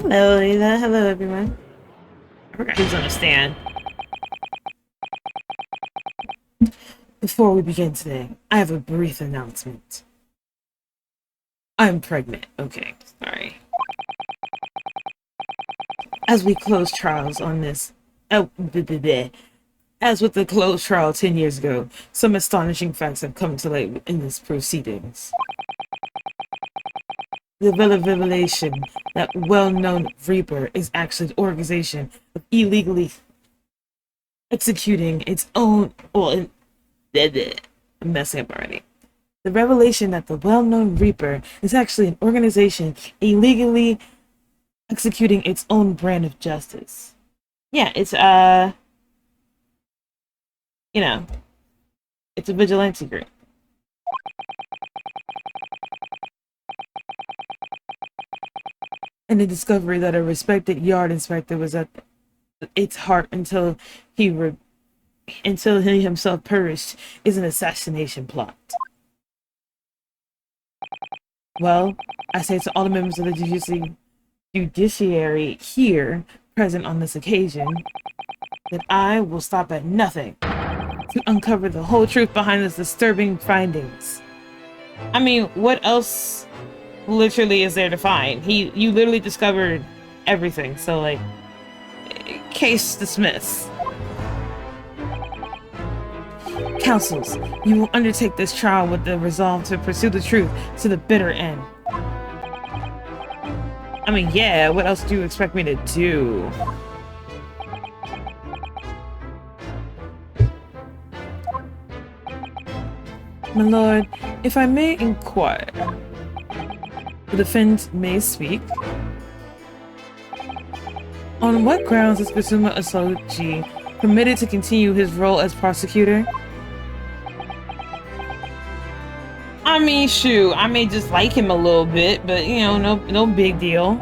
Hello, Lila. Hello, everyone. Please understand. Before we begin today, I have a brief announcement. I'm pregnant. Okay, sorry. As we close trials on this... Oh, as with the closed trial 10 years ago, some astonishing facts have come to light in this proceedings. The revelation that well-known Reaper is actually an organization of illegally executing its own... Well, I'm messing up already. The revelation that the well-known Reaper is actually an organization illegally executing its own brand of justice. Yeah, it's, you know, it's a vigilante group. And the discovery that a respected yard inspector was at its heart until he himself perished is an assassination plot. Well, I say to all the members of the judiciary here present on this occasion that I will stop at nothing to uncover the whole truth behind this disturbing findings. I mean, what else literally is there to find? You literally discovered everything, so like, case dismissed. Councils, you will undertake this trial with the resolve to pursue the truth to the bitter end. I mean, yeah, what else do you expect me to do? My lord, if I may inquire, the defense may speak. On what grounds is 𝕤𝕒𝕤𝕤 permitted to continue his role as prosecutor? I mean, shoot, I may just like him a little bit, but you know, no big deal.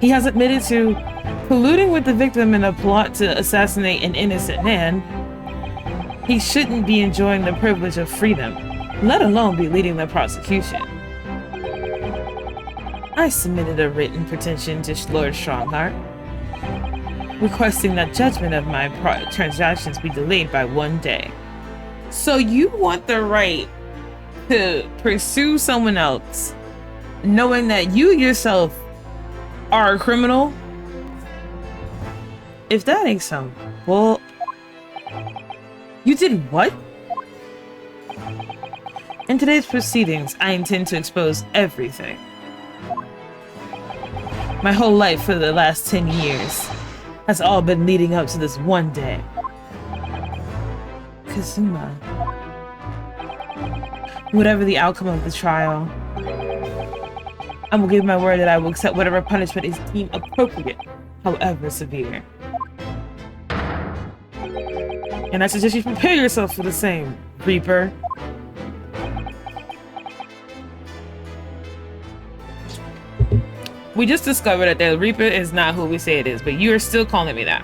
He has admitted to colluding with the victim in a plot to assassinate an innocent man. He shouldn't be enjoying the privilege of freedom, let alone be leading the prosecution. I submitted a written petition to Lord Strongheart, requesting that judgment of my transactions be delayed by 1 day. So you want the right to pursue someone else, knowing that you yourself are a criminal? If that ain't so, well, you did what? In today's proceedings, I intend to expose everything. My whole life for the last 10 years has all been leading up to this one day. Kazuma. Whatever the outcome of the trial, I will give my word that I will accept whatever punishment is deemed appropriate, however severe. And I suggest you prepare yourself for the same, Reaper. We just discovered that the Reaper is not who we say it is, but you are still calling me that.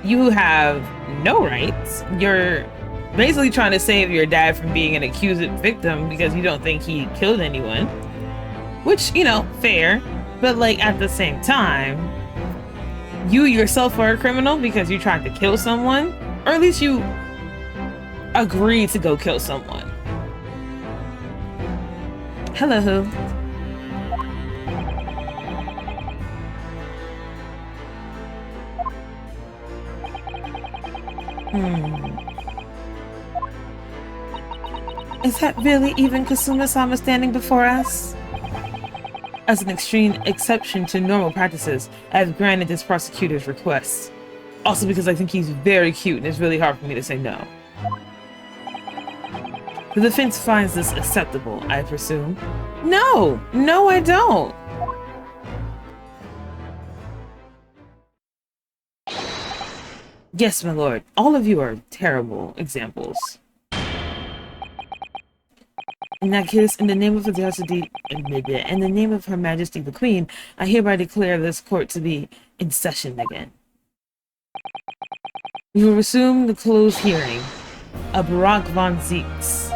You have no rights. You're basically trying to save your dad from being an accused victim because you don't think he killed anyone. Which, you know, fair. But like at the same time, you yourself are a criminal because you tried to kill someone. Or at least you agreed to go kill someone. Hello. Is that really even Kasuma-sama standing before us? As an extreme exception to normal practices, I have granted this prosecutor's request. Also because I think he's very cute and it's really hard for me to say no. The defense finds this acceptable, I presume. No! No, I don't! Yes, my lord. All of you are terrible examples. In that case, in the name of in the name of Her Majesty the Queen, I hereby declare this court to be in session again. We will resume the closed hearing of Barak von Zeeks.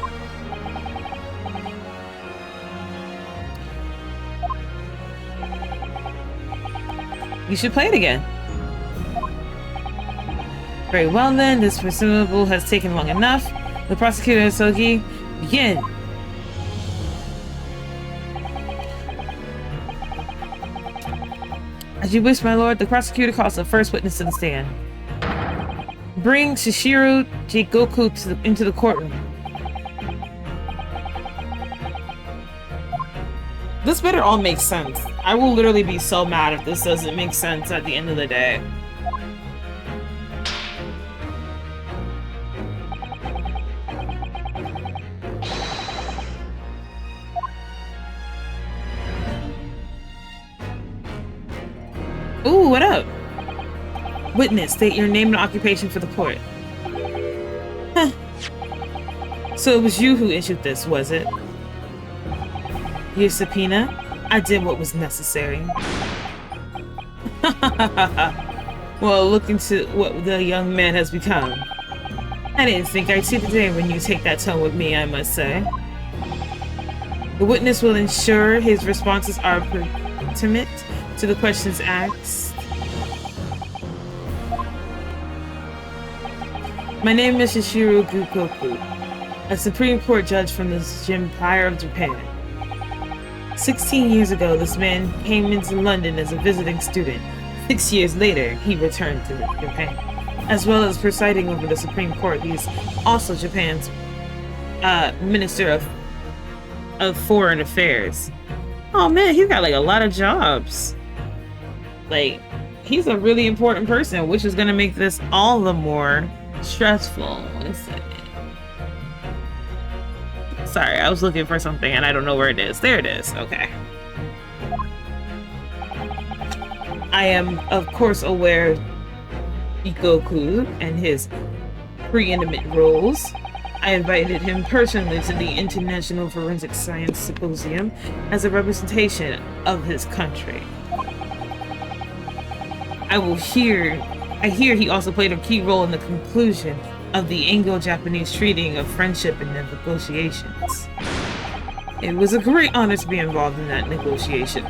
You should play it again. Very well then, this presumable has taken long enough. The prosecutor, Sogi, begin. As you wish, my lord, the prosecutor calls the first witness to the stand. Bring 𝕤𝕤𝕤𝕤 into the courtroom. This better all make sense. I will literally be so mad if this doesn't make sense at the end of the day. Ooh, what up? Witness, state your name and occupation for the court. Huh. So it was you who issued this, was it? Your subpoena? I did what was necessary. Well, look into what the young man has become. I didn't think I'd see the day when you take that tone with me, I must say. The witness will ensure his responses are pertinent to the questions asked. My name is 𝕤𝕤𝕤𝕤𝕤, a Supreme Court judge from the Empire of Japan. 16 years ago, this man came into London as a visiting student. 6 years later, he returned to Japan. As well as presiding over the Supreme Court, he's also Japan's Minister of Foreign Affairs. Oh man, he's got like a lot of jobs. Like, he's a really important person, which is gonna make this all the more stressful. 1 second. Sorry, I was looking for something and I don't know where it is. There it is. Okay. I am, of course, aware of Goku and his preeminent roles. I invited him personally to the International Forensic Science Symposium as a representation of his country. I hear he also played a key role in the conclusion of the Anglo-Japanese Treaty of Friendship and Negotiations. It was a great honor to be involved in that negotiation.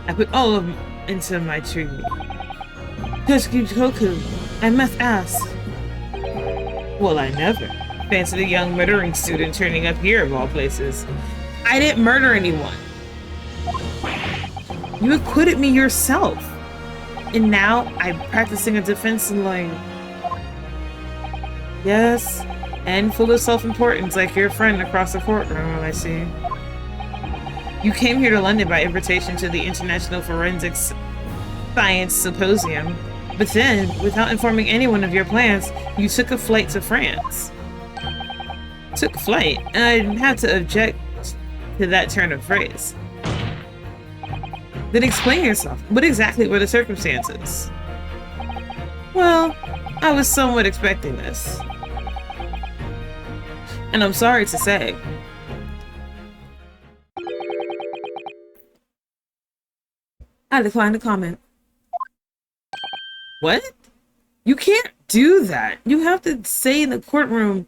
I put all of them into my treaty. Judge Goku, I must ask. Well, I never. Fancy the young murdering student turning up here of all places. I didn't murder anyone. You acquitted me yourself. And now I'm practicing a defense lawyer. Yes, and full of self-importance like your friend across the courtroom, I see. You came here to London by invitation to the International Forensic Science Symposium, but then, without informing anyone of your plans, you took a flight to France. Took flight, and I have to object to that turn of phrase. Then explain yourself. What exactly were the circumstances? Well, I was somewhat expecting this. And I'm sorry to say. I decline to comment. What? You can't do that. You have to say in the courtroom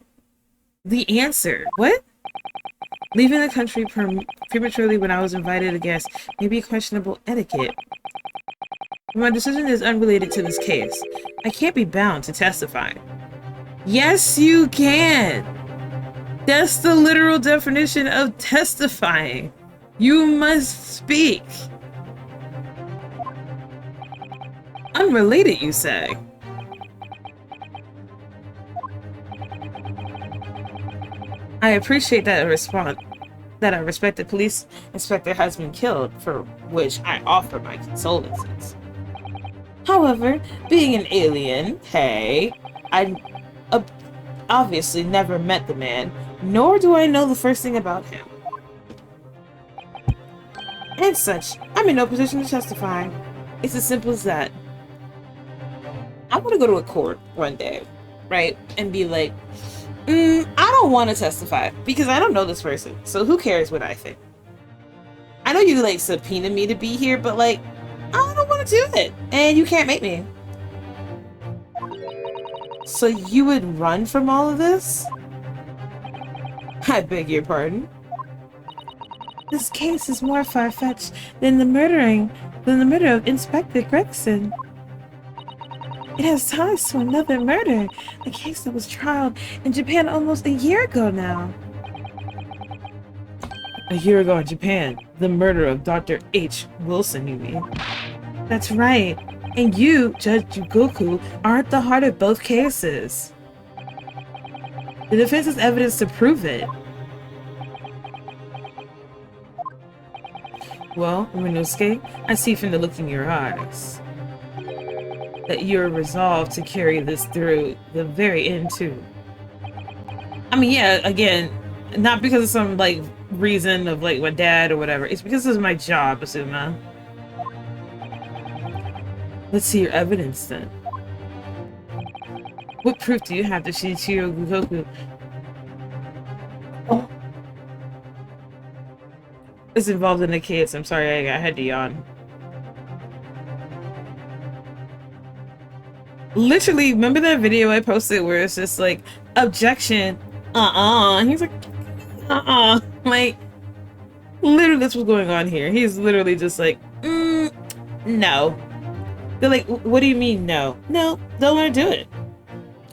the answer. What? Leaving the country prematurely when I was invited a guest may be questionable etiquette. My decision is unrelated to this case. I can't be bound to testify. Yes, you can! That's the literal definition of testifying. You must speak. Unrelated, you say? I appreciate that a respected police inspector has been killed, for which I offer my condolences. However, being an alien, hey, I obviously never met the man, nor do I know the first thing about him. And such, I'm in no position to testify. It's as simple as that. I want to go to a court one day, right, and be like, I don't want to testify because I don't know this person, so who cares what I think? I know you like subpoena me to be here, but like, I don't want to do it, and you can't make me. So you would run from all of this? I beg your pardon? This case is more far-fetched than the murdering the murder of Inspector Gregson. It has ties to another murder, a case that was trialed in Japan almost a year ago now. A year ago in Japan, the murder of Dr. H. Wilson, you mean? That's right. And you, Judge Jugoku, are at the heart of both cases. The defense has evidence to prove it. Well, Inosuke, I see from the look in your eyes that you're resolved to carry this through the very end, too. I mean, yeah, again, not because of some, like, reason of, like, my dad or whatever. It's because of my job, Asuma. Let's see your evidence, then. What proof do you have that Shinichiro Goku is involved in the case? I'm sorry, I had to yawn. Literally, remember that video I posted where it's just like, objection, and he's like, like, literally that's what's going on here. He's literally just like, no. They're like, what do you mean no? No, don't want to do it.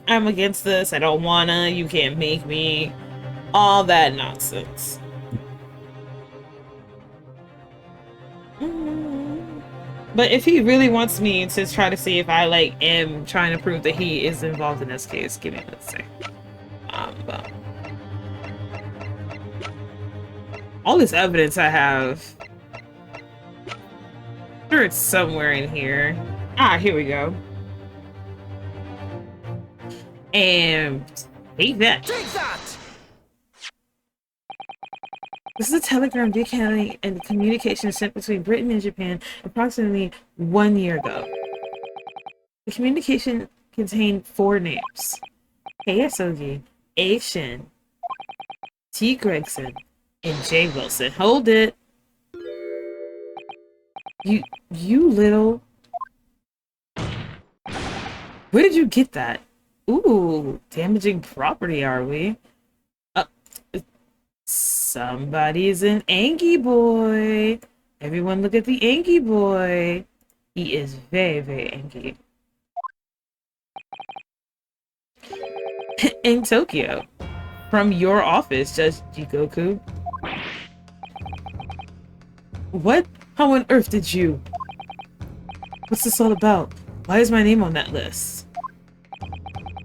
I'm against this, I don't wanna, you can't make me, all that nonsense. But if he really wants me to try to see if I, like, am trying to prove that he is involved in this case, give me a second. But all this evidence I have, I'm sure it's somewhere in here. Ah, here we go. And take that. Take that! This is a telegram detailing and communication sent between Britain and Japan approximately 1 year ago. The communication contained 4 names: Asogi, A. Shin, T. Gregson, and J. Wilson. Hold it! You little... Where did you get that? Ooh, damaging property, are we? Somebody's an Angie boy. Everyone look at the Angie boy. He is very, very Angie. In Tokyo. From your office, Judge Jikoku. What? How on earth did you? What's this all about? Why is my name on that list?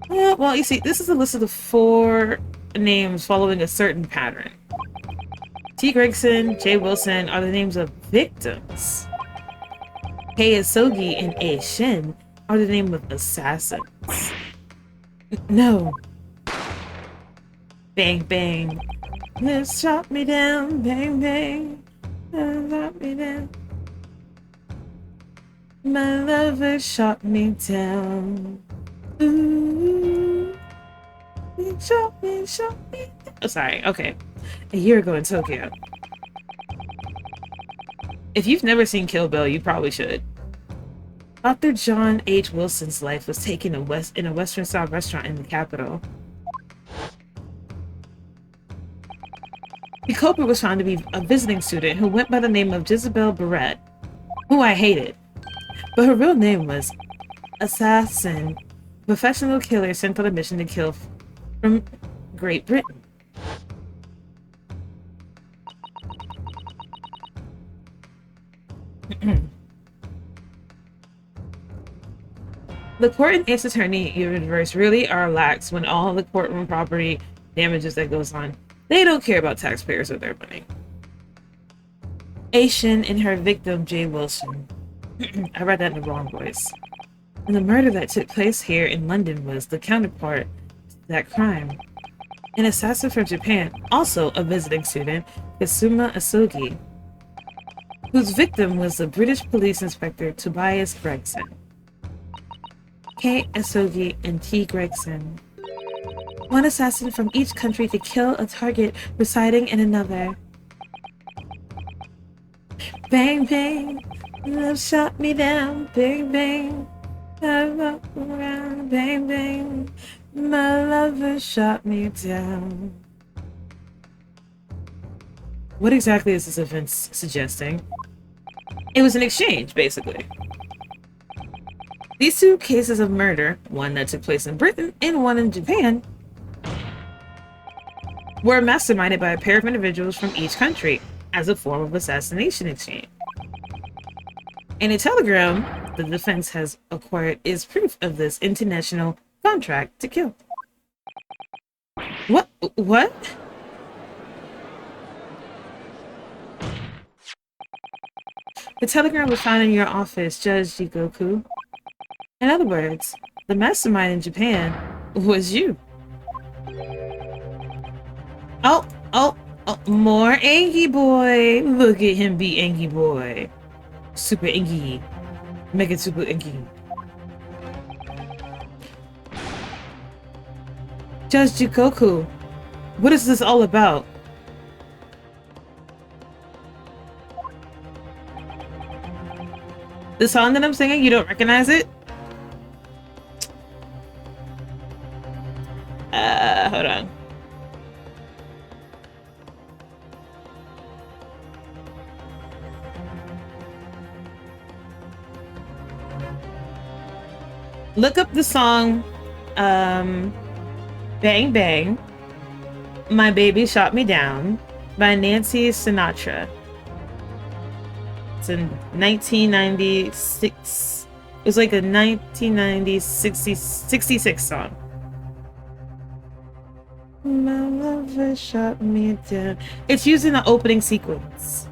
Well, you see, this is a list of the 4 names following a certain pattern. T. Gregson, J. Wilson are the names of victims. Kei Asogi and A. Shin are the name of assassins. No. Bang, bang. Let's shot me down. Bang, bang. Shot me down. My lover shot me down. Ooh. He shot me down. Oh, sorry. Okay. A year ago in Tokyo. If you've never seen Kill Bill, you probably should. Dr. John H. Wilson's life was taken in a Western-style restaurant in the capital. The culprit was found to be a visiting student who went by the name of 𝕤𝕒𝕐𝕤𝕤, who I hated. But her real name was Assassin, a professional killer sent on a mission to kill from Great Britain. The court and its attorney universe really are lax when all the courtroom property damages that goes on. They don't care about taxpayers or their money. A. Shin and her victim, J. Wilson. I read that in the wrong voice. And the murder that took place here in London was the counterpart to that crime. An assassin from Japan, also a visiting student, Kasuma Asogi, whose victim was the British police inspector Tobias Gregson. Kei Asogi and T. Gregson. One assassin from each country to kill a target residing in another. Bang, bang, love shot me down. Bang, bang, I walk around. Bang, bang, my lover shot me down. What exactly is this event suggesting? It was an exchange, basically. These two cases of murder, one that took place in Britain and one in Japan, were masterminded by a pair of individuals from each country as a form of assassination exchange. And a telegram the defense has acquired is proof of this international contract to kill. What? What? The telegram was found in your office, Judge Jigoku. In other words, the mastermind in Japan was you. Oh, more Angie boy. Look at him be Angie boy. Super Angie. Mega super Angie. Judge Jigoku, what is this all about? The song that I'm singing, you don't recognize it? Hold on. Look up the song, Bang Bang, My Baby Shot Me Down by Nancy Sinatra. It's in 1996. It was like a 1966 song. My lover shot me down. It's used in the opening sequence.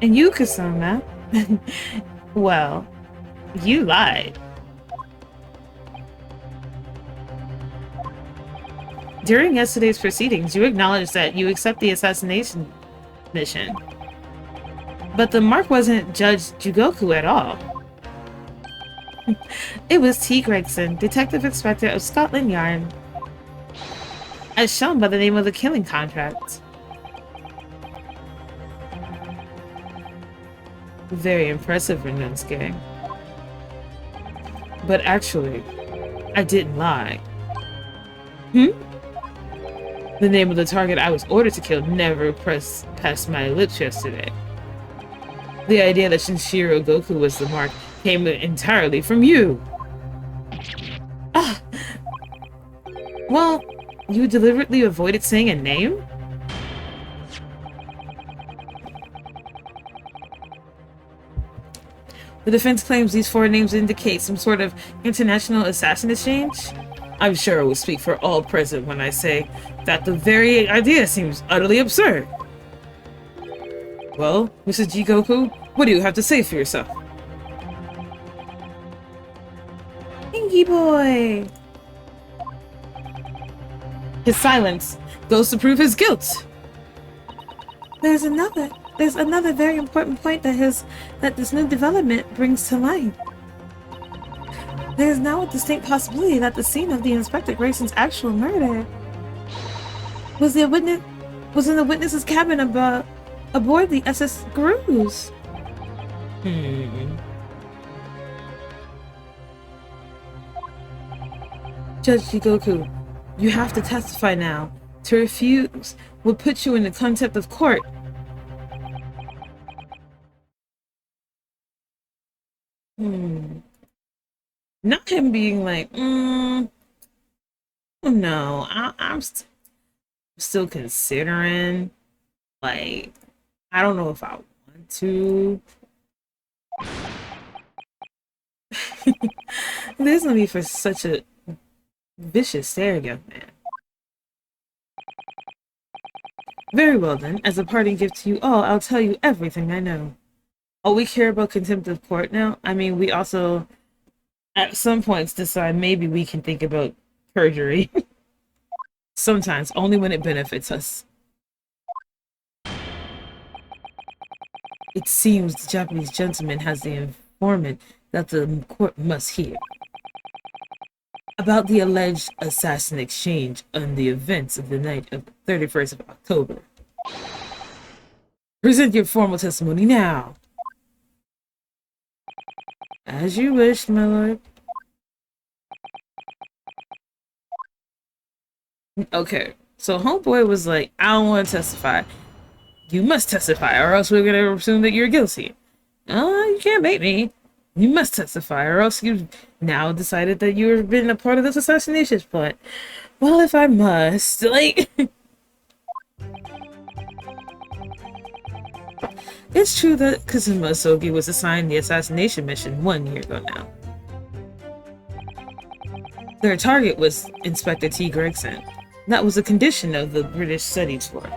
And you, Kasama, well, you lied. During yesterday's proceedings, you acknowledged that you accept the assassination mission. But the mark wasn't Judge Jigoku at all. It was T. Gregson, Detective Inspector of Scotland Yard, as shown by the name of the killing contract. Very impressive, Inosuke. But actually, I didn't lie. The name of the target I was ordered to kill never passed my lips yesterday. The idea that Shinshiro Goku was the mark came entirely from you. Ah! Well, you deliberately avoided saying a name? The defense claims these four names indicate some sort of international assassin exchange. I'm sure I will speak for all present when I say that the very idea seems utterly absurd. Well, Mrs. Jigoku, what do you have to say for yourself? Pinky boy! His silence goes to prove his guilt. There's another very important point that this new development brings to light. There is now a distinct possibility that the scene of the Inspector Grayson's actual murder was in the witness's cabin aboard the SS Gruz. Judge Jigoku, you have to testify now. To refuse would put you in the contempt of court. Not him being like, no, I'm still considering, like, I don't know if I want to. There's no need for such a vicious stare, young man. Very well then, as a parting gift to you all, I'll tell you everything I know. Oh, we care about contempt of court now? I mean, we also, at some points, decide maybe we can think about perjury. Sometimes, only when it benefits us. It seems the Japanese gentleman has the informant that the court must hear about the alleged assassin exchange on the events of the night of 31st of October. Present your formal testimony now. As you wish, my lord. Okay, So homeboy was like, I don't want to testify. You must testify, or else we're gonna assume that you're guilty. Oh, you can't make me. You must testify, or else you've now decided that you've been a part of this assassination plot. Well, if I must, like... It's true that Kazuma Sogi was assigned the assassination mission 1 year ago now. Their target was Inspector T. Gregson. That was a condition of the British study tour.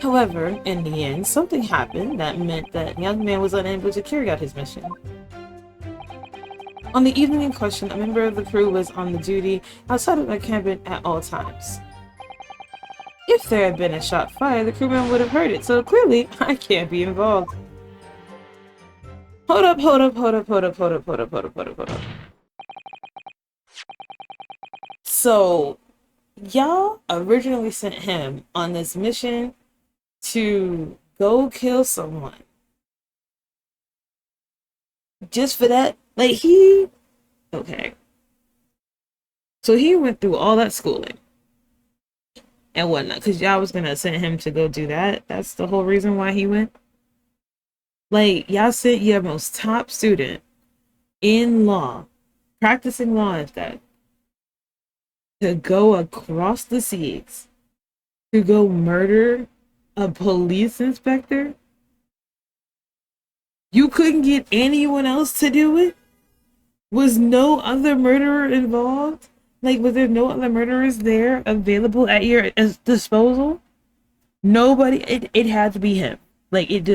However, in the end, something happened that meant that the young man was unable to carry out his mission. On the evening in question, a member of the crew was on the duty outside of their cabin at all times. If there had been a shot fired, the crewman would have heard it, so clearly I can't be involved. Hold up. So, y'all originally sent him on this mission to go kill someone. Just for that? Like, okay. So he went through all that schooling and whatnot, because y'all was gonna send him to go do that. That's the whole reason why he went. Like, y'all sent your most top student in law, practicing law at that, to go across the seas to go murder a police inspector? You couldn't get anyone else to do it? Was no other murderer involved? Like, was there no other murderers there available at your disposal? Nobody. It had to be him. Like, it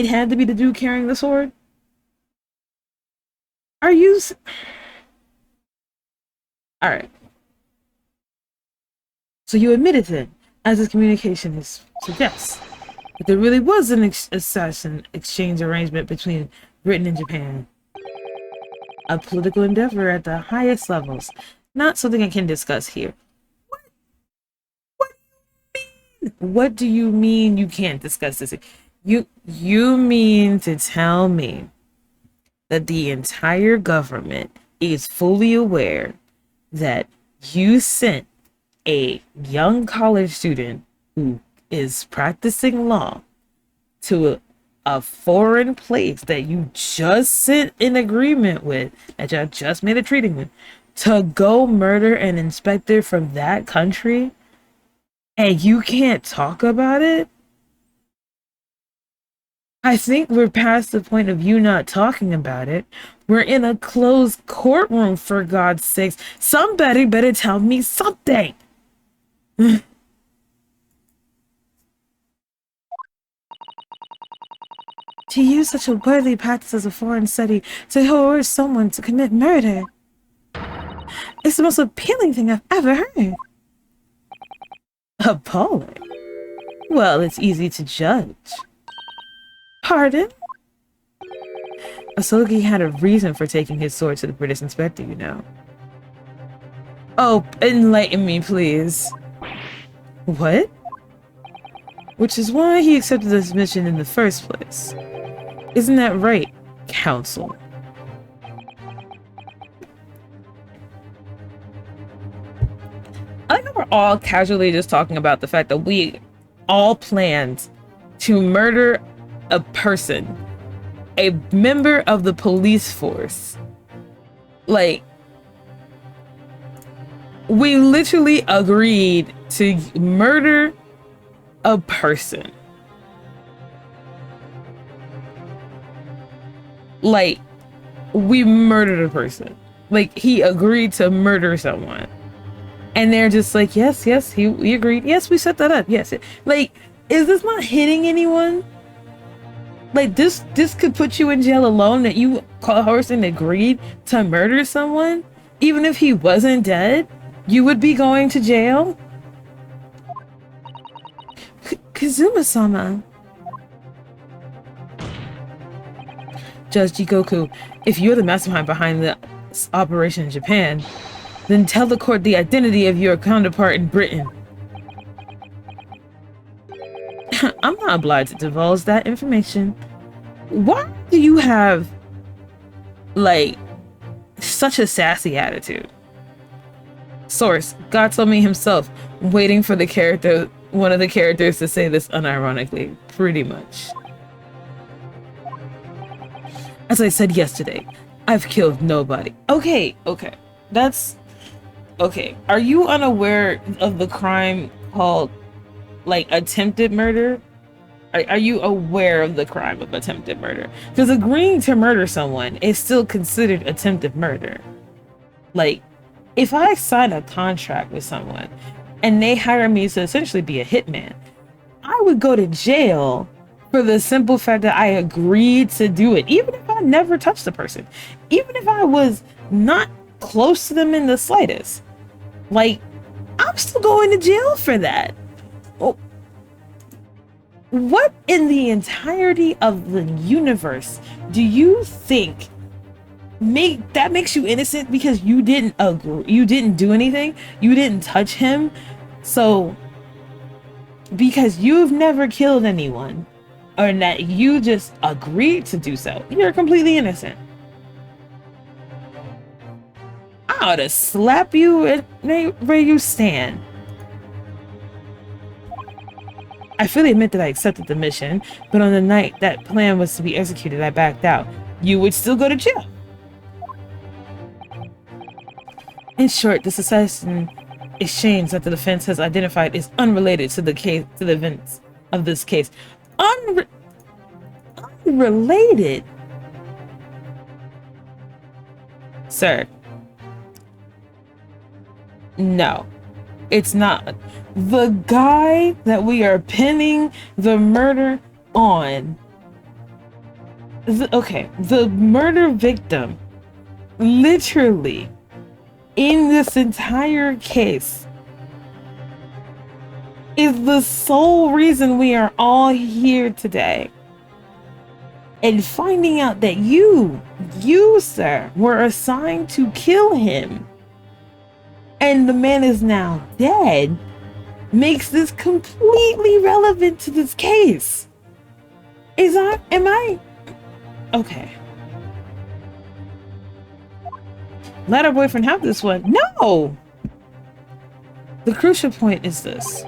had to be the dude carrying the sword. Are you... Alright. So you admitted then, as his communication suggests, that there really was an assassin exchange arrangement between Britain and Japan. A political endeavor at the highest levels. Not something I can discuss here. What do you mean you can't discuss this? You mean to tell me that the entire government is fully aware that you sent a young college student who is practicing law to a foreign place that you just sent an agreement with, that you just made a treaty with, to go murder an inspector from that country, and you can't talk about it? I think we're past the point of you not talking about it. We're in a closed courtroom, for God's sakes. Somebody better tell me something. To use such a worthy practice as a foreign study to coerce someone to commit murder. It's the most appealing thing I've ever heard. Appalling? Well, it's easy to judge. Pardon? Asogi had a reason for taking his sword to the British inspector, you know. Oh, enlighten me, please. What? Which is why he accepted this mission in the first place. Isn't that right, Counsel? I think we're all casually just talking about the fact that we all planned to murder a person, a member of the police force. Like, we literally agreed to murder a person. Like, we murdered a person. Like, he agreed to murder someone. And they're just like, yes, we agreed. Yes, we set that up. Yes. Like, is this not hitting anyone? Like, this could put you in jail alone, that you coerced and agreed to murder someone? Even if he wasn't dead, you would be going to jail? Kazuma-sama. Judge Jikoku, if you're the mastermind behind the operation in Japan, then tell the court the identity of your counterpart in Britain. I'm not obliged to divulge that information. Why do you have, like, such a sassy attitude? Source, God told me himself, waiting for one of the characters to say this unironically, pretty much. As I said yesterday, I've killed nobody. Okay. That's... Okay. Are you unaware of the crime called, like, attempted murder? Are you aware of the crime of attempted murder? Because agreeing to murder someone is still considered attempted murder. Like, if I sign a contract with someone and they hire me to essentially be a hitman, I would go to jail for the simple fact that I agreed to do it, even if I never touched the person, even if I was not close to them in the slightest. Like, I'm still going to jail for that. Oh, what in the entirety of the universe do you think makes you innocent because you didn't agree, you didn't do anything, you didn't touch him? So because you've never killed anyone, or that you just agreed to do so, you're completely innocent. I ought to slap you where you stand. I fully admit that I accepted the mission, but on the night that plan was to be executed, I backed out. You would still go to jail. In short, this assassin exchange that the defense has identified is unrelated to the case, to the events of this case. Unrelated? Sir. No. It's not. The guy that we are pinning the murder on, the murder victim, literally, in this entire case, is the sole reason we are all here today. And finding out that you, sir, were assigned to kill him, and the man is now dead, makes this completely relevant to this case. Okay. Let our boyfriend have this one. No! The crucial point is this.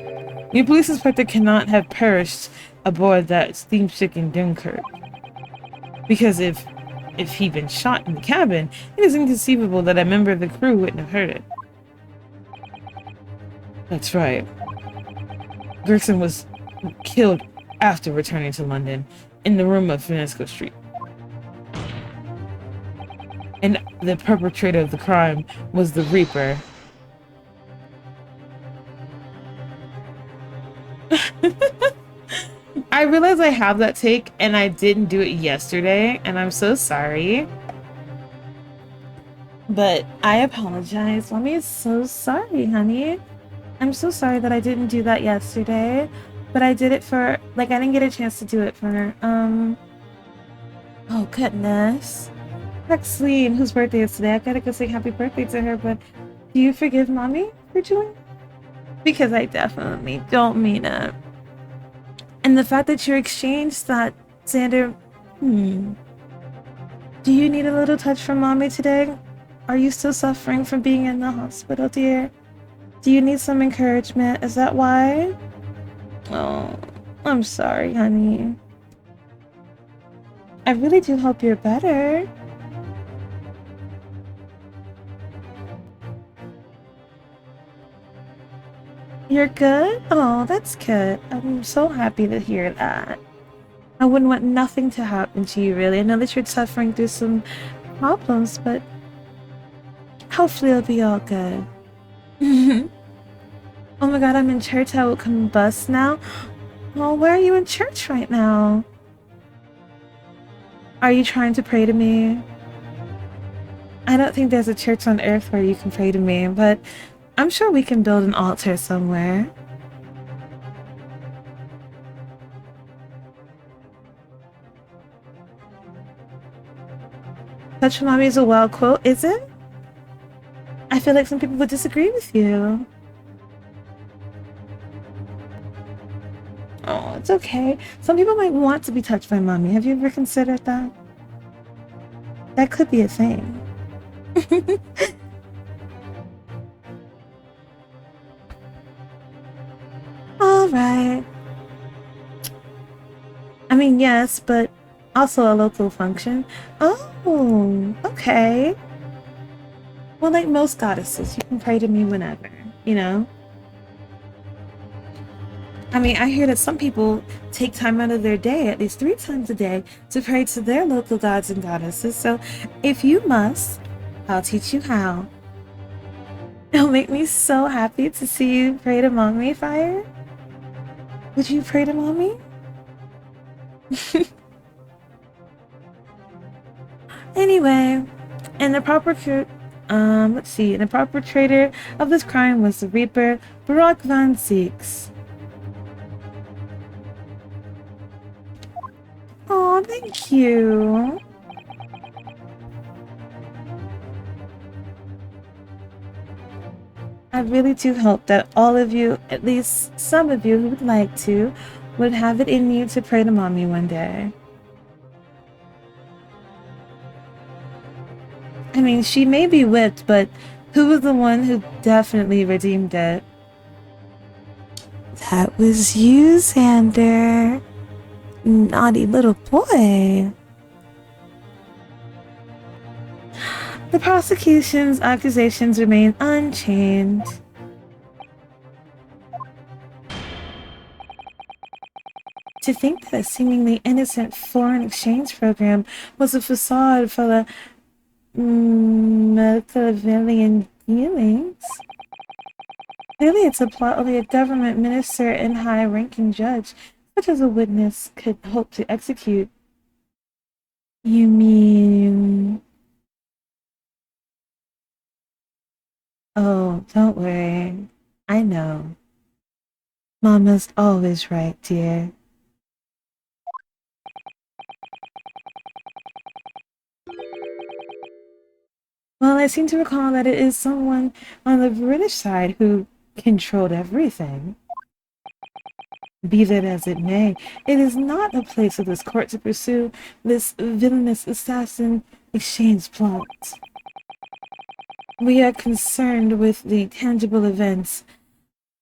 Your police inspector cannot have perished aboard that steamship in Dunkirk. Because if he'd been shot in the cabin, it is inconceivable that a member of the crew wouldn't have heard it. That's right. Gregson was killed after returning to London in the room of Finesco Street. And the perpetrator of the crime was the Reaper. I realize I have that take and I didn't do it yesterday, and I'm so sorry. But I apologize. Mommy is so sorry, honey. I'm so sorry that I didn't do that yesterday, but I did it for, like, I didn't get a chance to do it for, oh goodness. Maxine, whose birthday is today, I gotta go say happy birthday to her, but do you forgive Mommy for doing it? Because I definitely don't mean it. And the fact that you exchanged that, Xander, do you need a little touch from Mommy today? Are you still suffering from being in the hospital, dear? Do you need some encouragement? Is that why? Oh, I'm sorry, honey. I really do hope you're better. You're good? Oh, that's good. I'm so happy to hear that. I wouldn't want nothing to happen to you, really. I know that you're suffering through some problems, but hopefully it'll be all good. Oh my god, I'm in church. I will combust now. Well, where are you in church right now? Are you trying to pray to me? I don't think there's a church on earth where you can pray to me, but I'm sure we can build an altar somewhere. Touch Mommy is a wild quote, is it? I feel like some people would disagree with you. Oh, it's okay. Some people might want to be touched by Mommy. Have you ever considered that? That could be a thing. right. I mean, yes, but also a local function. Oh, okay. Well, like most goddesses, you can pray to me whenever, you know? I mean, I hear that some people take time out of their day, at least 3 times a day, to pray to their local gods and goddesses. So if you must, I'll teach you how. It'll make me so happy to see you pray to Mommy Fire. Would you pray to Mommy? Anyway, and the let's see, and the perpetrator of this crime was the Reaper, 𝕒𝕒𝕒𝕒𝕒𝕒𝕒𝕒. Oh, thank you. I really do hope that all of you, at least some of you who would like to, would have it in you to pray to Mommy one day. I mean, she may be whipped, but who was the one who definitely redeemed it? That was you, Xander. Naughty little boy. The prosecution's accusations remain unchanged. To think that a seemingly innocent foreign exchange program was a facade for the Machiavellian dealings. Clearly, it's a plot only a government minister and high-ranking judge, such as a witness, could hope to execute. You mean... Oh, don't worry. I know. Mama's always right, dear. Well, I seem to recall that it is someone on the British side who controlled everything. Be that as it may, it is not a place of this court to pursue this villainous assassin exchange plot. We are concerned with the tangible events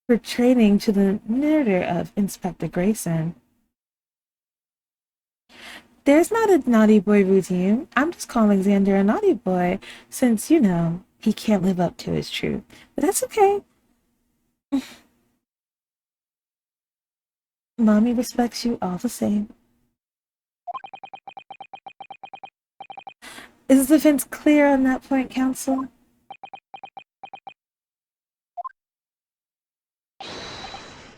pertaining to the murder of Inspector Grayson. There's not a naughty boy routine. I'm just calling Xander a naughty boy since, you know, he can't live up to his truth. But that's okay. Mommy respects you all the same. Is the defense clear on that point, counsel?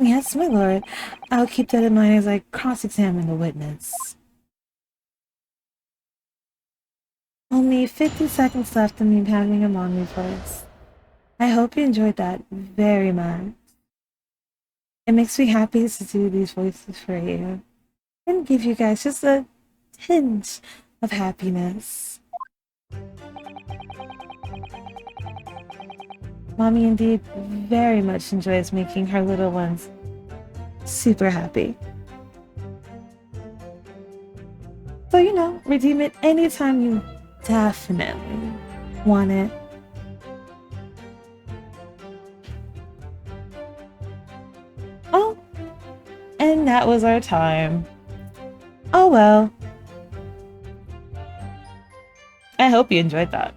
Yes, my lord. I'll keep that in mind as I cross-examine the witness. Only 50 seconds left in me having a mommy voice. I hope you enjoyed that very much. It makes me happy to do these voices for you and give you guys just a tinge of happiness. Mommy indeed very much enjoys making her little ones super happy. So, you know, redeem it anytime you definitely want it. Oh, and that was our time. Oh well. I hope you enjoyed that.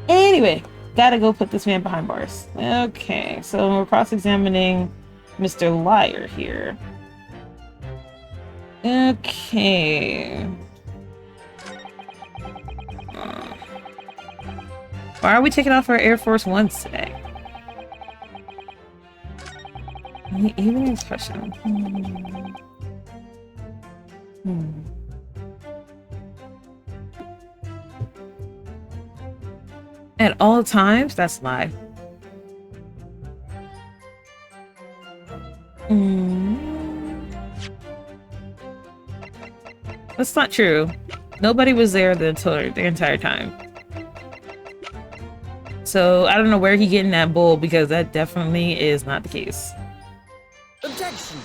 Anyway, gotta go put this man behind bars. Okay, so we're cross-examining Mr. Liar here. Okay. Why are we taking off our Air Force Ones today? The evening expression. At all times? That's a lie. That's not true. Nobody was there the entire time. So I don't know where he getting that bull because that definitely is not the case. Objection.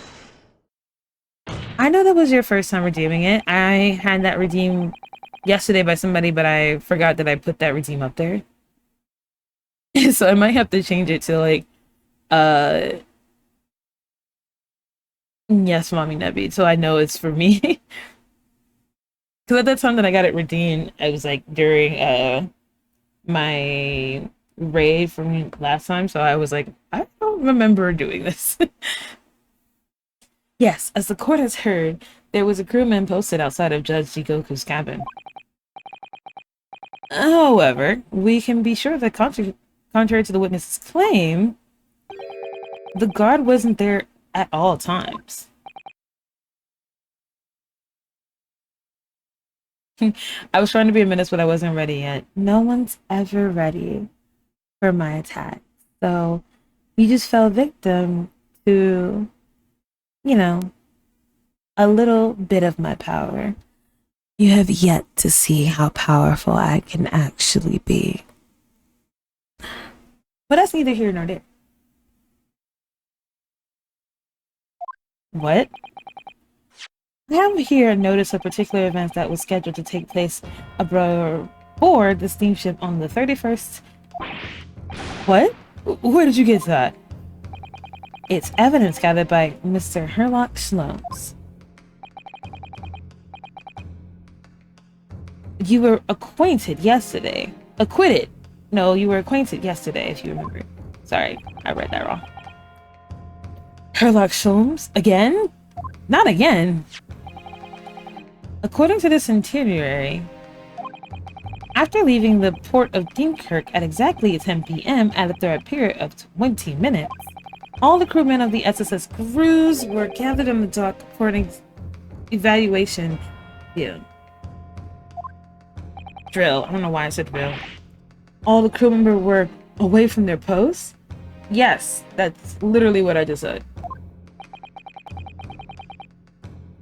I know that was your first time redeeming it. I had that redeemed yesterday by somebody, but I forgot that I put that redeem up there. So I might have to change it to like Yes, Mommy Neby. So I know it's for me. Because at that time that I got it redeemed, I was like during my raid from last time. So I was like, I don't remember doing this. Yes, as the court has heard, there was a crewman posted outside of Judge Jigoku's cabin. However, we can be sure that contrary to the witness's claim, the guard wasn't there at all times. I was trying to be a menace, but I wasn't ready yet. No one's ever ready for my attack. So you just fell victim to, you know, a little bit of my power. You have yet to see how powerful I can actually be. But that's neither here nor there. What? I have here a notice of particular events that was scheduled to take place aboard the steamship on the 31st. What? Where did you get that? It's evidence gathered by Mr. 𝕤𝕒𝕤𝕤. You were acquainted yesterday. Acquitted. No, you were acquainted yesterday, if you remember. Sorry, I read that wrong. 𝕤𝕒𝕤𝕤? Again? Not again. According to the itinerary, after leaving the port of Dunkirk at exactly 10 p.m. after a period of 20 minutes, all the crewmen of the SSS crews were gathered in the dock for an evaluation drill. I don't know why I said drill. All the crew members were away from their posts? Yes, that's literally what I just said.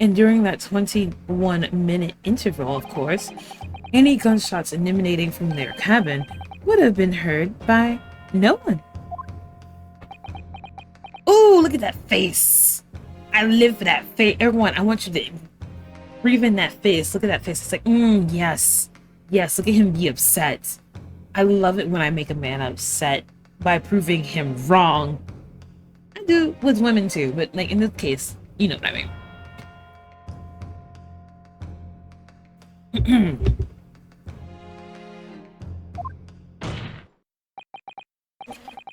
And during that 21-minute interval, of course, any gunshots emanating from their cabin would have been heard by no one. Ooh, look at that face. I live for that face. Everyone, I want you to breathe in that face. Look at that face. It's like, yes. Yes, look at him be upset. I love it when I make a man upset by proving him wrong. I do with women too, but like in this case, you know what I mean.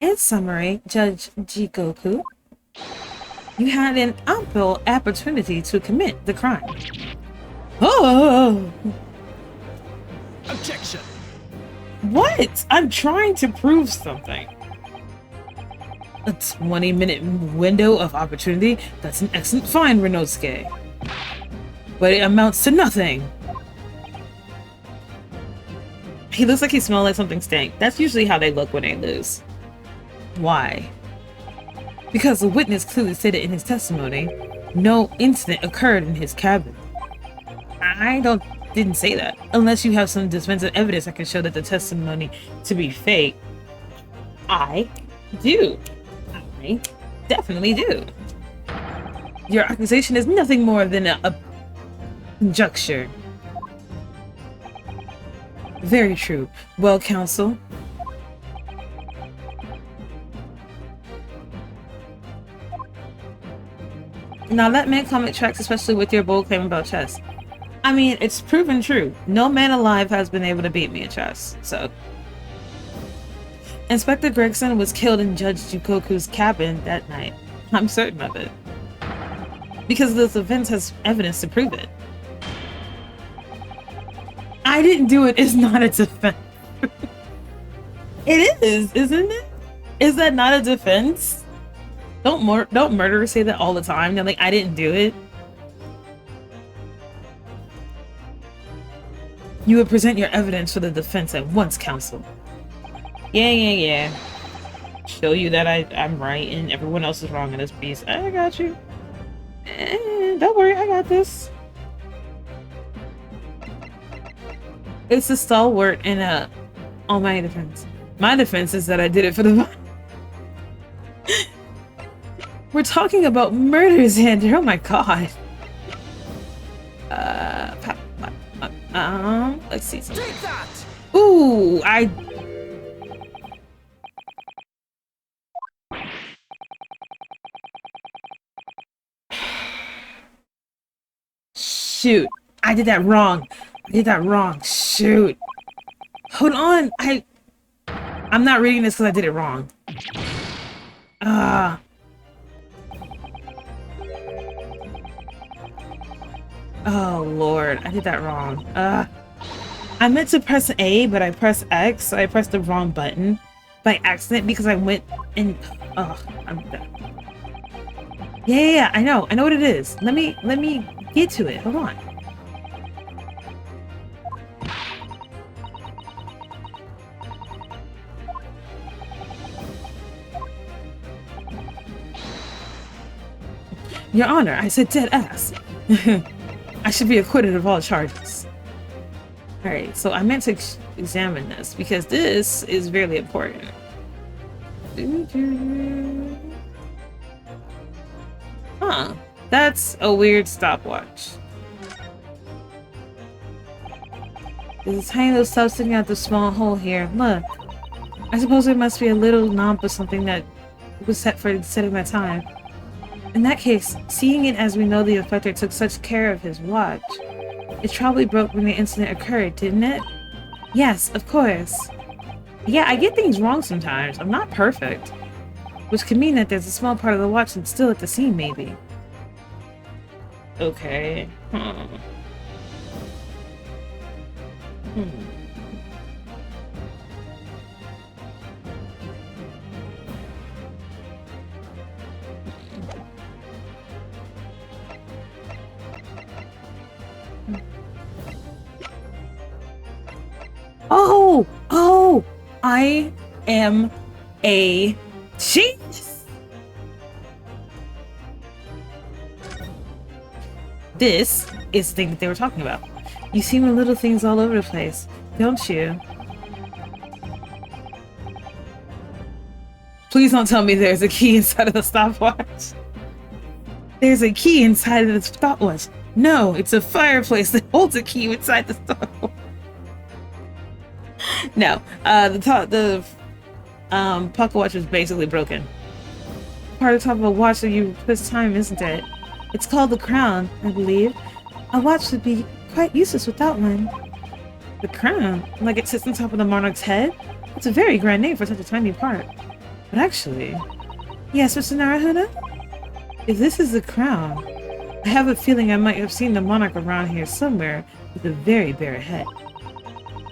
In summary, Judge Jigoku, you had an ample opportunity to commit the crime. Oh! Objection! What? I'm trying to prove something. A 20-minute window of opportunity? That's an excellent find, 𝕤𝕒𝕤𝕤. But it amounts to nothing. He looks like he smells like something stank. That's usually how they look when they lose. Why? Because the witness clearly stated in his testimony, no incident occurred in his cabin. I didn't say that. Unless you have some defensive evidence that can show that the testimony to be fake. I do. I definitely do. Your accusation is nothing more than a conjecture. Very true. Well, counsel. Now that man comment tracks, especially with your bold claim about chess. I mean, it's proven true. No man alive has been able to beat me at chess, so. Inspector Gregson was killed in Judge Jigoku's cabin that night. I'm certain of it. Because this event has evidence to prove it. I didn't do it is not a defense. It is, isn't it? Is that not a defense? Don't murderers say that all the time? They're like, I didn't do it. You would present your evidence for the defense at once, counsel. Yeah. Show you that I'm right and everyone else is wrong in this piece. I got you. Don't worry, I got this. It's a stalwart and on my defense. My defense is that I did it for the We're talking about murder, Xander. Oh my god. Let's see something. Take that! Ooh, shoot. I did that wrong. I did that wrong. Shoot. Hold on. I'm not reading this because I did it wrong. Ah. Oh, Lord. I did that wrong. I meant to press A, but I pressed X, so I pressed the wrong button by accident because I went and... Oh, I'm done. Yeah, I know what it is. Let me get to it. Hold on. Your Honor, I said dead ass. I should be acquitted of all charges. Alright, so I meant to examine this because this is really important. Huh. That's a weird stopwatch. There's a tiny little stuff sticking out the small hole here. Look. I suppose there must be a little knob or something that was set for setting that time. In that case, seeing it as we know the affector took such care of his watch, it probably broke when the incident occurred, didn't it? Yes, of course. Yeah, I get things wrong sometimes. I'm not perfect. Which could mean that there's a small part of the watch that's still at the scene, maybe. Okay. Oh, I am a genius. This is the thing that they were talking about. You see my little things all over the place, don't you? Please don't tell me there's a key inside of the stopwatch. There's a key inside of the stopwatch. No, it's a fireplace that holds a key inside the stopwatch. No, the pocket watch is basically broken. Part of the top of a watch that you twist time, isn't it? It's called the crown, I believe. A watch would be quite useless without one. The crown? Like it sits on top of the monarch's head? It's a very grand name for such a tiny part. But actually... Yes, Mr. Naruhodo? If this is the crown, I have a feeling I might have seen the monarch around here somewhere with a very bare head.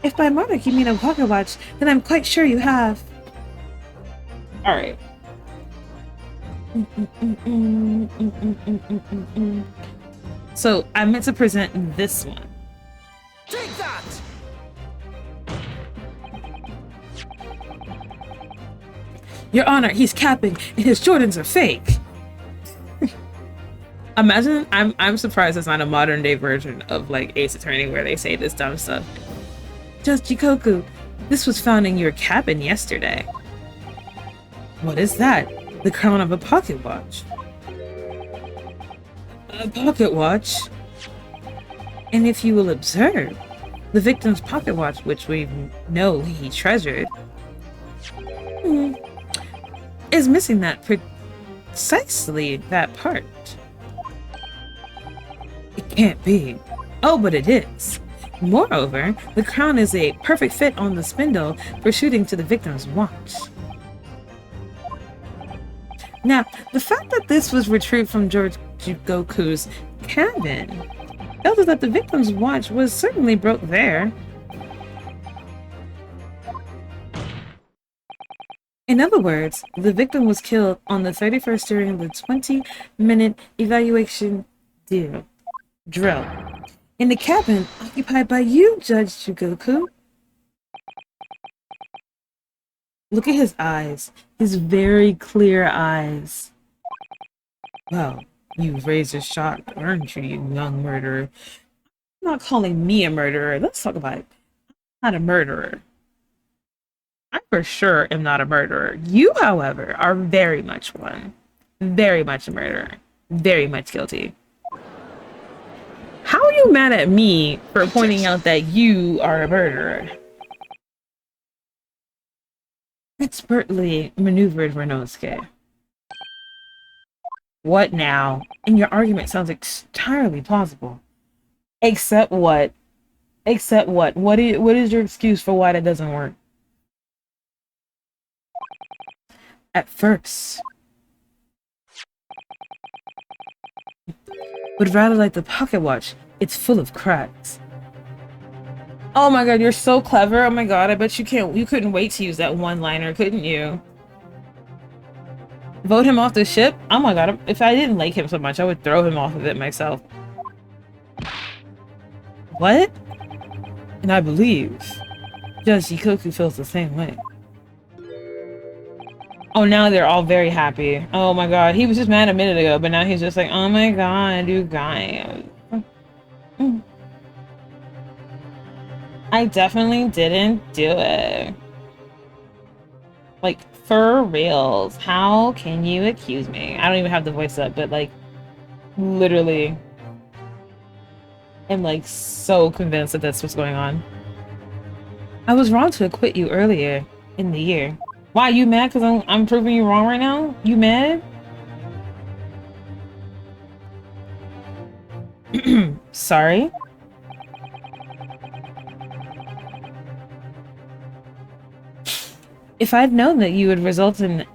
If by monarch you mean a pocket watch, then I'm quite sure you have. Alright. So, I meant to present this one. Take that! Your Honor, he's capping, and his Jordans are fake. Imagine, I'm surprised it's not a modern day version of like Ace Attorney where they say this dumb stuff. Judge Jikoku, this was found in your cabin yesterday. What is that? The crown of a pocket watch. A pocket watch? And if you will observe, the victim's pocket watch, which we know he treasured, is missing that precisely that part. It can't be. Oh, but it is. Moreover, the crown is a perfect fit on the spindle for shooting to the victim's watch. Now, the fact that this was retrieved from George Goku's cabin tells us that the victim's watch was certainly broke there. In other words, the victim was killed on the 31st during the 20-minute evaluation drill. In the cabin occupied by you, Judge Goku. Look at his eyes. His very clear eyes. Well, you've raised a shot, aren't you, you young murderer? I'm not calling me a murderer. Let's talk about it. I'm not a murderer. I for sure am not a murderer. You, however, are very much one. Very much a murderer. Very much guilty. How are you mad at me for pointing out that you are a murderer? Expertly maneuvered Inosuke. What now? And your argument sounds entirely plausible. Except what? Except what? What is your excuse for why that doesn't work? At first. Would rather like the pocket watch. It's full of cracks. Oh my god, you're so clever. Oh my god, I bet you couldn't wait to use that one-liner, couldn't you? Vote him off the ship? Oh my god, if I didn't like him so much, I would throw him off of it myself. What? And I believe Judge Shikoku feels the same way. Oh, now they're all very happy. Oh my god, he was just mad a minute ago, but now he's just like, oh my god, you guys. I definitely didn't do it. Like, for reals. How can you accuse me? I don't even have the voice up, but like, literally, I'm like so convinced that that's what's going on. I was wrong to acquit you earlier in the year. Why, you mad because I'm proving you wrong right now? You mad? Sorry? If I'd known that you would result in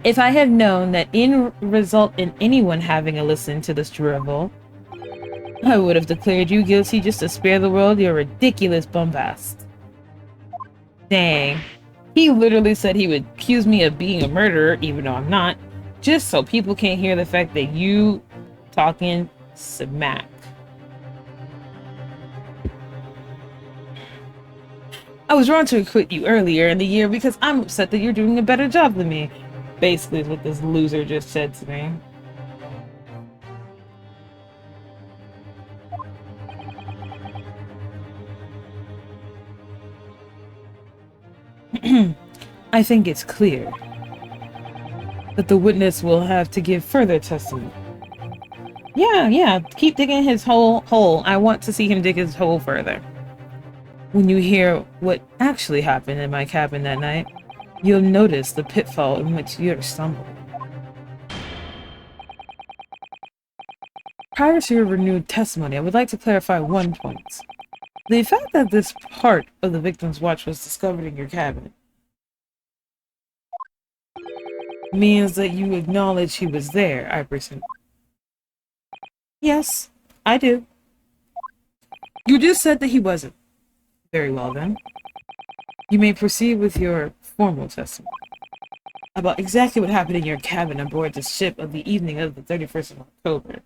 if I had known that in result in anyone having a listen to this drivel, I would have declared you guilty just to spare the world your ridiculous bombast. Dang. He literally said he would accuse me of being a murderer, even though I'm not, just so people can't hear the fact that you talking smack. I was wrong to acquit you earlier in the year because I'm upset that you're doing a better job than me. Basically is what this loser just said to me. I think it's clear that the witness will have to give further testimony. Yeah, keep digging his hole. I want to see him dig his hole further. When you hear what actually happened in my cabin that night, you'll notice the pitfall in which you're stumbled. Prior to your renewed testimony, I would like to clarify one point. The fact that this part of the victim's watch was discovered in your cabin means that you acknowledge he was there, I presume. Yes, I do. You just said that he wasn't. Very well then. You may proceed with your formal testimony about exactly what happened in your cabin aboard the ship of the evening of the 31st of October.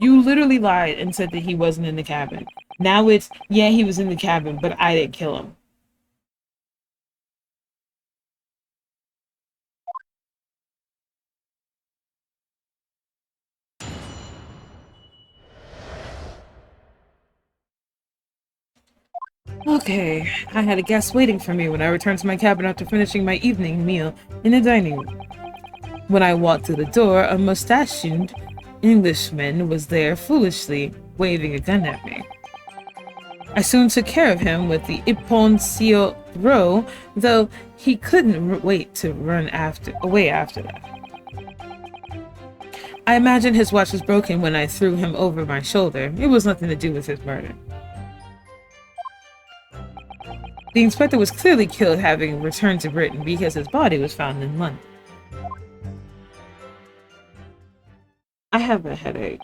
You literally lied and said that he wasn't in the cabin. Now it's, yeah, he was in the cabin, but I didn't kill him. Okay, I had a guest waiting for me when I returned to my cabin after finishing my evening meal in the dining room. When I walked through the door, a mustachioed Englishman was there foolishly waving a gun at me. I soon took care of him with the 𝕤𝕒𝕤𝕤, though he couldn't wait to run away after that. I imagine his watch was broken when I threw him over my shoulder. It was nothing to do with his murder. The inspector was clearly killed having returned to Britain because his body was found in London. I have a headache.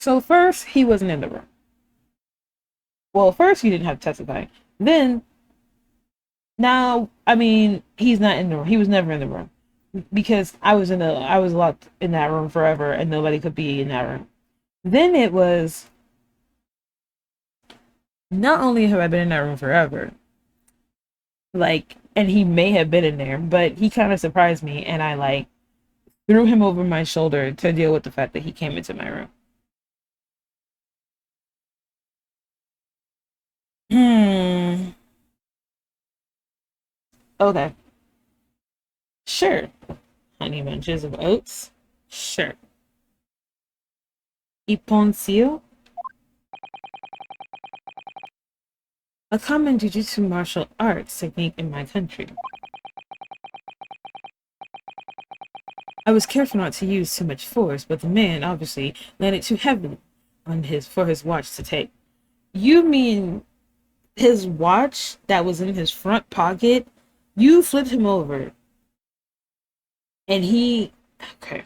So first, he wasn't in the room. Well, first he didn't have to testify. Then, now, I mean, he's not in the room. He was never in the room. Because I was locked in that room forever and nobody could be in that room. Then it was, not only have I been in that room forever, like, and he may have been in there, but he kind of surprised me and I like threw him over my shoulder to deal with the fact that he came into my room. Okay. Sure. Honey bunches of oats? Sure. 𝕒𝕠𝕔𝕚𝕒? A common jujutsu martial arts technique in my country. I was careful not to use too much force, but the man obviously landed too heavily on his for his watch to take. You mean his watch that was in his front pocket? You flipped him over, and he. Okay.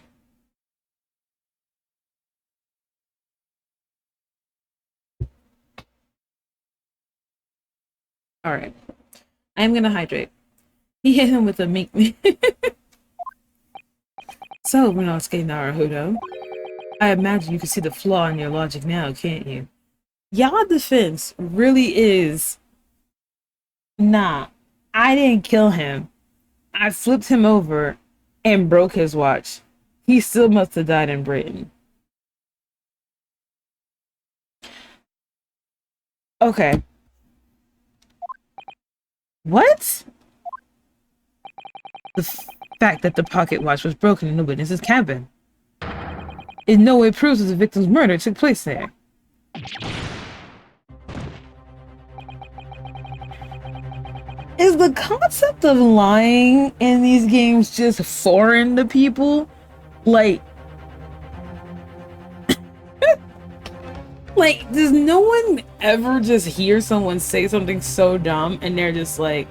All right. I'm gonna hydrate. He hit him with a mink. So, 𝕤𝕒𝕤𝕤𝕤, I imagine you can see the flaw in your logic now, can't you? Y'all defense really is, nah, I didn't kill him. I flipped him over and broke his watch. He still must have died in Britain. Okay. What? The fact that the pocket watch was broken in the witness's cabin in no way proves that the victim's murder took place there. Is the concept of lying in these games just foreign to people? Like, like, does no one ever just hear someone say something so dumb and they're just like,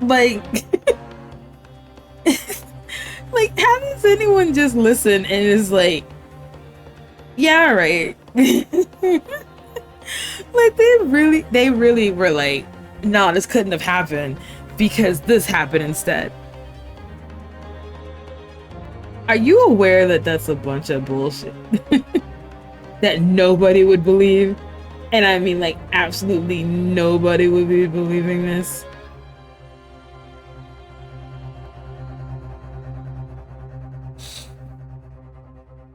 like, like, how does anyone just listen and is like, yeah, right. Like, they really were like, no, this couldn't have happened because this happened instead. Are you aware that that's a bunch of bullshit that nobody would believe? And I mean, like, absolutely nobody would be believing this.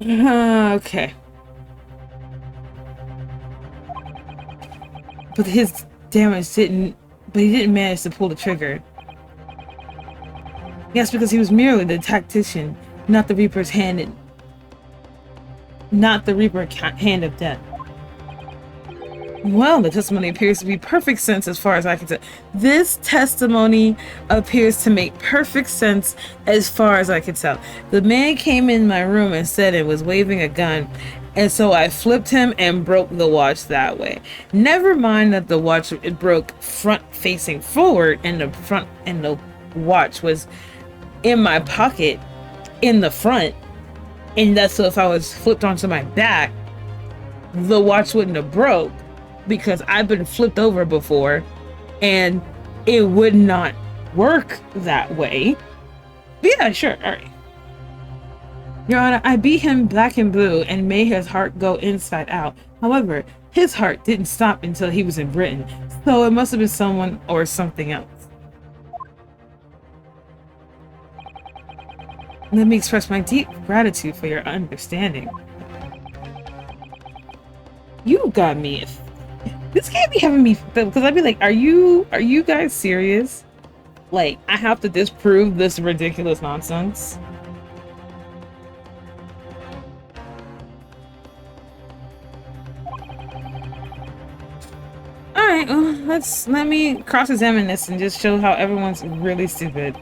Okay. But his damage didn't, but he didn't manage to pull the trigger. Yes, because he was merely the tactician, not the Reaper's hand, not the Reaper hand of death. Well, the testimony appears to be perfect sense as far as I can tell. This testimony appears to make perfect sense as far as I can tell. The man came in my room and said it was waving a gun, and so I flipped him and broke the watch that way. Never mind that the watch, it broke front facing forward, and the watch was in my pocket in the front, and that's so if I was flipped onto my back, the watch wouldn't have broke. Because I've been flipped over before and it would not work that way. But yeah, sure, all right. Your Honor, I beat him black and blue and made his heart go inside out. However, his heart didn't stop until he was in Britain, so it must have been someone or something else. Let me express my deep gratitude for your understanding. You got me. This can't be having me, because I'd be like, are you guys serious? Like, I have to disprove this ridiculous nonsense. Alright, well, let me cross-examine this and just show how everyone's really stupid.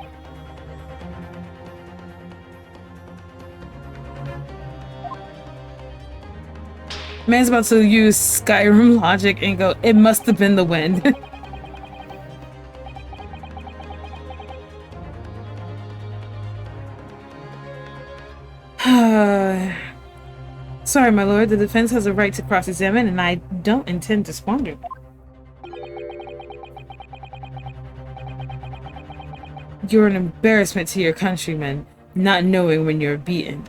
Man's about to use Skyrim logic and go, it must have been the wind. Sorry, my lord, the defense has a right to cross-examine and I don't intend to squander it. You're an embarrassment to your countrymen, not knowing when you're beaten.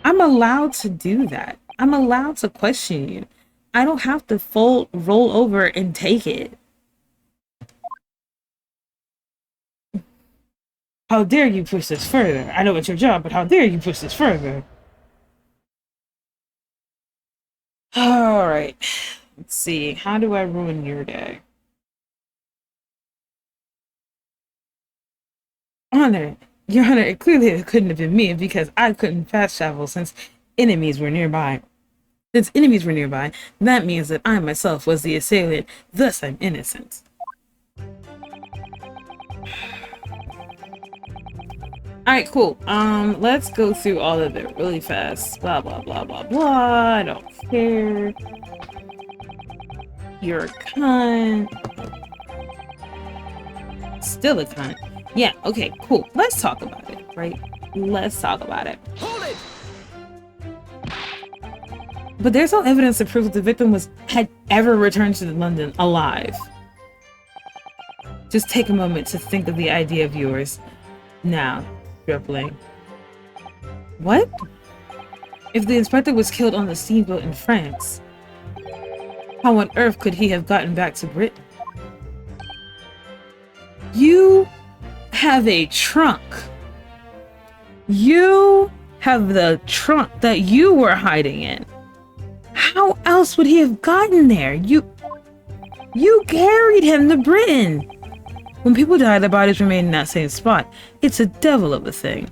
I'm allowed to do that. I'm allowed to question you. I don't have to roll over and take it. How dare you push this further? I know it's your job, but how dare you push this further? Alright. Let's see. How do I ruin your day? Honor. Your Honor, it clearly couldn't have been me because I couldn't fast travel since enemies were nearby. Since enemies were nearby, that means that I myself was the assailant, thus I'm innocent. Alright, cool. Let's go through all of it really fast. Blah, blah, blah, blah, blah. I don't care. You're a cunt. Still a cunt. Yeah, okay, cool. Let's talk about it, right? Let's talk about it. Hold it! But there's no evidence to prove that the victim had ever returned to London alive. Just take a moment to think of the idea of yours. Now, 𝕒𝕒𝕤𝕒. What? If the inspector was killed on the steamboat in France, how on earth could he have gotten back to Britain? You have a trunk. You have the trunk that you were hiding in. How else would he have gotten there? You carried him to Britain. When people die, their bodies remain in that same spot. It's a devil of a thing.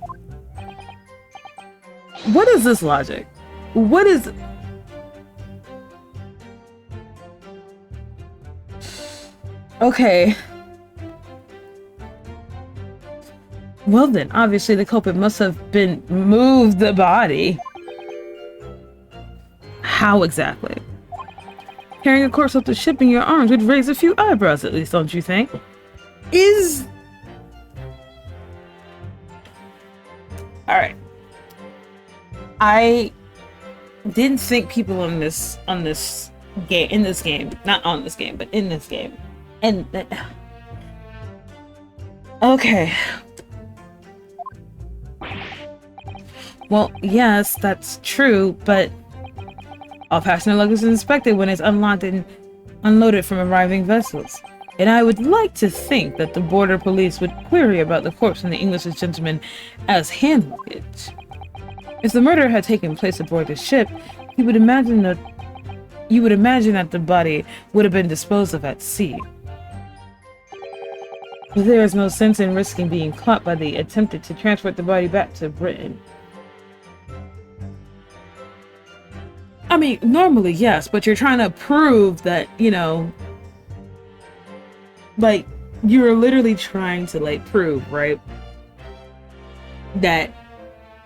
What is this logic? What is... Okay. Well then, obviously the culprit must have been moved the body. How exactly? Carrying a corpse up the ship in your arms would raise a few eyebrows at least, don't you think? Alright. I didn't think people in this game, not on this game, but in this game. And okay. Well, yes, that's true, but all passenger luggage is inspected when it's unlocked and unloaded from arriving vessels. And I would like to think that the border police would query about the corpse and the English gentleman as hand luggage. If the murder had taken place aboard the ship, you would imagine that the body would have been disposed of at sea. But there is no sense in risking being caught by the attempted to transport the body back to Britain. I mean, normally, yes, but you're trying to prove that, you know, like, you're literally trying to, like, prove, right, that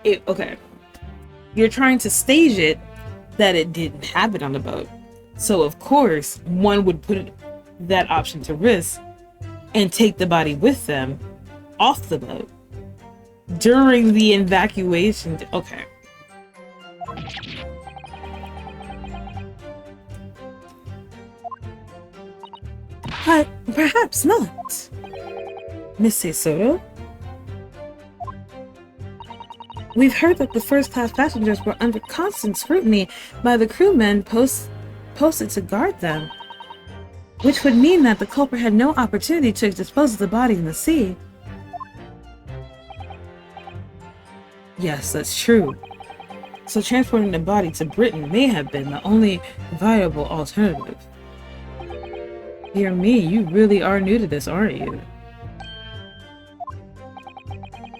it, okay, you're trying to stage it that it didn't happen on the boat. So, of course, one would put that option to risk and take the body with them off the boat during the evacuation. Okay. But perhaps not. Miss Soto? We've heard that the first-class passengers were under constant scrutiny by the crewmen posted to guard them, which would mean that the culprit had no opportunity to dispose of the body in the sea. Yes, that's true. So transporting the body to Britain may have been the only viable alternative. Dear me, you really are new to this, aren't you?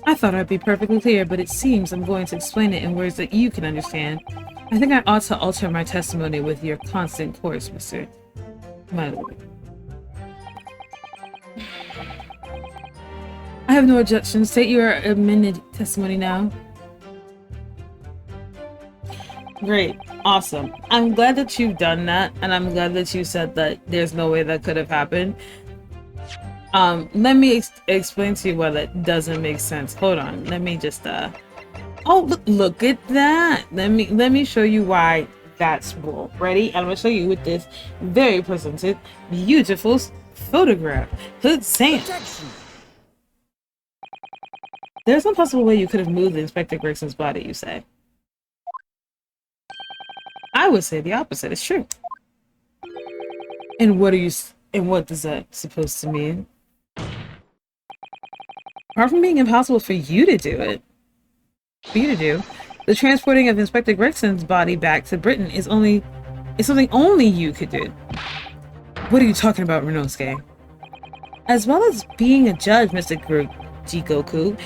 I thought I'd be perfectly clear, but it seems I'm going to explain it in words that you can understand. I think I ought to alter my testimony with your constant course, Mr. My lord. I have no objection. State your amended testimony now. Great. Awesome. I'm glad that you've done that, and I'm glad that you said that there's no way that could have happened. Let me explain to you why that doesn't make sense. Hold on. Let me just oh, look at that. Let me show you why that's bull. Ready? I'm gonna show you with this very presented, beautiful photograph. Hood Sam. There's no possible way you could have moved Inspector Gregson's body, you say? I would say the opposite. It's true. And what does that supposed to mean? Apart from being impossible for you to do, the transporting of Inspector Gregson's body back to Britain is something only you could do. What are you talking about, 𝕤𝕒𝕒𝕒𝕒? As well as being a judge, Mr. Jikoku,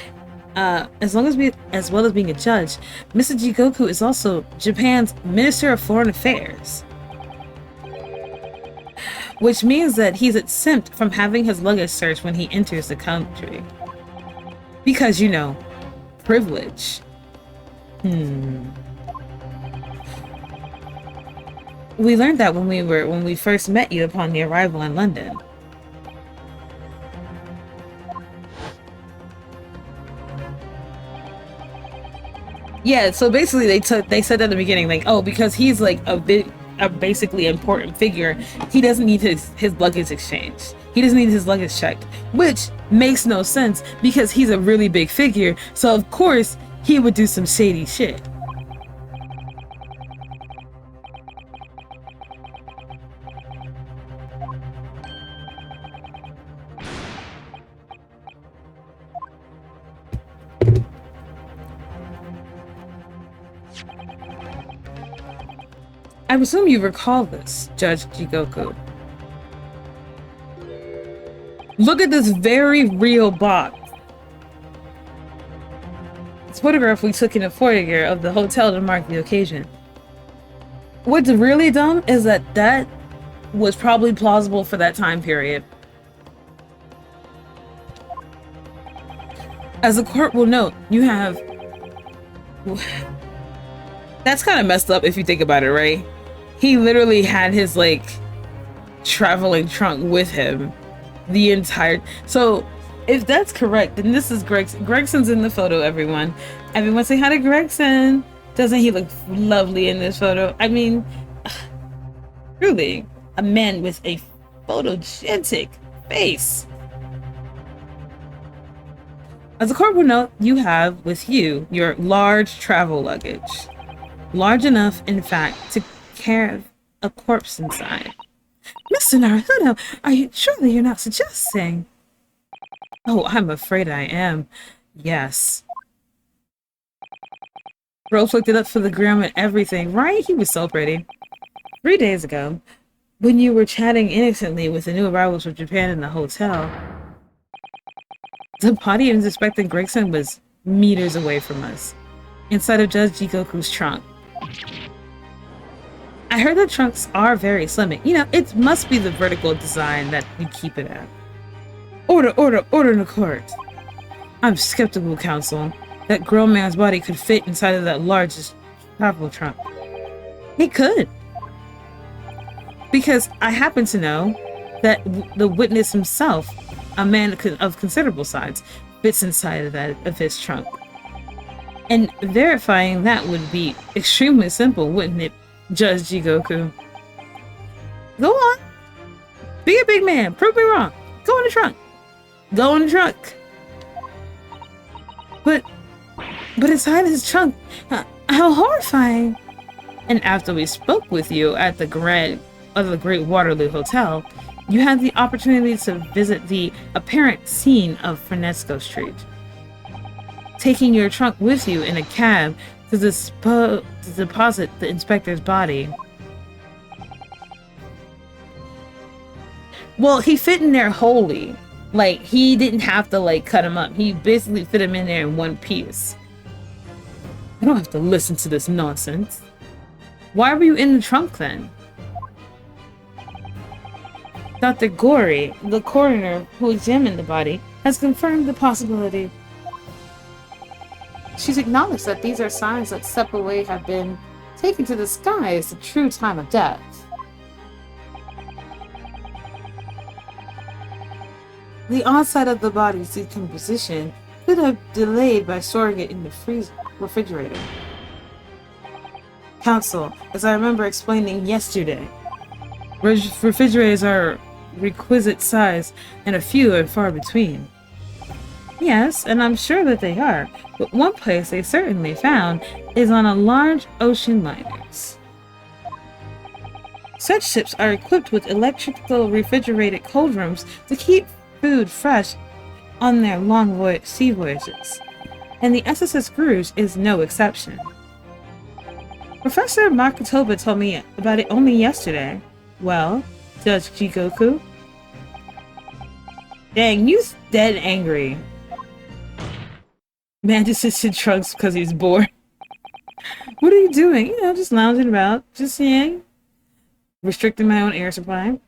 as well as being a judge, Mr. Jigoku is also Japan's Minister of Foreign Affairs. Which means that he's exempt from having his luggage searched when he enters the country. Because, you know, privilege. We learned that when we first met you upon the arrival in London. Yeah, so basically they said at the beginning, like, oh, because he's like a basically important figure, he doesn't need his luggage exchanged. He doesn't need his luggage checked, which makes no sense because he's a really big figure. So of course he would do some shady shit. I presume you recall this, Judge Jigoku. Look at this very real box. This photograph we took in a foyer of the hotel to mark the occasion. What's really dumb is that was probably plausible for that time period. As the court will note, you have... That's kind of messed up if you think about it, right? He literally had his, like, traveling trunk with him the entire... So, if that's correct, then this is Gregson. Gregson's in the photo, everyone. Everyone say hi to Gregson. Doesn't he look lovely in this photo? I mean, truly, a man with a photogenic face. As the court will note, you have with you your large travel luggage. Large enough, in fact, to carry a corpse inside. Mr. Naruto, surely you're not suggesting? Oh, I'm afraid I am. Yes. Rose looked it up for the gram and everything, right? He was so pretty. 3 days ago, when you were chatting innocently with the new arrivals from Japan in the hotel, the body of Inspector Gregson was meters away from us, inside of Judge Jigoku's trunk. I heard the trunks are very slimming. You know, it must be the vertical design that you keep it at. Order in the court. I'm skeptical, counsel, that grown man's body could fit inside of that largest travel trunk. It could. Because I happen to know that the witness himself, a man of considerable size, fits inside of his trunk. And verifying that would be extremely simple, wouldn't it, Judge Jigoku? Go on. Be a big man. Prove me wrong. Go in the trunk. Go in the trunk. But inside his trunk, how horrifying. And after we spoke with you at the Great Waterloo Hotel, you had the opportunity to visit the apparent scene of Fresno Street. Taking your trunk with you in a cab to deposit the inspector's body. Well, he fit in there wholly. Like, he didn't have to, like, cut him up. He basically fit him in there in one piece. I don't have to listen to this nonsense. Why were you in the trunk, then? Dr. Gory, the coroner who examined the body, has confirmed the possibility. She's acknowledged that these are signs that 𝕒𝕒 have been taken to the sky as the true time of death. The onset of the body's decomposition could have delayed by storing it in the refrigerator. Counsel, as I remember explaining yesterday, refrigerators are requisite size and a few and far between. Yes, and I'm sure that they are, but one place they certainly found is on a large ocean liners. Such ships are equipped with electrical refrigerated cold rooms to keep food fresh on their long sea voyages, and the SSS Scrooge is no exception. Professor Makotoba told me about it only yesterday. Well, Judge Jigoku? Dang, you's dead angry. Man just sits in trunks because he's bored. What are you doing? You know, just lounging about, just restricting my own air supply.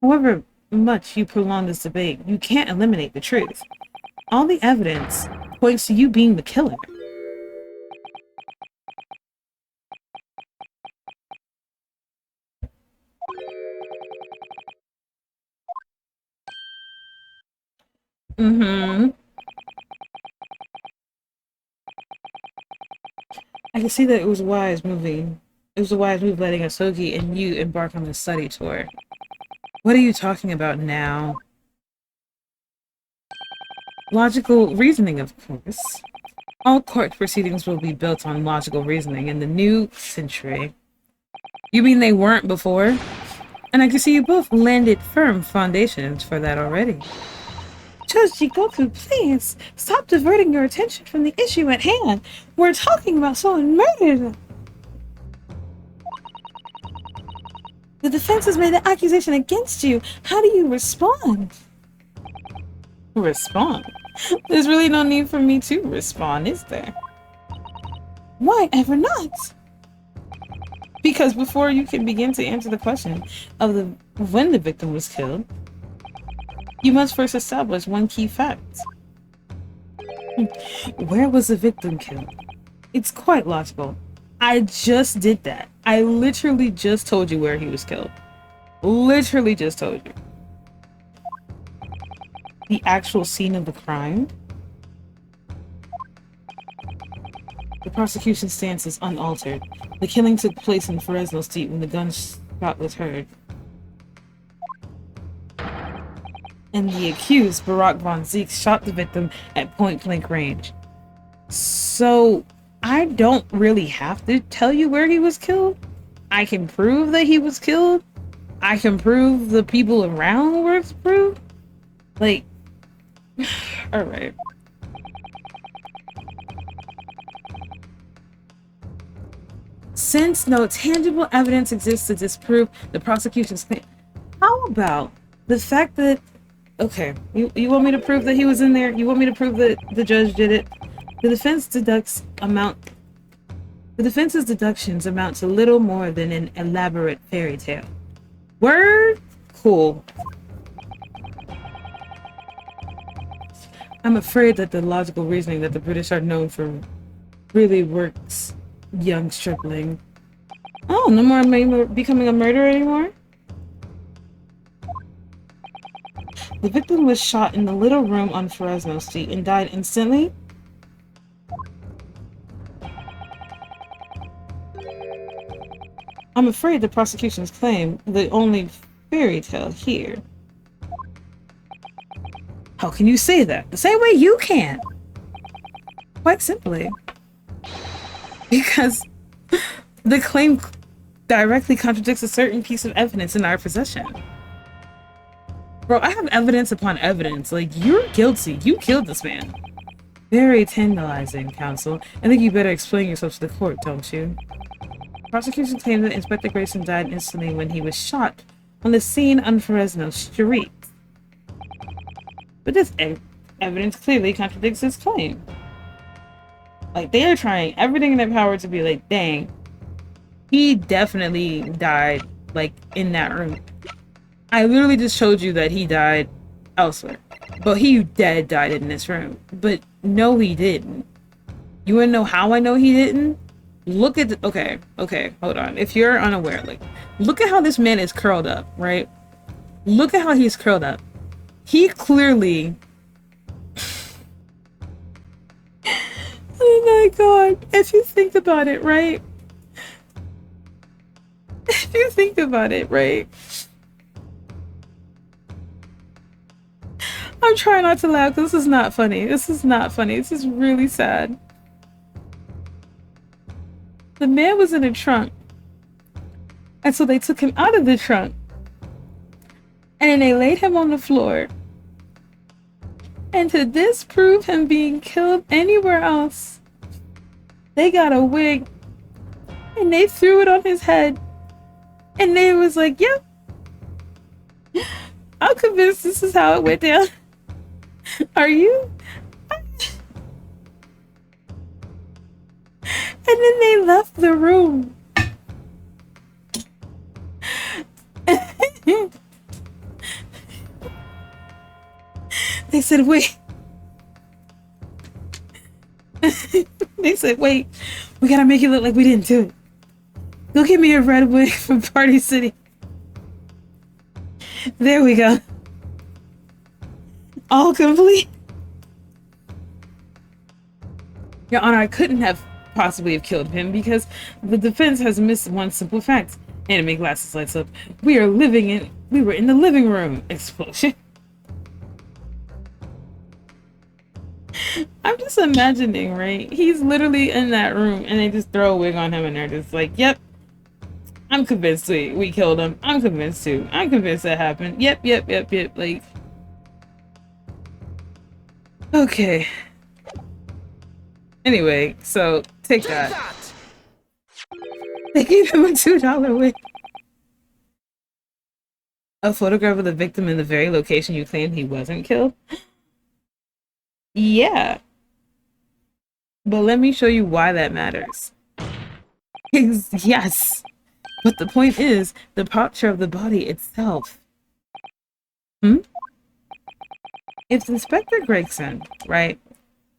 However much you prolong this debate, you can't eliminate the truth. All the evidence points to you being the killer. Mm-hmm. I can see that it was a wise moving. It was a wise move letting Asogi and you embark on this study tour. What are you talking about now? Logical reasoning, of course. All court proceedings will be built on logical reasoning in the new century. You mean they weren't before? And I can see you both landed firm foundations for that already. Judge Jigoku, please stop diverting your attention from the issue at hand. We're talking about someone murdered. The defense has made an accusation against you. How do you respond? Respond? There's really no need for me to respond, is there? Why ever not? Because before you can begin to answer the question of when the victim was killed, you must first establish one key fact. Where was the victim killed? It's quite logical. I just did that. I literally just told you where he was killed. Literally just told you. The actual scene of the crime? The prosecution's stance is unaltered. The killing took place in Fresno State when the gunshot was heard. And the accused, Barak von Zeke, shot the victim at point-blank range. So, I don't really have to tell you where he was killed. I can prove that he was killed. I can prove the people around were proved. Like, alright. Since no tangible evidence exists to disprove the prosecution's claim, how about the fact that, okay, you want me to prove that he was in there? You want me to prove that the judge did it? The defense's deductions amount to little more than an elaborate fairy tale. Word? Cool. I'm afraid that the logical reasoning that the British are known for really works, young stripling. Oh, no more becoming a murderer anymore? The victim was shot in the little room on Fresno Street and died instantly? I'm afraid the prosecution's claim the only fairy tale here. How can you say that? The same way you can! Quite simply. Because the claim directly contradicts a certain piece of evidence in our possession. Bro, I have evidence upon evidence. Like, you're guilty. You killed this man. Very tantalizing, counsel. I think you better explain yourself to the court, don't you? Prosecution claimed that Inspector Grayson died instantly when he was shot on the scene on Fresno Street. But this evidence clearly contradicts his claim. Like, they are trying everything in their power to be like, dang, he definitely died, like, in that room. I literally just showed you that he died elsewhere. But he died in this room. But no, he didn't. You wanna know how I know he didn't? Look at the, okay, hold on. If you're unaware, like, look at how this man is curled up, right? Look at how he's curled up. He clearly... Oh my god. If you think about it, right? If you think about it, right? I'm trying not to laugh because this is not funny. This is not funny. This is really sad. The man was in a trunk. And so they took him out of the trunk. And then they laid him on the floor. And to disprove him being killed anywhere else, they got a wig. And they threw it on his head. And they was like, yep. I'm convinced this is how it went down. Are you? then they left the room. They said, wait. They said, wait, we gotta make it look like we didn't do it. Go get me a red wig from Party City. There we go. All complete. Your Honor, I couldn't have possibly have killed him because the defense has missed one simple fact. Anime glasses lights up. We were in the living room. Explosion. I'm just imagining, right? He's literally in that room and they just throw a wig on him and they're just like, yep, I'm convinced we killed him. I'm convinced too. I'm convinced that happened. Yep. Like, okay. Anyway, so take that. They gave him a $2 wig. A photograph of the victim in the very location you claimed he wasn't killed? Yeah. But let me show you why that matters. Yes. But the point is, the posture of the body itself. If Inspector Gregson, right,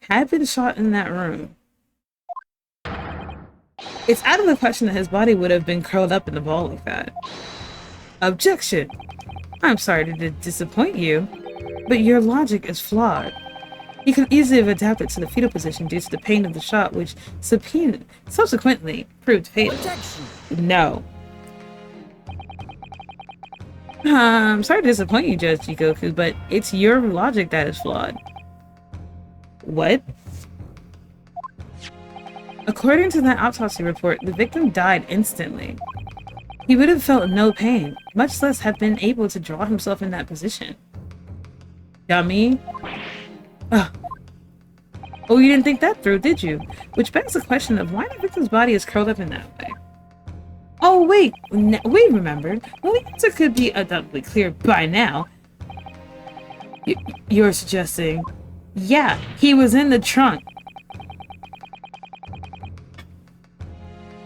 had been shot in that room, it's out of the question that his body would have been curled up in the ball like that. Objection! I'm sorry to disappoint you, but your logic is flawed. He could easily have adapted to the fetal position due to the pain of the shot, which subsequently proved fatal. Objection. No. I'm sorry to disappoint you, Judge Jikoku, but it's your logic that is flawed. What? According to that autopsy report, the victim died instantly. He would have felt no pain, much less have been able to draw himself in that position. Dummy. Ugh. Oh, you didn't think that through, did you? Which begs the question of why the victim's body is curled up in that way. Oh, wait. We remembered. Well, the answer could be abundantly clear by now. You're suggesting... Yeah, he was in the trunk.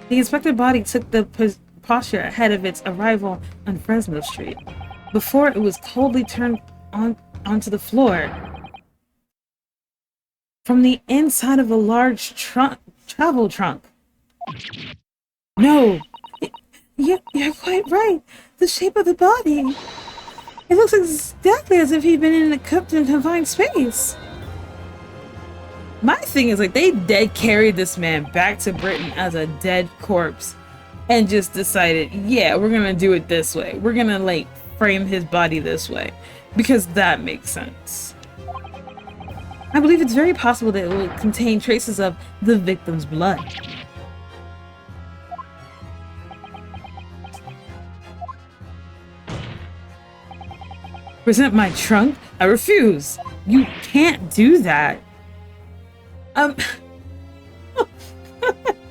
The inspector body took the posture ahead of its arrival on Fresno Street, before it was coldly turned onto the floor. From the inside of a large travel trunk. No! You're quite right. The shape of the body. It looks exactly as if he'd been in a confined space. My thing is, like, they dead carried this man back to Britain as a dead corpse and just decided, yeah, we're gonna do it this way. We're gonna, like, frame his body this way because that makes sense. I believe it's very possible that it will contain traces of the victim's blood. Present my trunk? I refuse. You can't do that.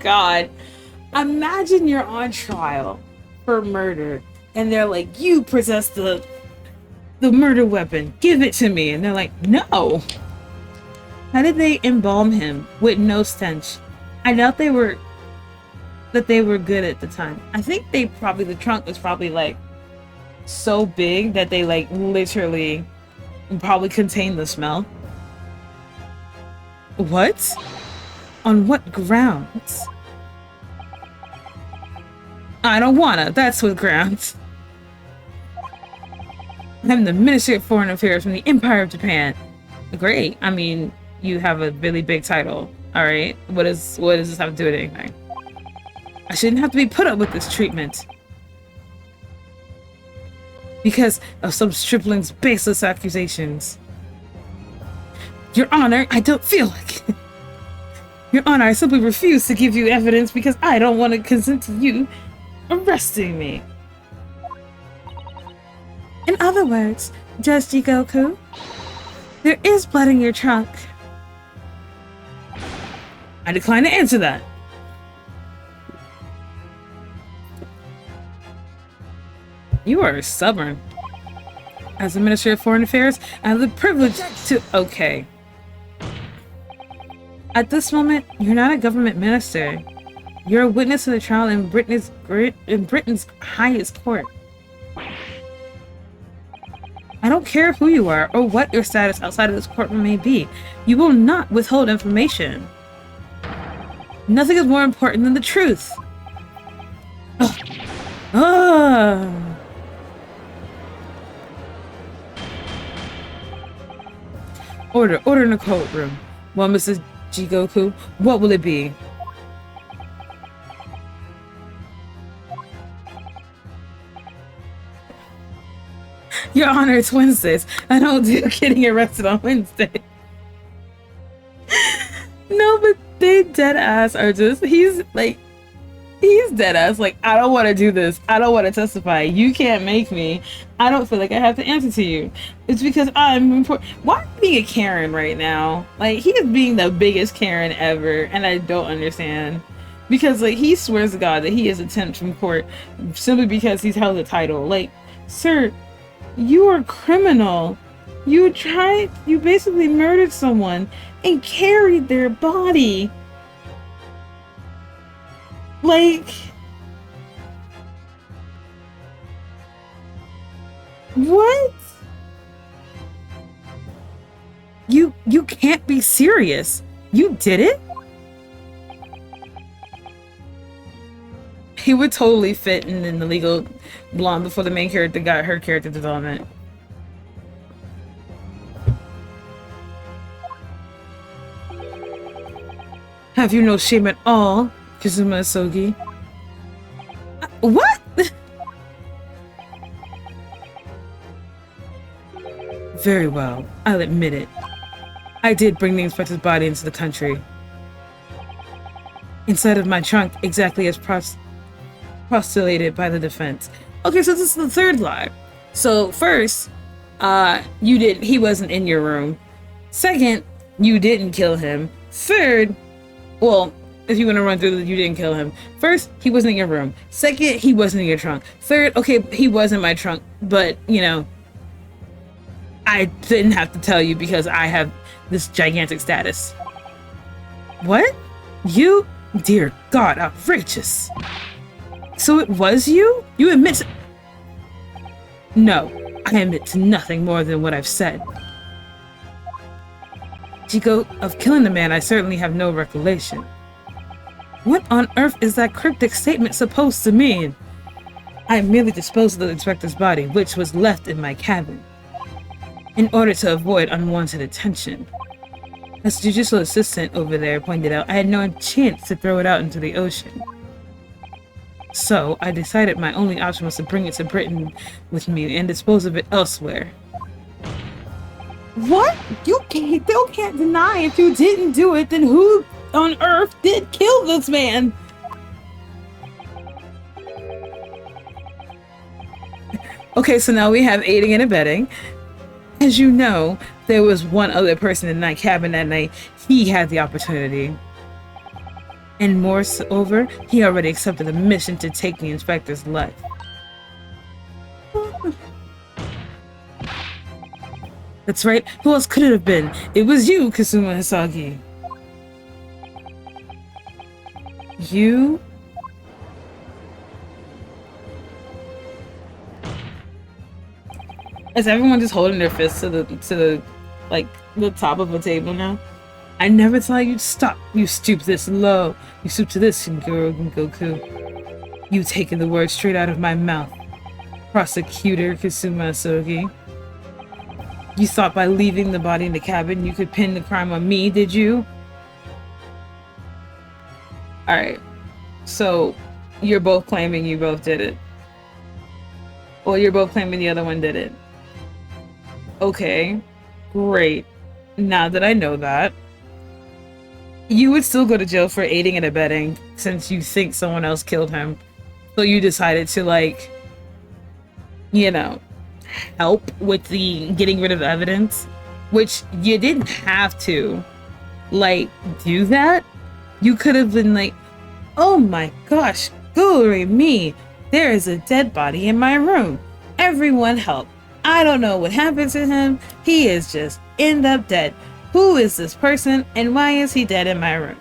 God, imagine you're on trial for murder and they're like, you possess the murder weapon, give it to me. And they're like, no. How did they embalm him with no stench? I doubt they were good at the time. I think the trunk was probably like so big that they like literally probably contained the smell. What? On what grounds? I don't wanna. That's what grounds. I'm the Ministry of Foreign Affairs from the Empire of Japan. Great. I mean, you have a really big title. Alright. What does this have to do with anything? I shouldn't have to be put up with this treatment. Because of some stripling's baseless accusations. Your Honor, I don't feel like it. Your Honor, I simply refuse to give you evidence because I don't want to consent to you arresting me. In other words, Judge Jikoku, there is blood in your trunk. I decline to answer that. You are stubborn. As the Ministry of Foreign Affairs, I have the privilege to... Okay. At this moment, you're not a government minister. You're a witness to the trial in Britain's highest court. I don't care who you are or what your status outside of this courtroom may be. You will not withhold information. Nothing is more important than the truth. Ugh. Ah. Order in the courtroom. Well, Mrs. Jigoku, what will it be? Your Honor, it's Wednesdays. I don't do getting arrested on Wednesday. No, but they dead ass are just, he's dead ass. Like, I don't want to do this. I don't want to testify. You can't make me. I don't feel like I have to answer to you. It's because I'm important. Why am I being a Karen right now? Like, he is being the biggest Karen ever, and I don't understand. Because, like, he swears to God that he is exempt from court simply because he's held a title. Like, sir, you are criminal. You basically murdered someone and carried their body. Like, what? You can't be serious. You did it? He would totally fit in the legal blonde before the main character got her character development. Have you no shame at all, 𝕤𝕒𝕤𝕤? What? Very well, I'll admit it. I did bring the inspector's body into the country. Inside of my trunk, exactly as postulated by the defense. Okay, so this is the third lie. So first, he wasn't in your room. Second, you didn't kill him. Third, well, if you want to run through you didn't kill him. First, he wasn't in your room. Second, he wasn't in your trunk. Third, okay, he was in my trunk, but, you know, I didn't have to tell you because I have this gigantic status. What? You? Dear God, outrageous. So it was you? You admit to... No, I admit to nothing more than what I've said. Chico, of killing the man, I certainly have no recollection. What on earth is that cryptic statement supposed to mean? I merely disposed of the inspector's body, which was left in my cabin, in order to avoid unwanted attention. As the judicial assistant over there pointed out, I had no chance to throw it out into the ocean. So, I decided my only option was to bring it to Britain with me and dispose of it elsewhere. What? You still can't deny if you didn't do it, then who on earth did kill this man? Okay, so now we have aiding and abetting. As you know, there was one other person in that cabin that night. He had the opportunity. And moreover, he already accepted the mission to take the inspector's life. That's right. Who else could it have been? It was you, Kazuma Hisagi. You? Is everyone just holding their fists to the like the top of a table now? I never thought you'd stop. You stoop this low. You stoop to this, Goku. You taking the words straight out of my mouth. Prosecutor Kazuma Hisagi. You thought by leaving the body in the cabin you could pin the crime on me, did you? Alright. So, you're both claiming you both did it. Well, you're both claiming the other one did it. Okay. Great. Now that I know that, you would still go to jail for aiding and abetting since you think someone else killed him. So you decided to, like, you know, help with the getting rid of evidence, which you didn't have to, like, do that. You could have been like, oh my gosh, glory me, there is a dead body in my room. Everyone help. I don't know what happened to him. He is just end up dead. Who is this person and why is he dead in my room?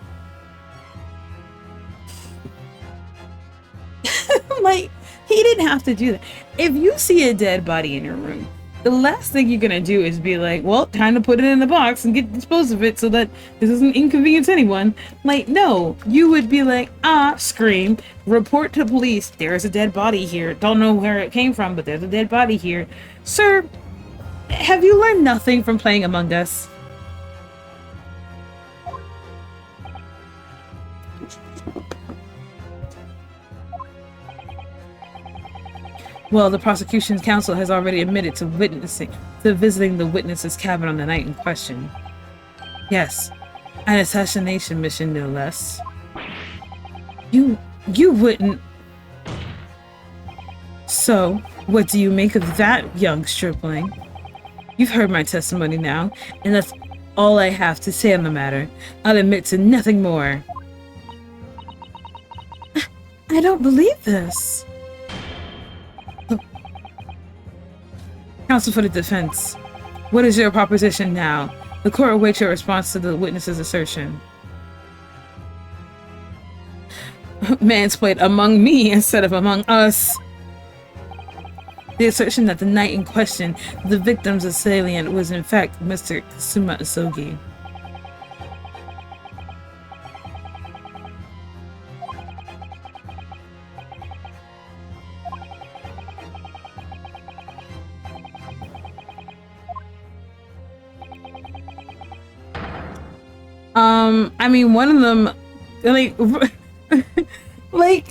He didn't have to do that. If you see a dead body in your room, the last thing you're gonna do is be like, well, time to put it in the box and get dispose of it so that this doesn't inconvenience anyone. Like, no, you would be like, scream, report to police, there's a dead body here. Don't know where it came from, but there's a dead body here. Sir, have you learned nothing from playing Among Us? Well, the prosecution counsel has already admitted to visiting the witness's cabin on the night in question. Yes, an assassination mission, no less. You wouldn't... So, what do you make of that, young stripling? You've heard my testimony now, and that's all I have to say on the matter. I'll admit to nothing more. I don't believe this. Counsel for the defense. What is your proposition now? The court awaits your response to the witness's assertion. Mansplayed among me instead of among us. The assertion that the night in question, the victim's assailant was in fact Mr. 𝕬𝕒𝕤. I mean, one of them, like, like,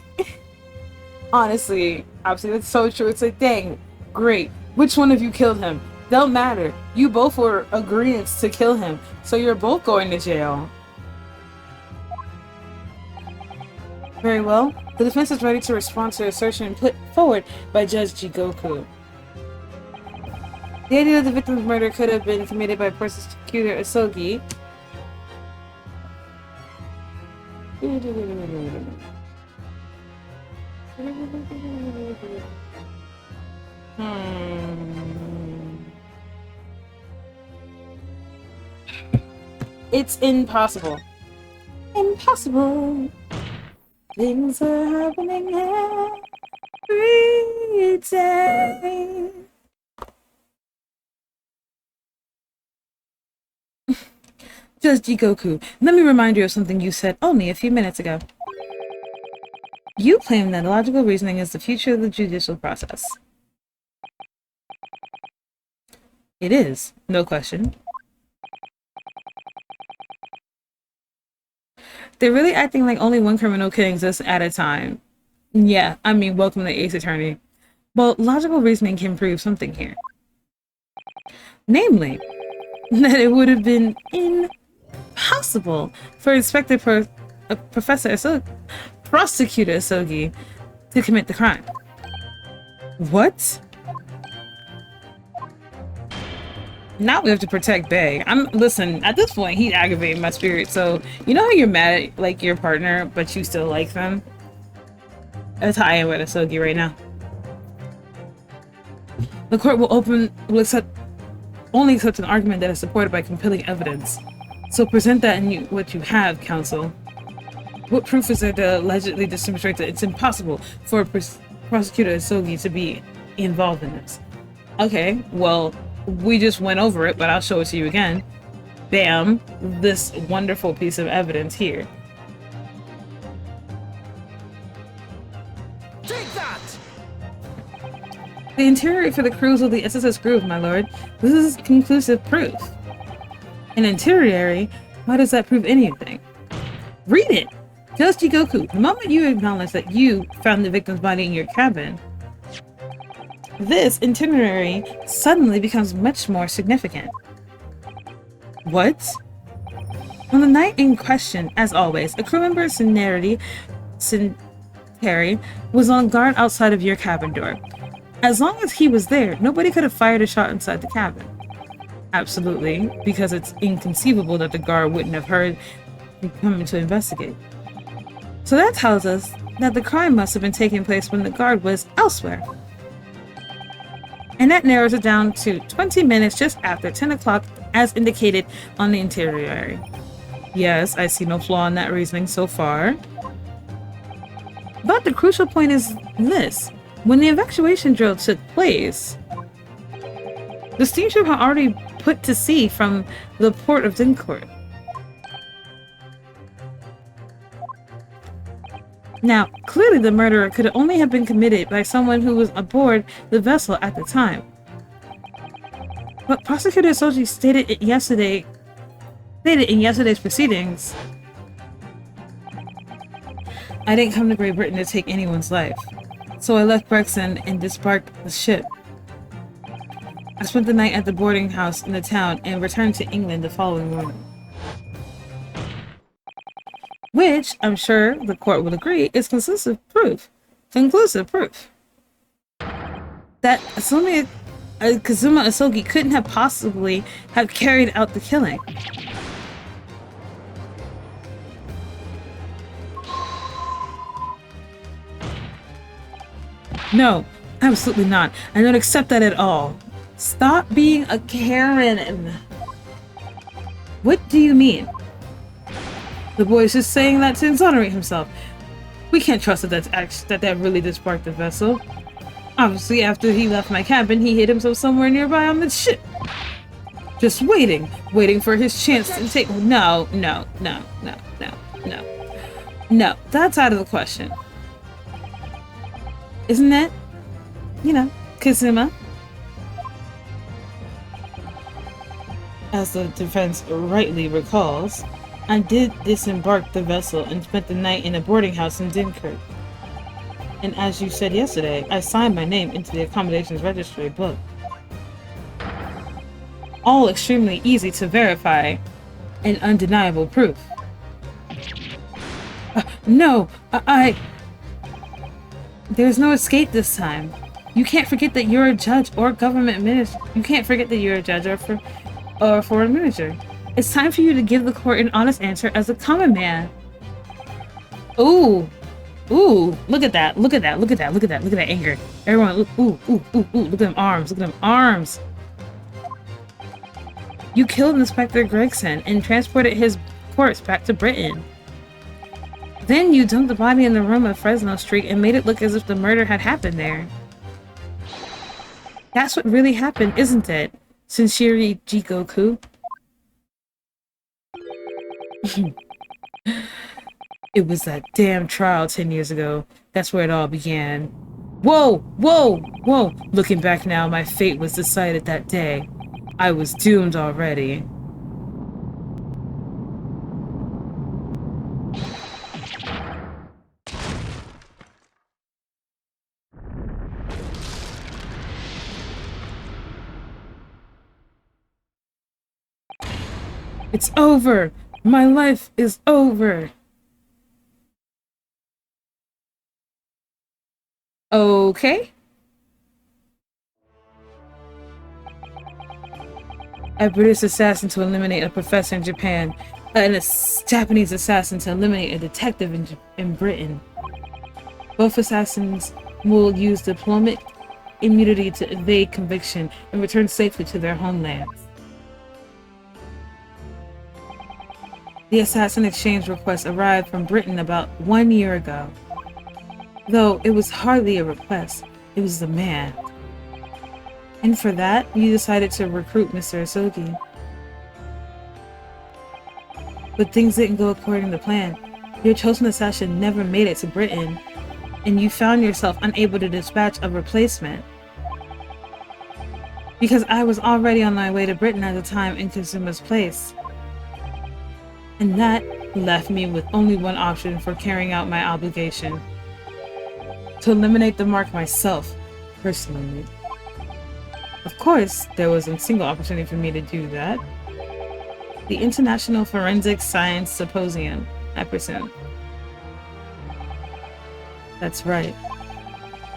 honestly, obviously, that's so true. It's like, dang, great. Which one of you killed him? Don't matter. You both were agreeing to kill him, so you're both going to jail. Very well. The defense is ready to respond to the assertion put forward by Judge Jigoku. The idea that the victim's murder could have been committed by prosecutor 𝕤𝕒𝕤. It's impossible. Impossible. Things are happening every day. Judge Jigoku, let me remind you of something you said only a few minutes ago. You claim that logical reasoning is the future of the judicial process. It is, no question. They're really acting like only one criminal can exist at a time. Yeah, I mean, welcome to Ace Attorney. Well, logical reasoning can prove something here. Namely, that it would have been impossible for Prosecutor 𝕤𝕒𝕤 to commit the crime. What? Now we have to protect Bae. Listen, at this point, he's aggravating my spirit, so you know how you're mad at, like, your partner, but you still like them? That's how I am with 𝕤𝕒𝕤 right now. The court will only accept an argument that is supported by compelling evidence. So present that in what you have, counsel. What proof is there to allegedly demonstrate that it's impossible for Prosecutor 𝕤𝕒𝕤 to be involved in this? Okay, well, we just went over it, but I'll show it to you again. Bam! This wonderful piece of evidence here. Take that! The interior for the cruise of the SSS Groove, my lord. This is conclusive proof. An interior? Why does that prove anything? Read it! Judge Jigoku, the moment you acknowledge that you found the victim's body in your cabin, this itinerary suddenly becomes much more significant. What? On the night in question, as always, a crew member 𝕤𝕤𝕤 was on guard outside of your cabin door. As long as he was there, nobody could have fired a shot inside the cabin. Absolutely, because it's inconceivable that the guard wouldn't have heard him coming to investigate. So that tells us that the crime must have been taking place when the guard was elsewhere. And that narrows it down to 20 minutes just after 10 o'clock as indicated on the interior. Yes, I see no flaw in that reasoning so far. But the crucial point is this. When the evacuation drill took place, the steamship had already put to sea from the port of 𝕤𝕠𝕔𝕚𝕒. Now, clearly the murder could only have been committed by someone who was aboard the vessel at the time. But Prosecutor Soji stated in yesterday's proceedings, I didn't come to Great Britain to take anyone's life, so I left Brexton and disembarked the ship. I spent the night at the boarding house in the town and returned to England the following morning. Which, I'm sure the court will agree, is conclusive proof that Kazuma Asogi couldn't have possibly have carried out the killing. No, absolutely not. I don't accept that at all. Stop being a Karen. What do you mean? The boy is just saying that to exonerate himself. We can't trust that really disembarked the vessel. Obviously, after he left my cabin, he hid himself somewhere nearby on the ship. Just waiting for his chance to take. No, that's out of the question. Isn't that, Kazuma? As the defense rightly recalls, I did disembark the vessel and spent the night in a boarding house in 𝕤𝕠𝕔𝕚𝕒. And as you said yesterday, I signed my name into the accommodations registry book. All extremely easy to verify and undeniable proof. No, There's no escape this time. You can't forget that you're a judge or government minister. You can't forget that you're a judge or foreign minister. It's time for you to give the court an honest answer as a common man. Ooh, look at that anger. Everyone, look at them arms. You killed Inspector Gregson and transported his corpse back to Britain. Then you dumped the body in the room of Fresno Street and made it look as if the murder had happened there. That's what really happened, isn't it? Sincerely, Jikoku. It was that damn trial 10 years ago. That's where it all began. Whoa! Looking back now, my fate was decided that day. I was doomed already. It's over! My life is over! Okay. A British assassin to eliminate a professor in Japan, and a Japanese assassin to eliminate a detective in Britain. Both assassins will use diplomatic immunity to evade conviction and return safely to their homelands. The assassin exchange request arrived from Britain about 1 year ago. Though it was hardly a request, it was a demand. And for that, you decided to recruit Mr. Asogi. But things didn't go according to plan. Your chosen assassin never made it to Britain, and you found yourself unable to dispatch a replacement. Because I was already on my way to Britain at the time in Kazuma's place. And that left me with only one option for carrying out my obligation. To eliminate the mark myself, personally. Of course, there wasn't a single opportunity for me to do that. The International Forensic Science Symposium, I presume. That's right.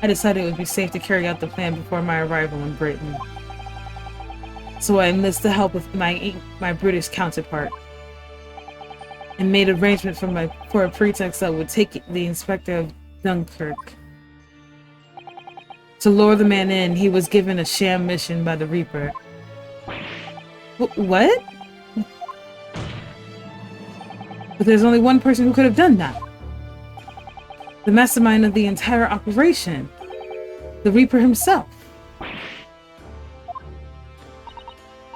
I decided it would be safe to carry out the plan before my arrival in Britain. So I enlisted the help of my British counterpart. And made arrangements for a pretext that would take the Inspector of 𝕤𝕠𝕔𝕚𝕒. To lure the man in, he was given a sham mission by the Reaper. What? But there's only one person who could have done that. The mastermind of the entire operation. the Reaper himself.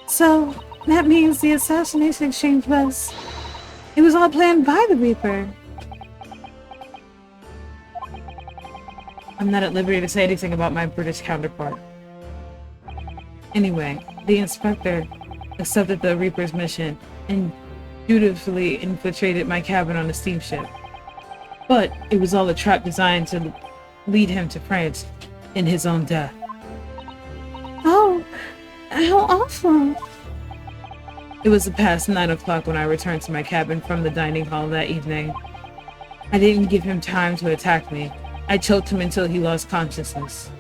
So, that means the assassination exchange was... It was all planned by the Reaper. I'm not at liberty to say anything about my British counterpart. Anyway, the inspector accepted the Reaper's mission and dutifully infiltrated my cabin on the steamship. But it was all a trap designed to lead him to France in his own death. Oh, how awful. It was past 9 o'clock when I returned to my cabin from the dining hall that evening. I didn't give him time to attack me. I choked him until he lost consciousness.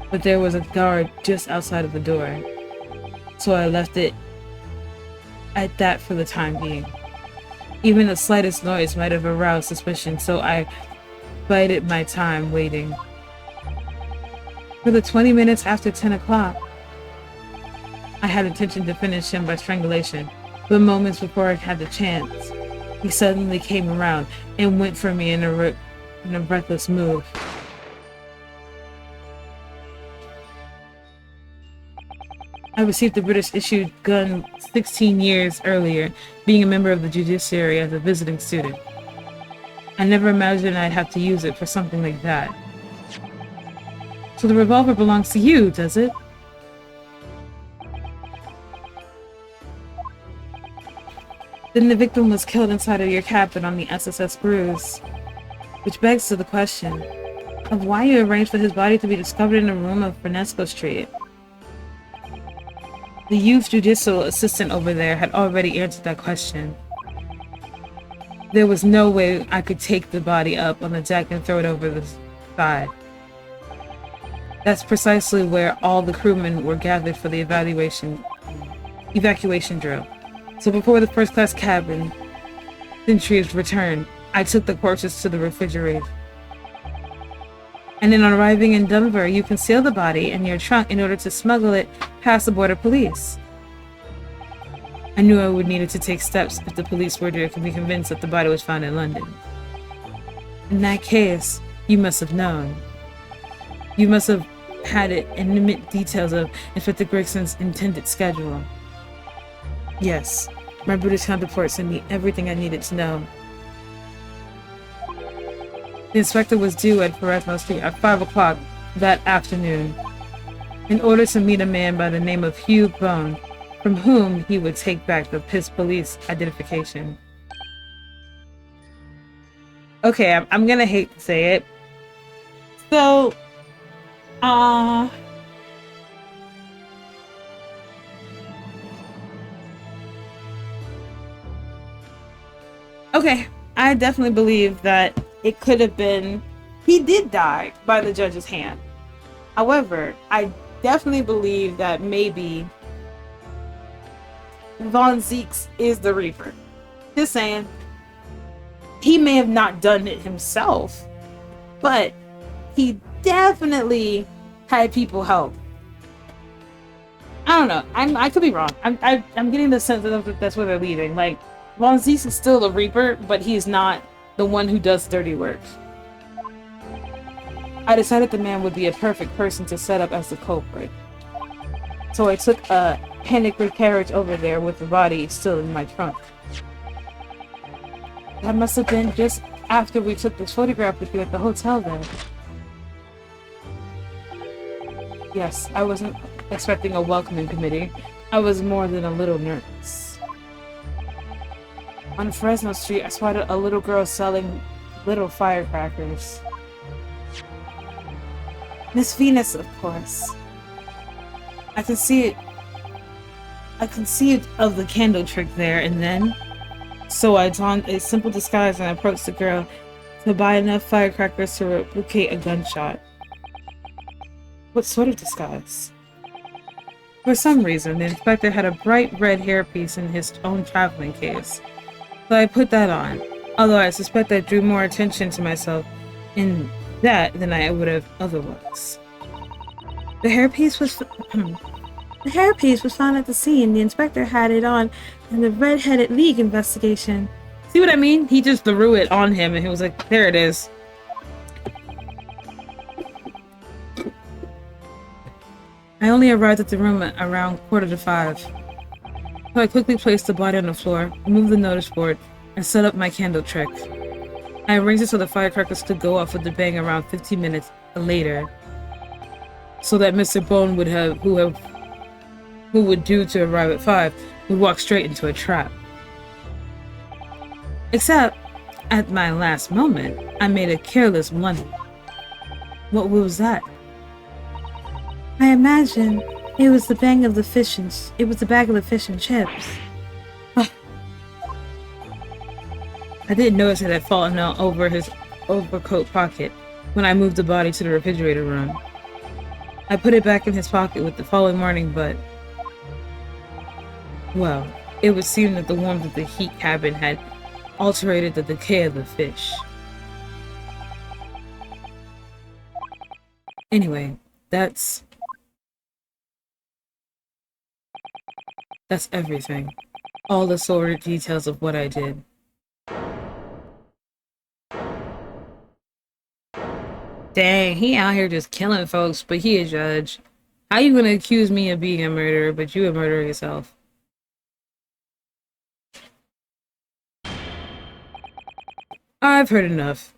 But there was a guard just outside of the door, so I left it at that for the time being. Even the slightest noise might have aroused suspicion, so I bided my time waiting. For the 20 minutes after 10 o'clock, I had intention to finish him by strangulation, but moments before I had the chance, he suddenly came around and went for me in a breathless move. I received the British-issued gun 16 years earlier, being a member of the judiciary as a visiting student. I never imagined I'd have to use it for something like that. So the revolver belongs to you, does it? Then the victim was killed inside of your cabin on the SSS Bruce, which begs to the question of why you arranged for his body to be discovered in a room of 𝕤𝕒𝕤𝕤 Street. The youth judicial assistant over there had already answered that question. There was no way I could take the body up on the deck and throw it over the side. That's precisely where all the crewmen were gathered for the evacuation drill. So before the first-class cabin sentries returned, I took the corpses to the refrigerator. And then on arriving in Denver, you concealed the body in your trunk in order to smuggle it past the border police. I knew I would need to take steps if the police were to be convinced that the body was found in London. In that case, you must have known. You must have had intimate details of Inspector Grigson's intended schedule. Yes, my British counterpart sent me everything I needed to know. The inspector was due at 𝕤𝕤𝕤𝕤 Street at 5 o'clock that afternoon in order to meet a man by the name of 𝕤𝕒𝕠𝕔𝕚𝕒, from whom he would take back his police identification. Okay, I'm gonna hate to say it. So, okay, I definitely believe that it could have been, he did die by the judge's hand. However, I definitely believe that maybe Von Zeeks is the Reaper. Just saying. He may have not done it himself, but he definitely had people help. I don't know. I could be wrong. I'm getting the sense that that's where they're leading. Like, Von Zeeks is still the Reaper, but he's not the one who does dirty work. I decided the man would be a perfect person to set up as the culprit. So I took a panicked carriage over there with the body still in my trunk. That must have been just after we took this photograph with you at the hotel then. Yes, I wasn't expecting a welcoming committee. I was more than a little nervous. On Fresno Street, I spotted a little girl selling little firecrackers. Miss Venus, of course. I conceived of the candle trick there and then, so I donned a simple disguise and approached the girl to buy enough firecrackers to replicate a gunshot. What sort of disguise? For some reason, the inspector had a bright red hairpiece in his own traveling case. So I put that on, although I suspect I drew more attention to myself in that than I would have otherwise. The hairpiece was found at the scene. The inspector had it on in the Red-Headed League investigation. See what I mean? He just threw it on him and he was like, there it is. I only arrived at the room at around 4:45. So I quickly placed the body on the floor, removed the notice board, and set up my candle trick. I arranged it so the firecrackers could go off with the bang around 15 minutes later, so that Mr. Bone would who would due to arrive at 5 would walk straight into a trap. Except, at my last moment, I made a careless blunder. What was that? I imagine it was the bag of the fish and chips. I didn't notice it had fallen out over his overcoat pocket when I moved the body to the refrigerator room. I put it back in his pocket with the following morning, but... well, it would seem that the warmth of the heat cabin had alterated the decay of the fish. Anyway, that's everything. All the sordid details of what I did. Dang, he out here just killing folks, but he a judge. How you gonna accuse me of being a murderer, but you a murderer yourself? I've heard enough.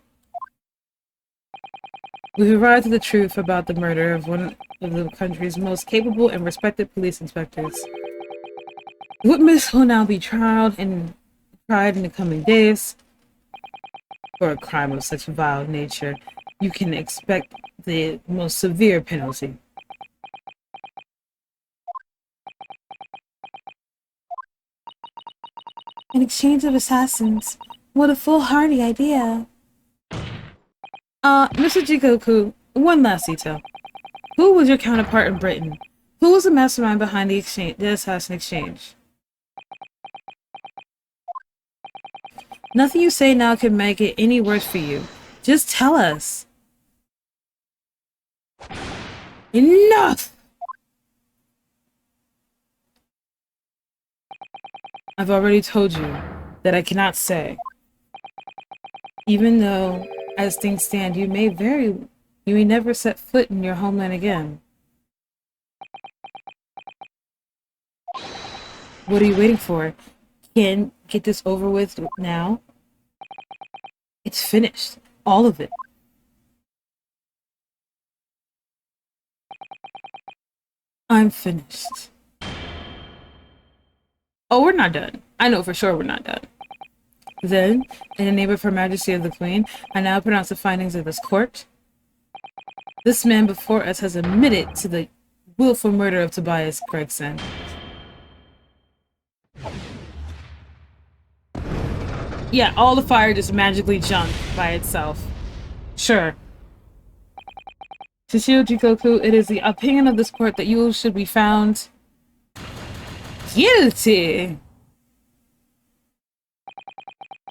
We've arrived at the truth about the murder of one of the country's most capable and respected police inspectors. The witness will now be tried in the coming days. For a crime of such vile nature, you can expect the most severe penalty. An exchange of assassins. What a foolhardy idea. Mr. Jikoku, one last detail. Who was your counterpart in Britain? Who was the mastermind behind the assassin exchange? Nothing you say now can make it any worse for you. Just tell us. Enough! I've already told you that I cannot say. Even though, as things stand, you may never set foot in your homeland again. What are you waiting for? Can get this over with now? It's finished. All of it. I'm finished. Oh, we're not done. I know for sure we're not done. Then, in the name of Her Majesty of the Queen, I now pronounce the findings of this court. This man before us has admitted to the willful murder of Tobias Gregson. Yeah, all the fire just magically jumped by itself. Sure. Shishio Jikoku, it is the opinion of this court that you should be found guilty.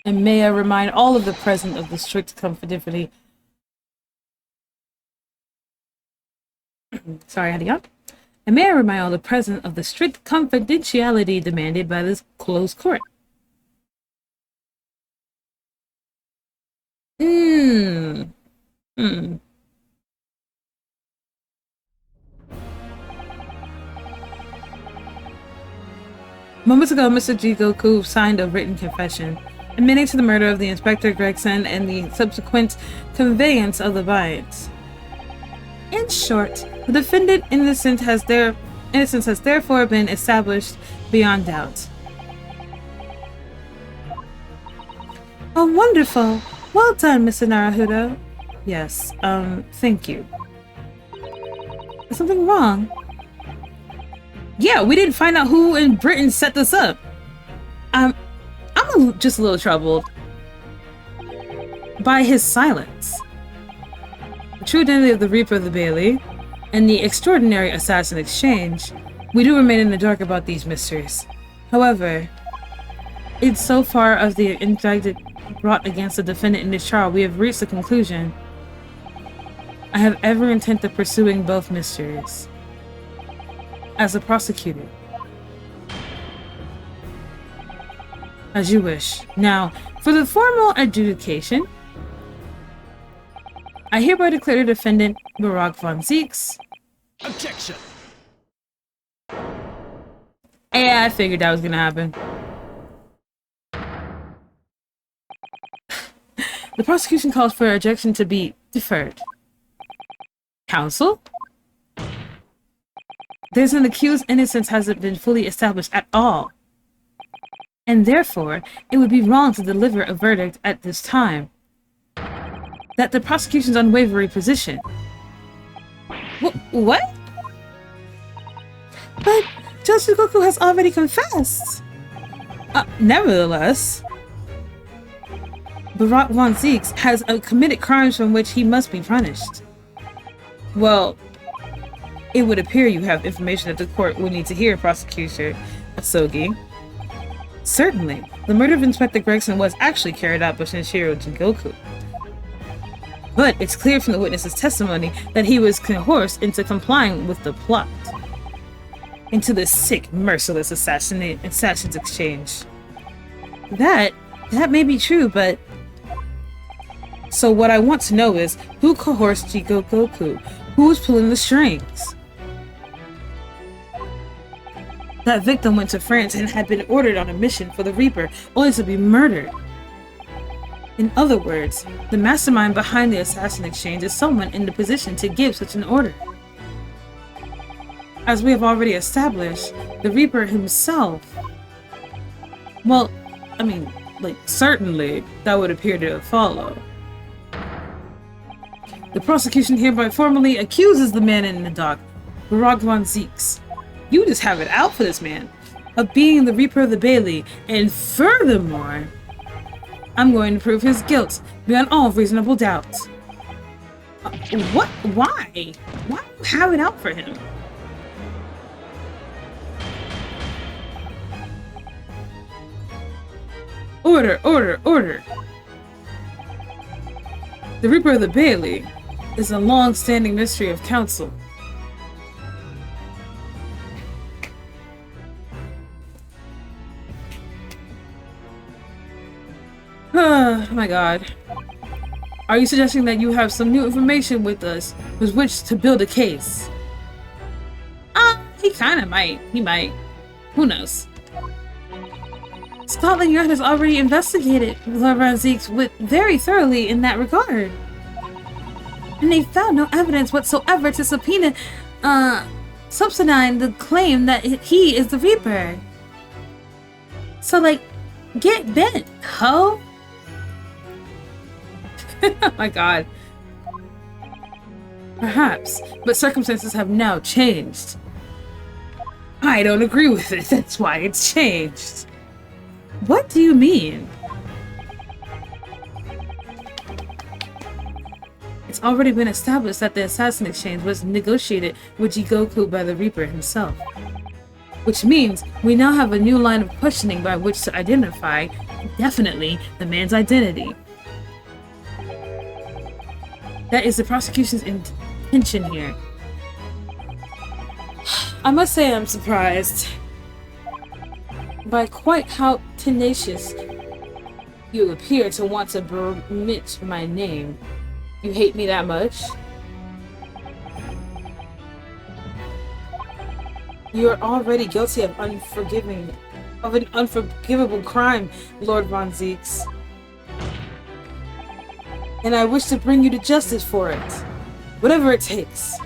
And may I remind all of the present of the strict confidentiality. Sorry, I had to yawn. And may I remind all the present of the strict confidentiality demanded by this closed court. Moments ago, Mr. Jikoku signed a written confession, admitting to the murder of the Inspector Gregson and the subsequent conveyance of the bite. In short, the defendant's innocence has therefore been established beyond doubt. Oh, wonderful! Well done, Mr. Naruhodo. Yes, thank you. Is something wrong? Yeah, we didn't find out who in Britain set this up. I'm just a little troubled by his silence. The true identity of the Reaper of the Bailey and the extraordinary assassin exchange, we do remain in the dark about these mysteries. However, in so far as the indictment brought against the defendant in this trial, we have reached the conclusion. I have every intent of pursuing both mysteries. As a prosecutor. As you wish. Now, for the formal adjudication, I hereby declare the defendant Barak von Zeeks. Objection! I figured that was gonna happen. The prosecution calls for objection to be deferred. Counsel? There's an accused innocence hasn't been fully established at all. And therefore, it would be wrong to deliver a verdict at this time. That the prosecution's unwavering position. What? But Judge Goku has already confessed. Nevertheless, 𝕒𝕒𝕤𝕒 has committed crimes from which he must be punished. Well, it would appear you have information that the court would need to hear, Prosecutor Asogi. Certainly, the murder of Inspector Gregson was actually carried out by Shinshiro Jingoku. But it's clear from the witness's testimony that he was coerced into complying with the plot. Into this sick, merciless assassin's exchange. That may be true, but... So what I want to know is, who coerced Goku? Who was pulling the strings? That victim went to France and had been ordered on a mission for the Reaper, only to be murdered. In other words, the mastermind behind the assassin exchange is someone in the position to give such an order. As we have already established, the Reaper himself... Well, I mean, like, certainly that would appear to follow. The prosecution hereby formally accuses the man in the dock, 𝕒𝕒𝕤𝕒. You just have it out for this man, of being the Reaper of the Bailey, and furthermore, I'm going to prove his guilt beyond all reasonable doubt. What? Why? Why do you have it out for him? Order, order, order! The Reaper of the Bailey is a long-standing mystery of counsel. Oh my god. Are you suggesting that you have some new information with us with which to build a case? He kinda might. He might. Who knows? Scotland Yard has already investigated 𝕒𝕒𝕤𝕒 very thoroughly in that regard. And they found no evidence whatsoever to subpoena, subsidize the claim that he is the Reaper. So, like, get bent, ho! Oh my god. Perhaps, but circumstances have now changed. I don't agree with it, that's why it's changed. What do you mean? It's already been established that the assassin exchange was negotiated with Jigoku by the Reaper himself. Which means we now have a new line of questioning by which to identify, definitely, the man's identity. That is the prosecution's intention here. I must say I'm surprised by quite how tenacious you appear to want to omit my name. You hate me that much? You are already guilty of an unforgivable crime, Lord Von Zeeks. And I wish to bring you to justice for it. Whatever it takes.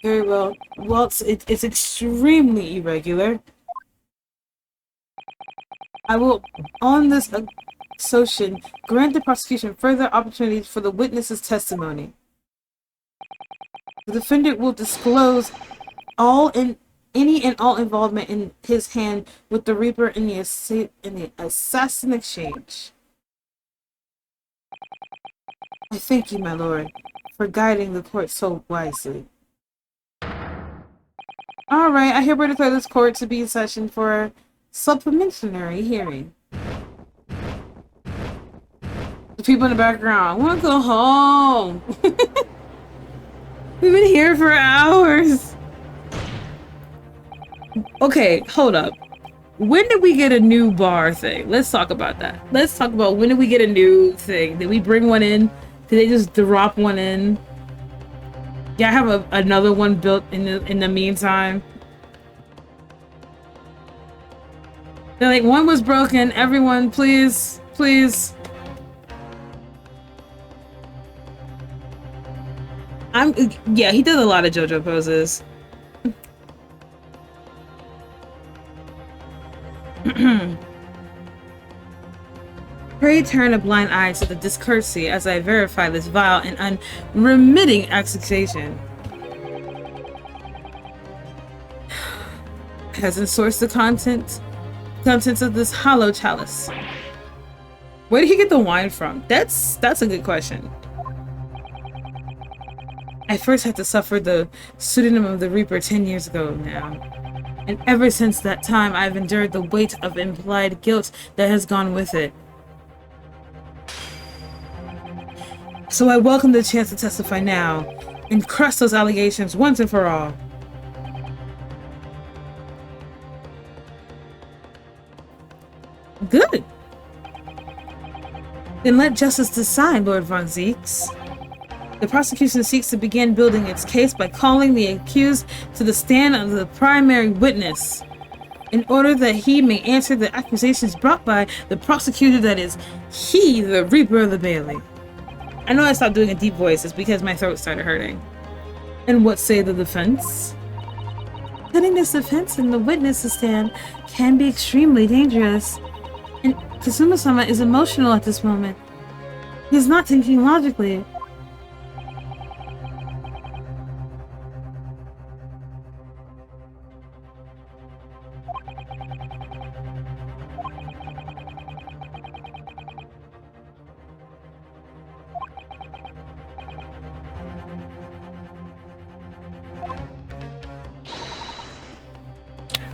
Very well. Well, it's extremely irregular. I will, on this assertion, grant the prosecution further opportunities for the witness's testimony. The defendant will disclose any and all involvement in his hand with the Reaper in the assassin exchange. I thank you, my lord, for guiding the court so wisely. Alright, I hereby declare this court to be in session for a supplementary hearing. The people in the background, I want to go home. We've been here for hours. Okay, hold up. when did we get a new bar thing? Let's talk about that. Let's talk about when did we get a new thing? Did we bring one in? Did they just drop one in? Yeah, I have another one built in the meantime. They're like, one was broken. Everyone, please, please. Yeah, he does a lot of JoJo poses. Pray turn a blind eye to the discourtesy as I verify this vile and unremitting accusation. Hasn't sourced the contents of this hollow chalice. Where did he get the wine from? That's a good question. I first had to suffer the pseudonym of the Reaper 10 years ago now. And ever since that time, I've endured the weight of implied guilt that has gone with it. So I welcome the chance to testify now and crush those allegations once and for all. Good. Then let justice decide, Lord von 𝕒𝕒𝕒. The prosecution seeks to begin building its case by calling the accused to the stand of the primary witness, in order that he may answer the accusations brought by the prosecutor, that is, he, the Reaper of the Bailey. I know I stopped doing a deep voice, it's because my throat started hurting. And what say the defense? Putting this defense in the witness stand can be extremely dangerous. And 𝕘𝕒𝕤𝕒 is emotional at this moment. He is not thinking logically.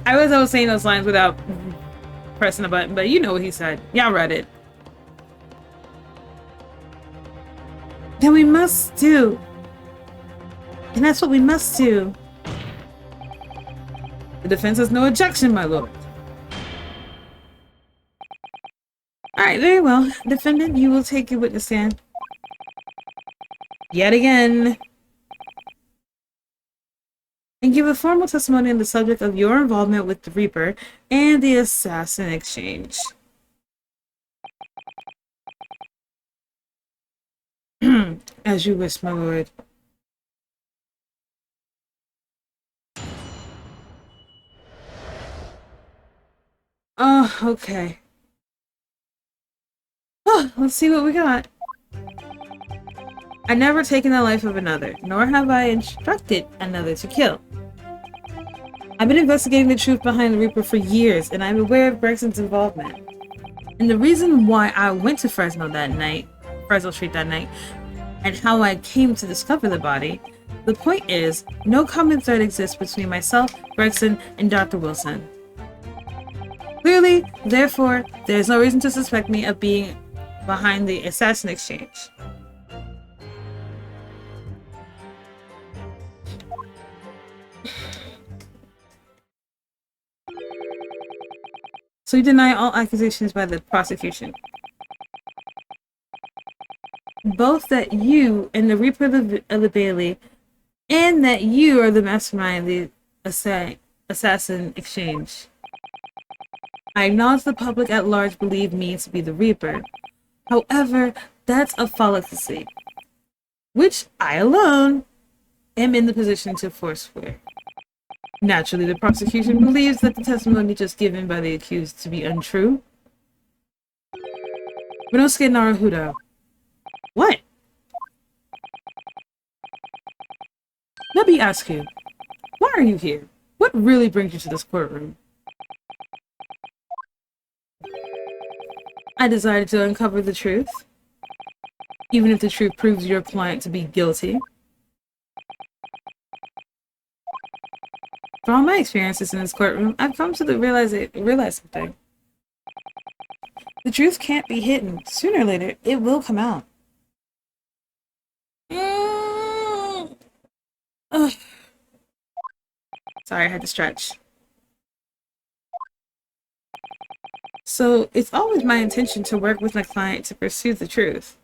I was saying those lines without pressing a button, but you know what he said. Y'all read it. Then we must do. And that's what we must do. The defense has no objection, my lord. Alright, very well. Defendant, you will take your witness stand. Yet again. And give a formal testimony on the subject of your involvement with the Reaper and the assassin exchange. As you wish, my lord. Oh, okay. Oh, let's see what we got. I never taken the life of another, nor have I instructed another to kill. I've been investigating the truth behind the Reaper for years, and I'm aware of Gregson's involvement. And the reason why I went to Fresno Street that night, and how I came to discover the body, the point is, no common thread exists between myself, Gregson, and Dr. Wilson. Clearly, therefore, there is no reason to suspect me of being behind the assassin exchange. So you deny all accusations by the prosecution. Both that you and the Reaper of the Bailey, and that you are the mastermind of the assassin exchange. I acknowledge the public at large believe me to be the Reaper. However, that's a fallacy, which I alone am in the position to forswear. Naturally, the prosecution believes that the testimony just given by the accused to be untrue. Inosuke Naruhodo. What? Neby asks you, why are you here? What really brings you to this courtroom? I decided to uncover the truth, even if the truth proves your client to be guilty. From all my experiences in this courtroom, I've come to realize something. The truth can't be hidden. Sooner or later, it will come out. Sorry, I had to stretch. So it's always my intention to work with my client to pursue the truth.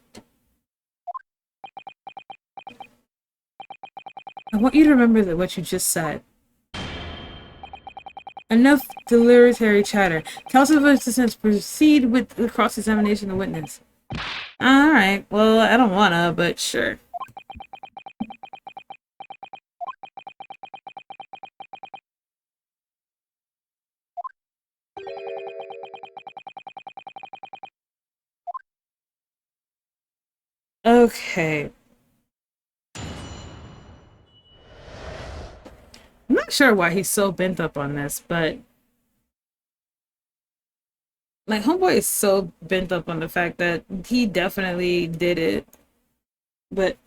I want you to remember that what you just said. Enough dilatory chatter. Counsel participants proceed with the cross-examination of the witness. Alright, well, I don't wanna, but sure. Okay. I'm not sure why he's so bent up on this, but like homeboy is so bent up on the fact that he definitely did it. But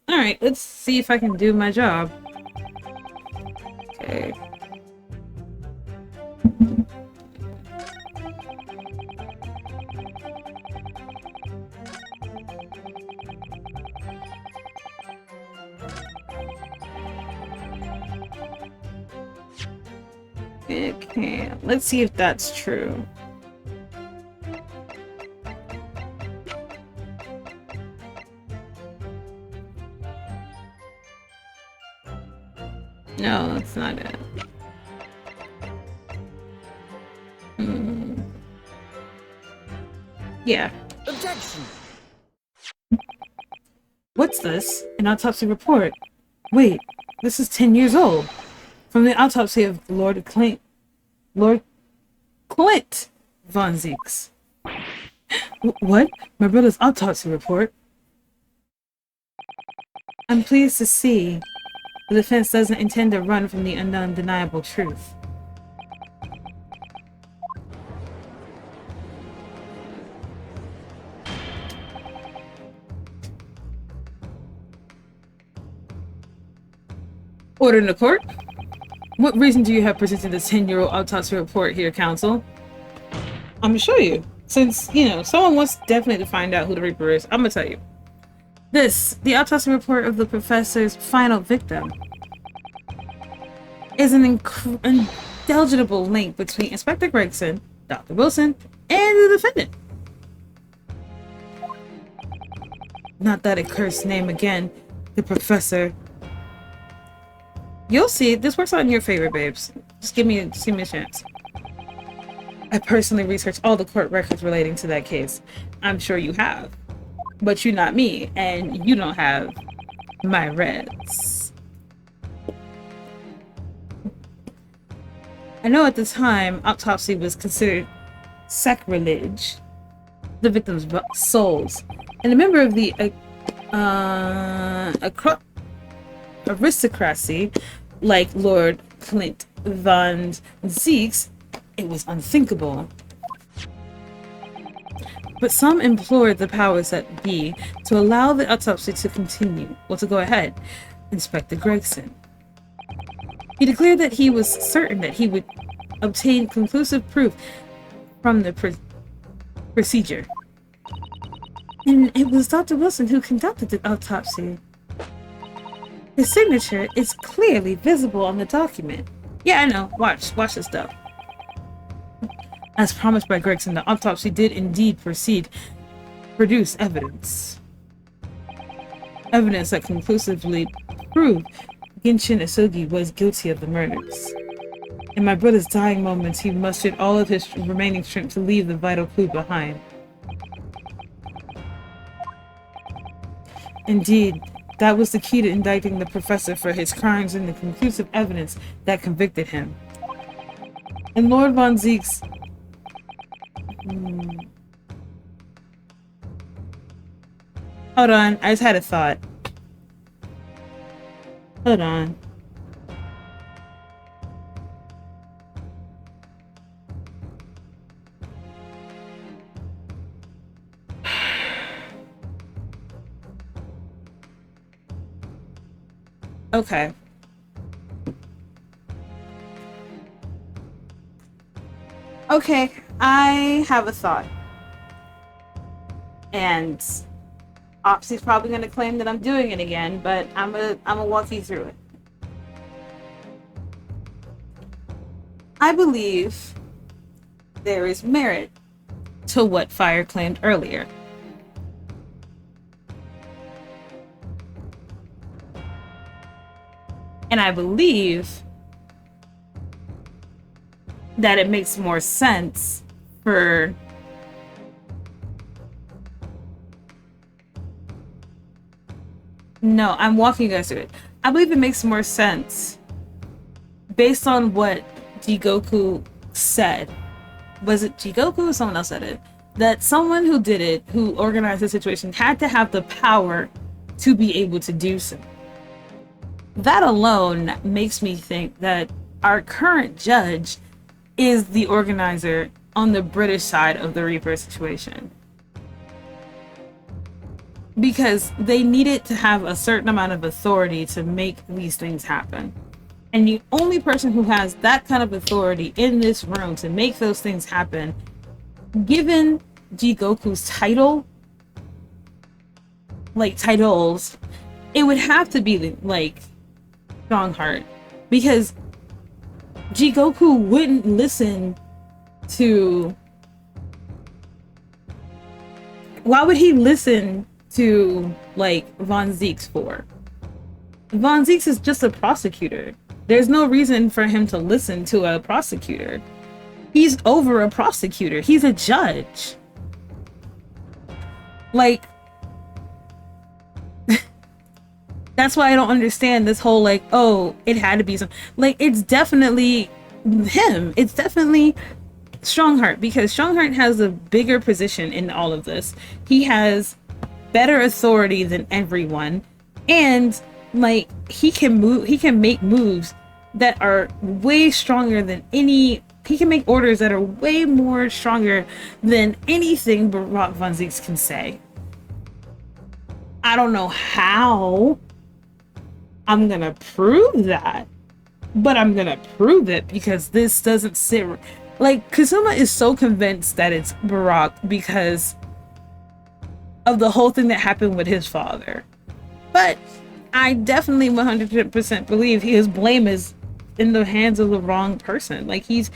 all right, let's see if I can do my job. Okay. Okay, let's see if that's true. No, that's not it. Yeah. Objection! What's this? An autopsy report. Wait, this is 10 years old. From the autopsy of Lord Clint von Zeeks. What? My brother's autopsy report? I'm pleased to see the defense doesn't intend to run from the undeniable truth. Order in the court? What reason do you have presented this 10-year-old autopsy report here, counsel? I'm gonna show you. Since, you know, someone wants definitely to find out who the Reaper is, I'm gonna tell you. The autopsy report of the professor's final victim, is an indelible link between Inspector Gregson, Dr. Wilson, and the defendant. Not that accursed name again, the professor. You'll see, this works out in your favor, babes. Just give me a chance. I personally researched all the court records relating to that case. I'm sure you have. But you're not me, and you don't have my reds. I know at the time, autopsy was considered sacrilege, the victim's souls, and a member of the aristocracy, like Lord Clint von Zeeks, it was unthinkable. But some implored the powers that be to allow the autopsy to continue, or to go ahead. Inspector Gregson. He declared that he was certain that he would obtain conclusive proof from the procedure. And it was Dr. Wilson who conducted the autopsy. His signature is clearly visible on the document. Yeah, I know. Watch this stuff. As promised by Gregson, the autopsy did indeed produce evidence. Evidence that conclusively proved Genshin Isugi was guilty of the murders. In my brother's dying moments, he mustered all of his remaining strength to leave the vital clue behind. Indeed, that was the key to indicting the professor for his crimes and the conclusive evidence that convicted him. And Lord von Zeeks... Hold on, I just had a thought. Hold on. Okay. Okay, I have a thought. And Opsy's probably going to claim that I'm doing it again, but I'm gonna walk you through it. I believe there is merit to what Fire claimed earlier. And I believe that it makes more sense for No, I'm walking you guys through it. I believe it makes more sense based on what Jigoku said. Was it Jigoku or someone else said it? That someone who did it, who organized the situation, had to have the power to be able to do so. That alone makes me think that our current judge is the organizer on the British side of the Reaper situation. Because they needed to have a certain amount of authority to make these things happen. And the only person who has that kind of authority in this room to make those things happen, given Jigoku's title, like titles, it would have to be like Strongheart. Because Jigoku wouldn't listen to... Why would he listen to like Von Zieks for? Von Zieks is just a prosecutor. There's no reason for him to listen to a prosecutor. He's over a prosecutor. He's a judge. Like, that's why I don't understand this whole like, oh, it had to be some, like, it's definitely him. It's definitely Strongheart, because Strongheart has a bigger position in all of this. He has better authority than everyone, and like he can make moves that are way stronger than he can make orders that are way more stronger than anything Barack Von Zieks can say. I don't know how I'm gonna prove that, but I'm gonna prove it because this doesn't sit like Kazuma is so convinced that it's Barack because of the whole thing that happened with his father. But I definitely 100% believe his blame is in the hands of the wrong person. Like he's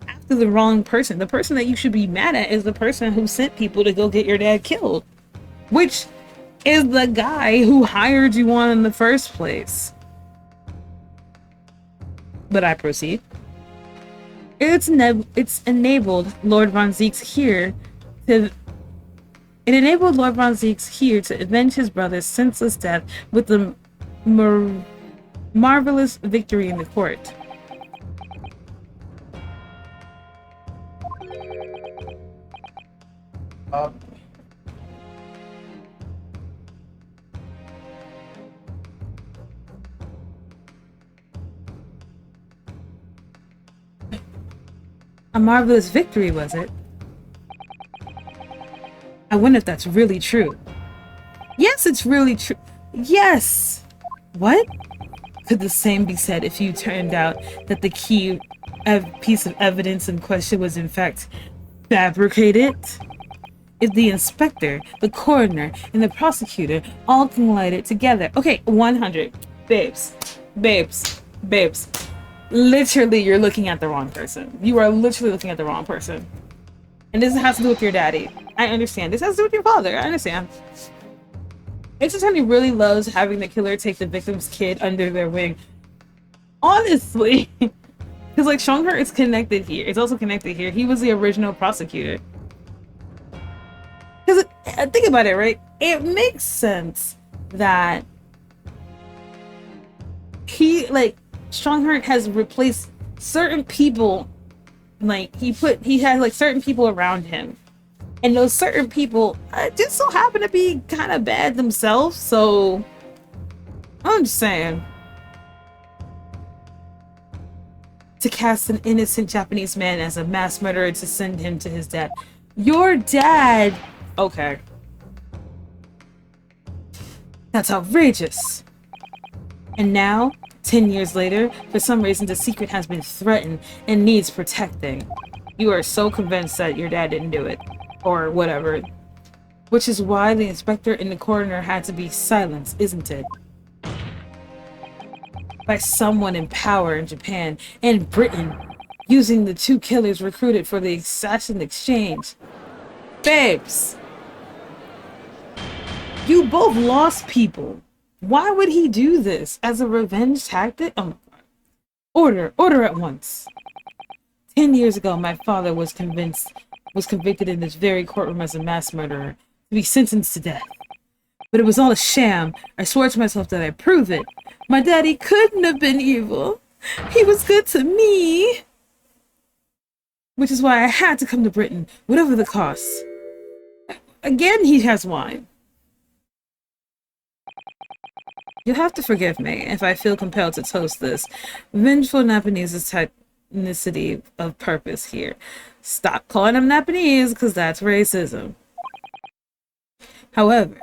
after the wrong person. The person that you should be mad at is the person who sent people to go get your dad killed, which is the guy who hired you on in the first place. But I proceed. It enabled Lord Von Zieks here to avenge his brother's senseless death with a marvelous victory in the court. A marvelous victory, was it? I wonder if that's really true. Yes, it's really true. Yes! What? Could the same be said if you turned out that the key piece of evidence in question was in fact fabricated? If the inspector, the coroner, and the prosecutor all collided together. Okay, 100. Babes. Literally, you're looking at the wrong person. You are literally looking at the wrong person. And this has to do with your daddy. I understand. This has to do with your father. I understand. Ace Attorney really loves having the killer take the victim's kid under their wing. Honestly. Because, like, Strongheart is connected here. It's also connected here. He was the original prosecutor. Because, think about it, right? It makes sense that Strongheart has replaced certain people. Like, he had, like, certain people around him. And those certain people just so happen to be kind of bad themselves, so I'm just saying. To cast an innocent Japanese man as a mass murderer to send him to his death. Your dad! Okay. That's outrageous. And now, 10 years later, for some reason the secret has been threatened and needs protecting. You are so convinced that your dad didn't do it. Or whatever. Which is why the inspector and the coroner had to be silenced, isn't it? By someone in power in Japan and Britain. using the two killers recruited for the assassin exchange. Babes, you both lost people. Why would he do this? As a revenge tactic? Oh my god. Order at once. 10 years ago, my father was convicted in this very courtroom as a mass murderer, to be sentenced to death. But it was all a sham. I swore to myself that I'd prove it. My daddy couldn't have been evil. He was good to me. Which is why I had to come to Britain, whatever the cost. Again, he has wine. You'll have to forgive me if I feel compelled to toast this vengeful Napanese's typicity of purpose here. Stop calling him Napanese, because that's racism. However,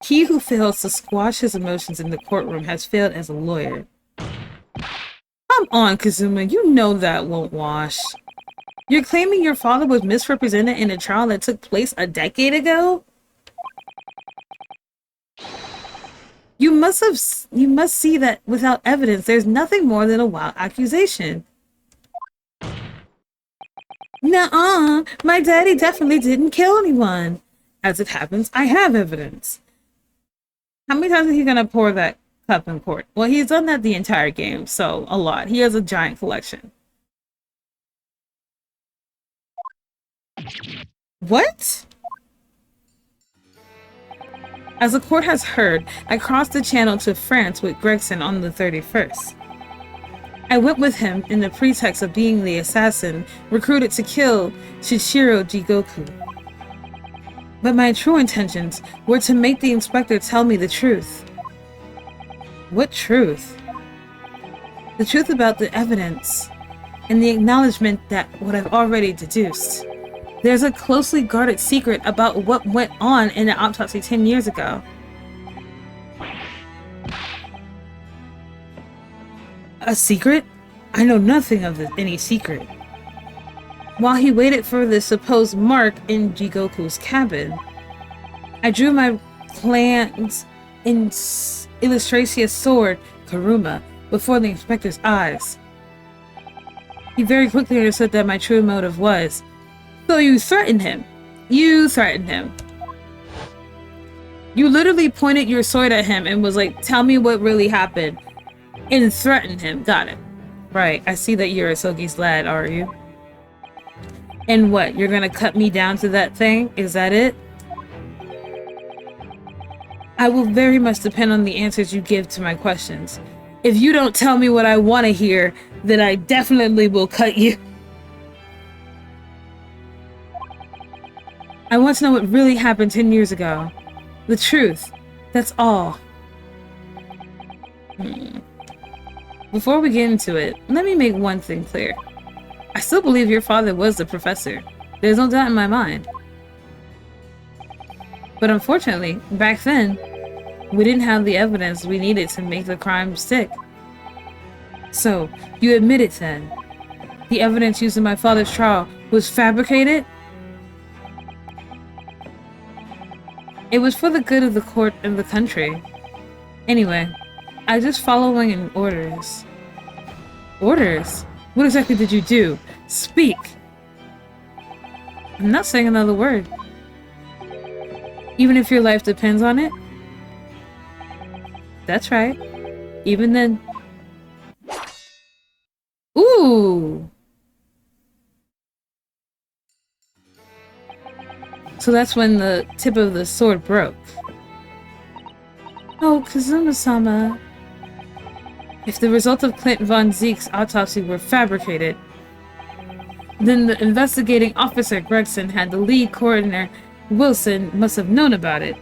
he who fails to squash his emotions in the courtroom has failed as a lawyer. Come on, 𝕤𝕒𝕤𝕤, you know that won't wash. You're claiming your father was misrepresented in a trial that took place a decade ago? You must see that without evidence, there's nothing more than a wild accusation. Nuh-uh, my daddy definitely didn't kill anyone. As it happens, I have evidence. How many times is he gonna pour that cup in court? Well, he's done that the entire game, so a lot. He has a giant collection. What? As the court has heard, I crossed the channel to France with 𝕤𝕤𝕤 on the 31st. I went with him in the pretext of being the assassin recruited to kill 𝕤𝕤𝕤𝕤. But my true intentions were to make the inspector tell me the truth. What truth? The truth about the evidence, and the acknowledgement that what I've already deduced. There's a closely guarded secret about what went on in the autopsy 10 years ago. A secret? I know nothing of any secret. While he waited for the supposed mark in Jigoku's cabin, I drew my clan's illustratia sword, Kuruma, before the inspector's eyes. He very quickly understood that my true motive was, so you threatened him. You threatened him. You literally pointed your sword at him and was like, tell me what really happened. And threatened him. Got it. Right. I see that you're a Sogi's lad, are you? And what? You're gonna cut me down to that thing? Is that it? I will very much depend on the answers you give to my questions. If you don't tell me what I want to hear, then I definitely will cut you. I want to know what really happened 10 years ago. The truth. That's all. Before we get into it, let me make one thing clear. I still believe your father was the professor. There's no doubt in my mind. But unfortunately, back then, we didn't have the evidence we needed to make the crime stick. So, you admit it then? The evidence used in my father's trial was fabricated? It was for the good of the court and the country. Anyway, I just following in orders. Orders? What exactly did you do? Speak! I'm not saying another word. Even if your life depends on it? That's right. Even then. Ooh! So that's when the tip of the sword broke. Oh, 𝕤𝕒𝕤𝕤-sama. If the result of Clint von Zeke's autopsy were fabricated, then the investigating officer 𝕤𝕤𝕤 had the lead coroner Wilson must have known about it.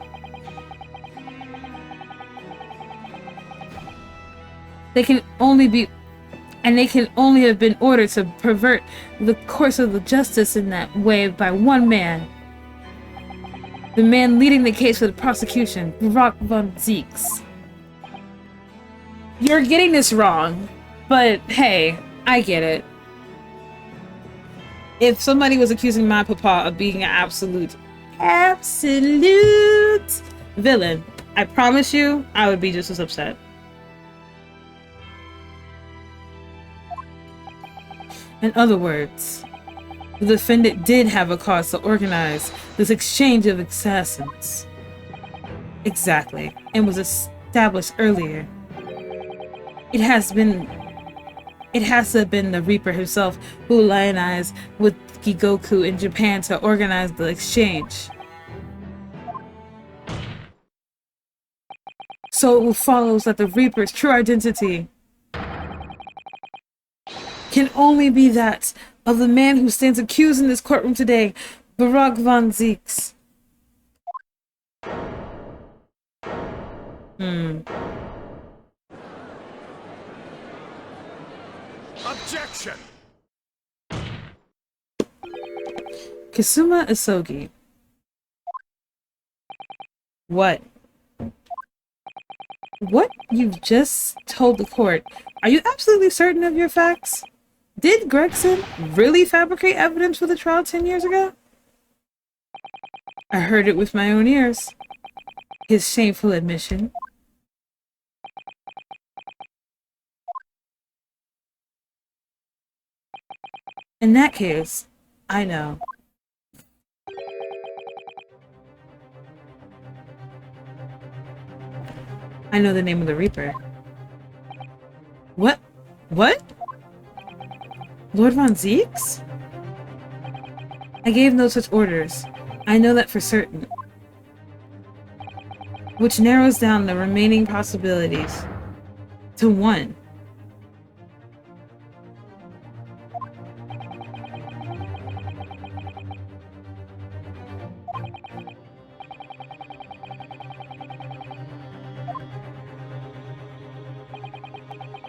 They can only have been ordered to pervert the course of the justice in that way by one man. The man leading the case for the prosecution, Brock von Zeeks. You're getting this wrong, but hey, I get it. If somebody was accusing my papa of being an absolute villain, I promise you, I would be just as upset. In other words, the defendant did have a cause to organize this exchange of assassins. Exactly, and was established earlier. It has to have been the Reaper himself who allied with Gigoku in Japan to organize the exchange. So it follows that the Reaper's true identity can only be that of the man who stands accused in this courtroom today, 𝕤𝕒𝕤𝕤 von 𝕤𝕒𝕤. Objection! Kasuma Isogi. What? What you've just told the court, are you absolutely certain of your facts? Did Gregson really fabricate evidence for the trial 10 years ago? I heard it with my own ears. His shameful admission. In that case, I know. I know the name of the Reaper. What? What? Lord von 𝕤𝕒𝕤? I gave no such orders. I know that for certain. Which narrows down the remaining possibilities to one.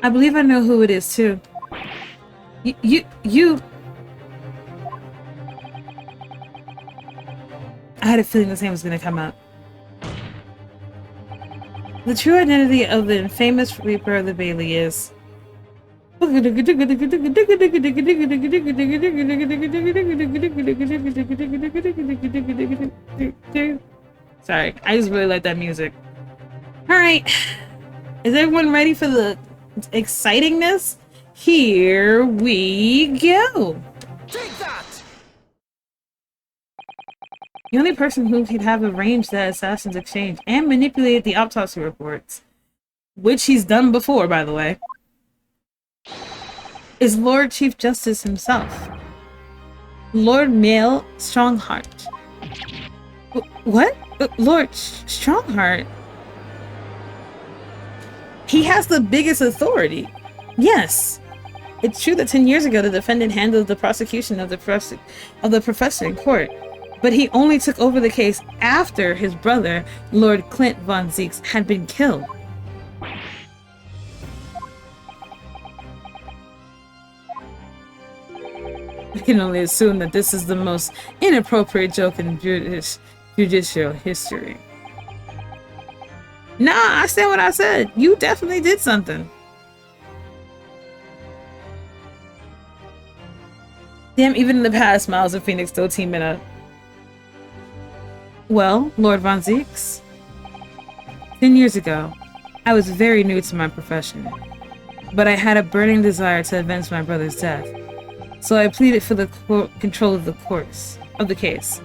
I believe I know who it is too. You. I had a feeling this name was gonna come up. The true identity of the infamous Reaper of the Bailey is... Sorry, I just really like that music. Alright, is everyone ready for the excitingness? Here we go! Take that! The only person who could have arranged that assassin's exchange and manipulated the autopsy reports, which he's done before, by the way, is Lord Chief Justice himself, Lord Male Strongheart. What? Lord Strongheart? He has the biggest authority. Yes. It's true that 10 years ago the defendant handled the prosecution of the professor in court, but he only took over the case after his brother, Lord Clint von 𝕤𝕒𝕤, had been killed. I can only assume that this is the most inappropriate joke in judicial history. Nah, I said what I said. You definitely did something. Damn, even in the past, Miles and Phoenix still teaming up. Well, Lord von 𕤒𝕒𝕤, 10 years ago, I was very new to my profession, but I had a burning desire to avenge my brother's death, so I pleaded for the control of the case.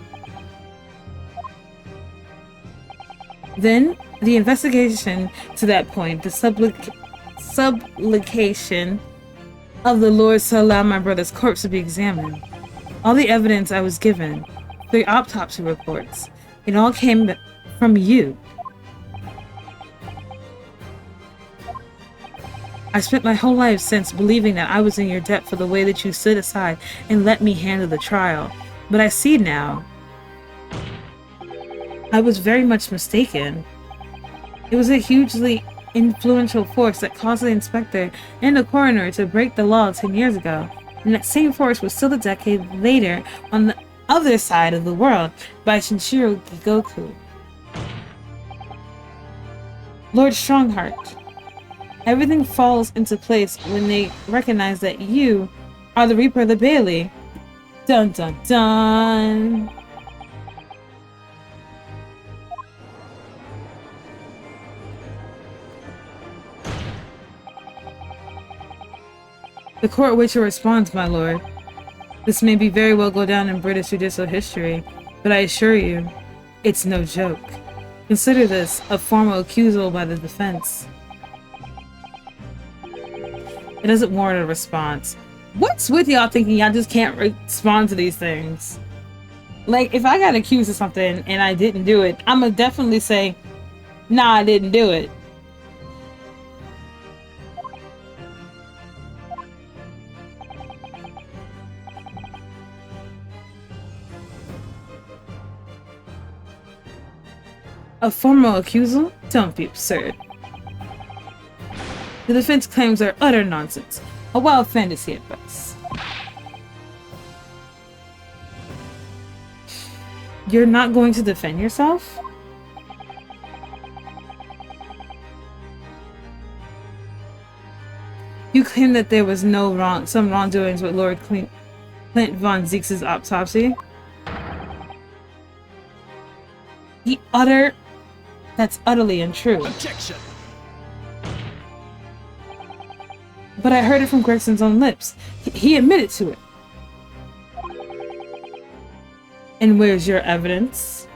Then, the investigation to that point, the supplication of the lords to allow my brother's corpse to be examined. All the evidence I was given, the autopsy reports, it all came from you. I spent my whole life since believing that I was in your debt for the way that you stood aside and let me handle the trial. But I see now, I was very much mistaken. It was a hugely influential force that caused the inspector and the coroner to break the law 10 years ago, and that same force was still a decade later on the other side of the world by Shinshiro Gigoku. Lord Strongheart, everything falls into place when they recognize that you are the Reaper of the Bailey. Dun dun dun! The court waits your response, my lord. This may be very well go down in British judicial history, but I assure you, it's no joke. Consider this a formal accusal by the defense. It doesn't warrant a response. What's with y'all thinking y'all just can't respond to these things? Like, if I got accused of something and I didn't do it, I'm gonna definitely say, nah, I didn't do it. A formal accusal? Don't be absurd. The defense claims are utter nonsense. A wild fantasy at best. You're not going to defend yourself? You claim that there was some wrongdoings with Lord Clint von Zeke's autopsy? That's utterly untrue. Objection! But I heard it from Gregson's own lips. He admitted to it. And where's your evidence?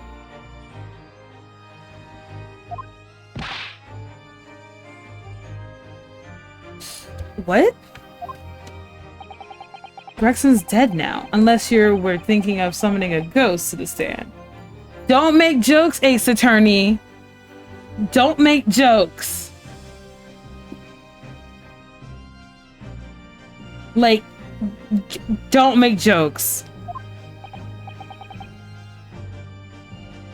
What? Gregson's dead now, unless you were thinking of summoning a ghost to the stand. Don't make jokes, Ace Attorney. Don't make jokes. Like, don't make jokes.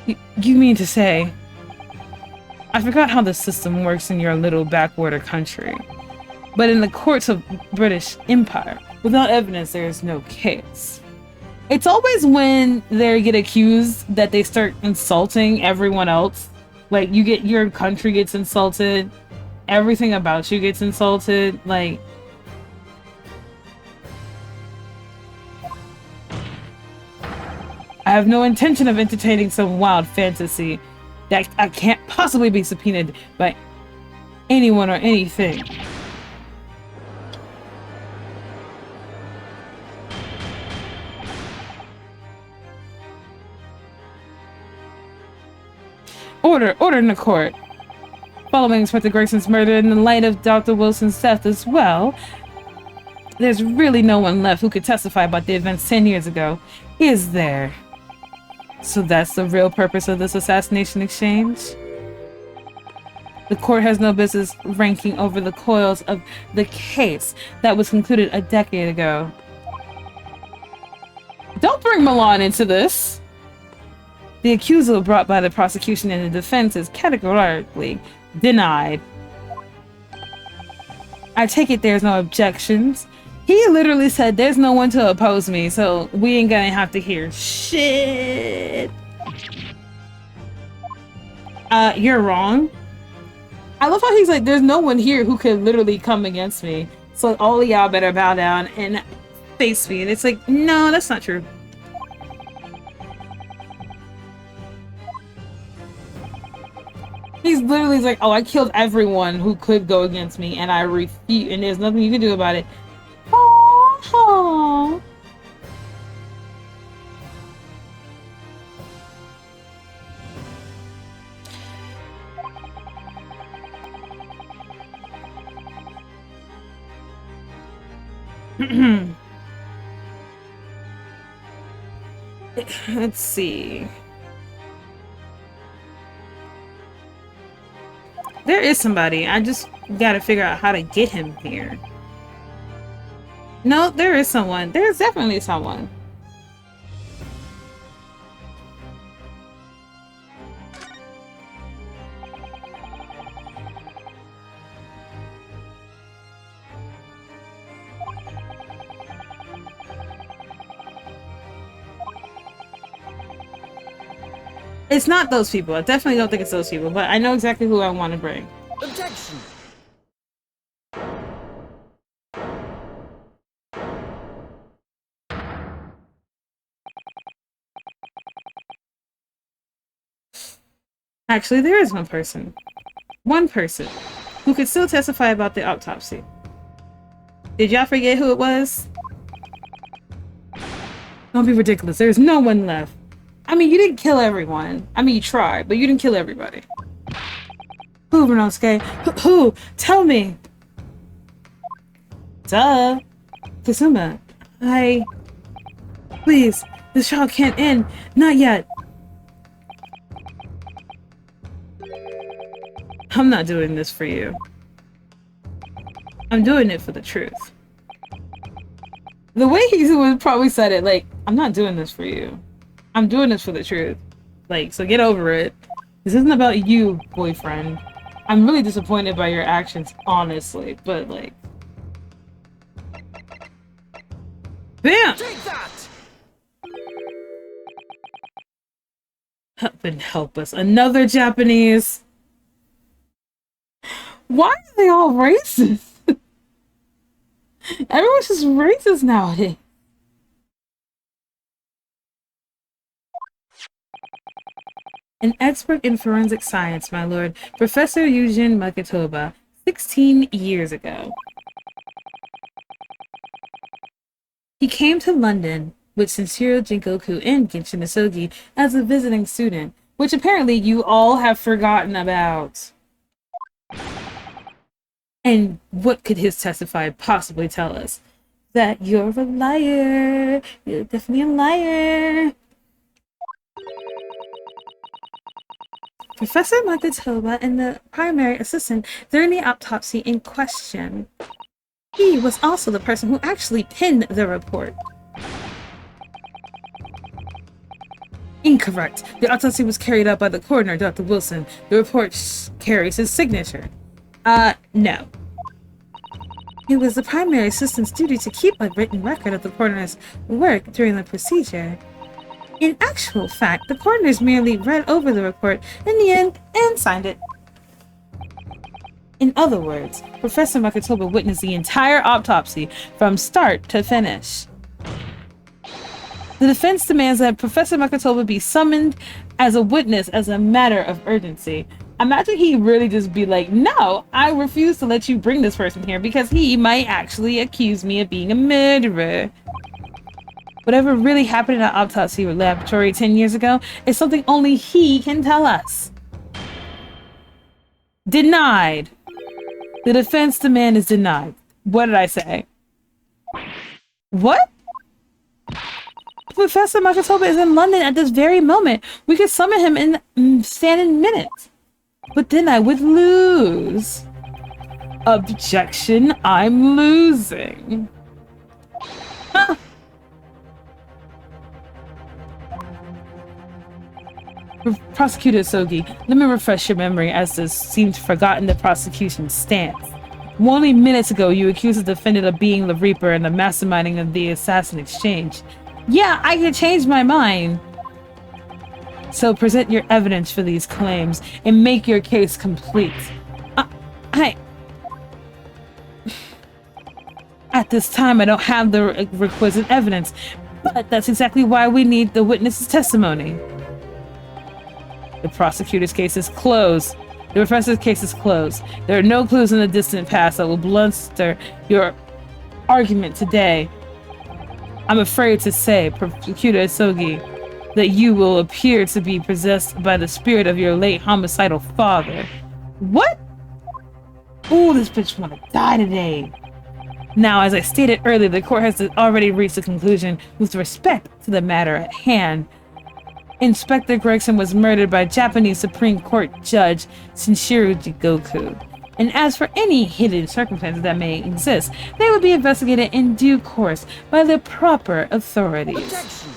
You mean to say... I forgot how the system works in your little backwater country. But in the courts of British Empire, without evidence, there is no case. It's always when they get accused that they start insulting everyone else. Like, your country gets insulted. Everything about you gets insulted. Like... I have no intention of entertaining some wild fantasy that I can't possibly be subpoenaed by anyone or anything. Order in the court. Following Inspector Gregson's murder in the light of Dr. Wilson's death as well, there's really no one left who could testify about the events 10 years ago, is there? So that's the real purpose of this assassination exchange? The court has no business ranking over the coils of the case that was concluded a decade ago. Don't bring Milan into this! The accusal brought by the prosecution and the defense is categorically denied. I take it there's no objections. He literally said there's no one to oppose me, so we ain't gonna have to hear shit. You're wrong. I love how he's like, there's no one here who could literally come against me. So all of y'all better bow down and face me. And it's like, no, that's not true. He's literally like, oh, I killed everyone who could go against me, and I refute, and there's nothing you can do about it. Oh. Let's see. There is somebody. I just gotta figure out how to get him here. No, there is someone. There's definitely someone. It's not those people. I definitely don't think it's those people, but I know exactly who I want to bring. Objection! Actually, there is one person. One person who could still testify about the autopsy. Did y'all forget who it was? Don't be ridiculous. There's no one left. I mean, you didn't kill everyone. I mean, you tried, but you didn't kill everybody. Who, Renosuke? Who? Tell me. Duh. Kasuma. Please, this trial can't end. Not yet. I'm not doing this for you. I'm doing it for the truth. The way he would probably said it, like, I'm not doing this for you. I'm doing this for the truth. Like, so get over it. This isn't about you, boyfriend. I'm really disappointed by your actions, honestly, but like... Bam! Take that! Heaven help us. Another Japanese. Why are they all racist? Everyone's just racist nowadays. An expert in forensic science, my lord, Professor 𝕒𝕠𝕔𝕚𝕒, 16 years ago. He came to London with Shinshiro Jingoku and Genshin Asogi as a visiting student, which apparently you all have forgotten about. And what could his testify possibly tell us? That you're a liar. You're definitely a liar. Professor 𝕒𝕠𝕔𝕚𝕒 and the primary assistant during the autopsy in question. He was also the person who actually penned the report. Incorrect. The autopsy was carried out by the coroner, Dr. Wilson. The report carries his signature. No. It was the primary assistant's duty to keep a written record of the coroner's work during the procedure. In actual fact, the coroners merely read over the report in the end and signed it. In other words, Professor 𝕒𝕠𝕒𝕚 witnessed the entire autopsy from start to finish. The defense demands that Professor 𝕒𝕠𝕒𝕚 be summoned as a witness as a matter of urgency. Imagine he really just be like, no, I refuse to let you bring this person here because he might actually accuse me of being a murderer. Whatever really happened in that autopsy laboratory 10 years ago is something only he can tell us. Denied. The defense demand is denied. What did I say? What? Professor 𝕒𝕠𝕒𝕚 is in London at this very moment. We could summon him in stand in minutes. But then I would lose. Objection, I'm losing. Huh. Prosecutor Asogi, let me refresh your memory as this seemed forgotten the prosecution's stance. Only minutes ago, you accused the defendant of being the Reaper and the masterminding of the assassin exchange. Yeah, I could change my mind. So present your evidence for these claims and make your case complete. At this time, I don't have the requisite evidence, but that's exactly why we need the witness's testimony. The prosecutor's case is closed. The professor's case is closed. There are no clues in the distant past that will bluster your argument today. I'm afraid to say, Prosecutor Asogi, that you will appear to be possessed by the spirit of your late homicidal father. What? Ooh, this bitch wanna die today. Now, as I stated earlier, the court has already reached a conclusion with respect to the matter at hand. Inspector Gregson was murdered by Japanese Supreme Court Judge Shinshiro Jingoku. And as for any hidden circumstances that may exist, they will be investigated in due course by the proper authorities. Objection.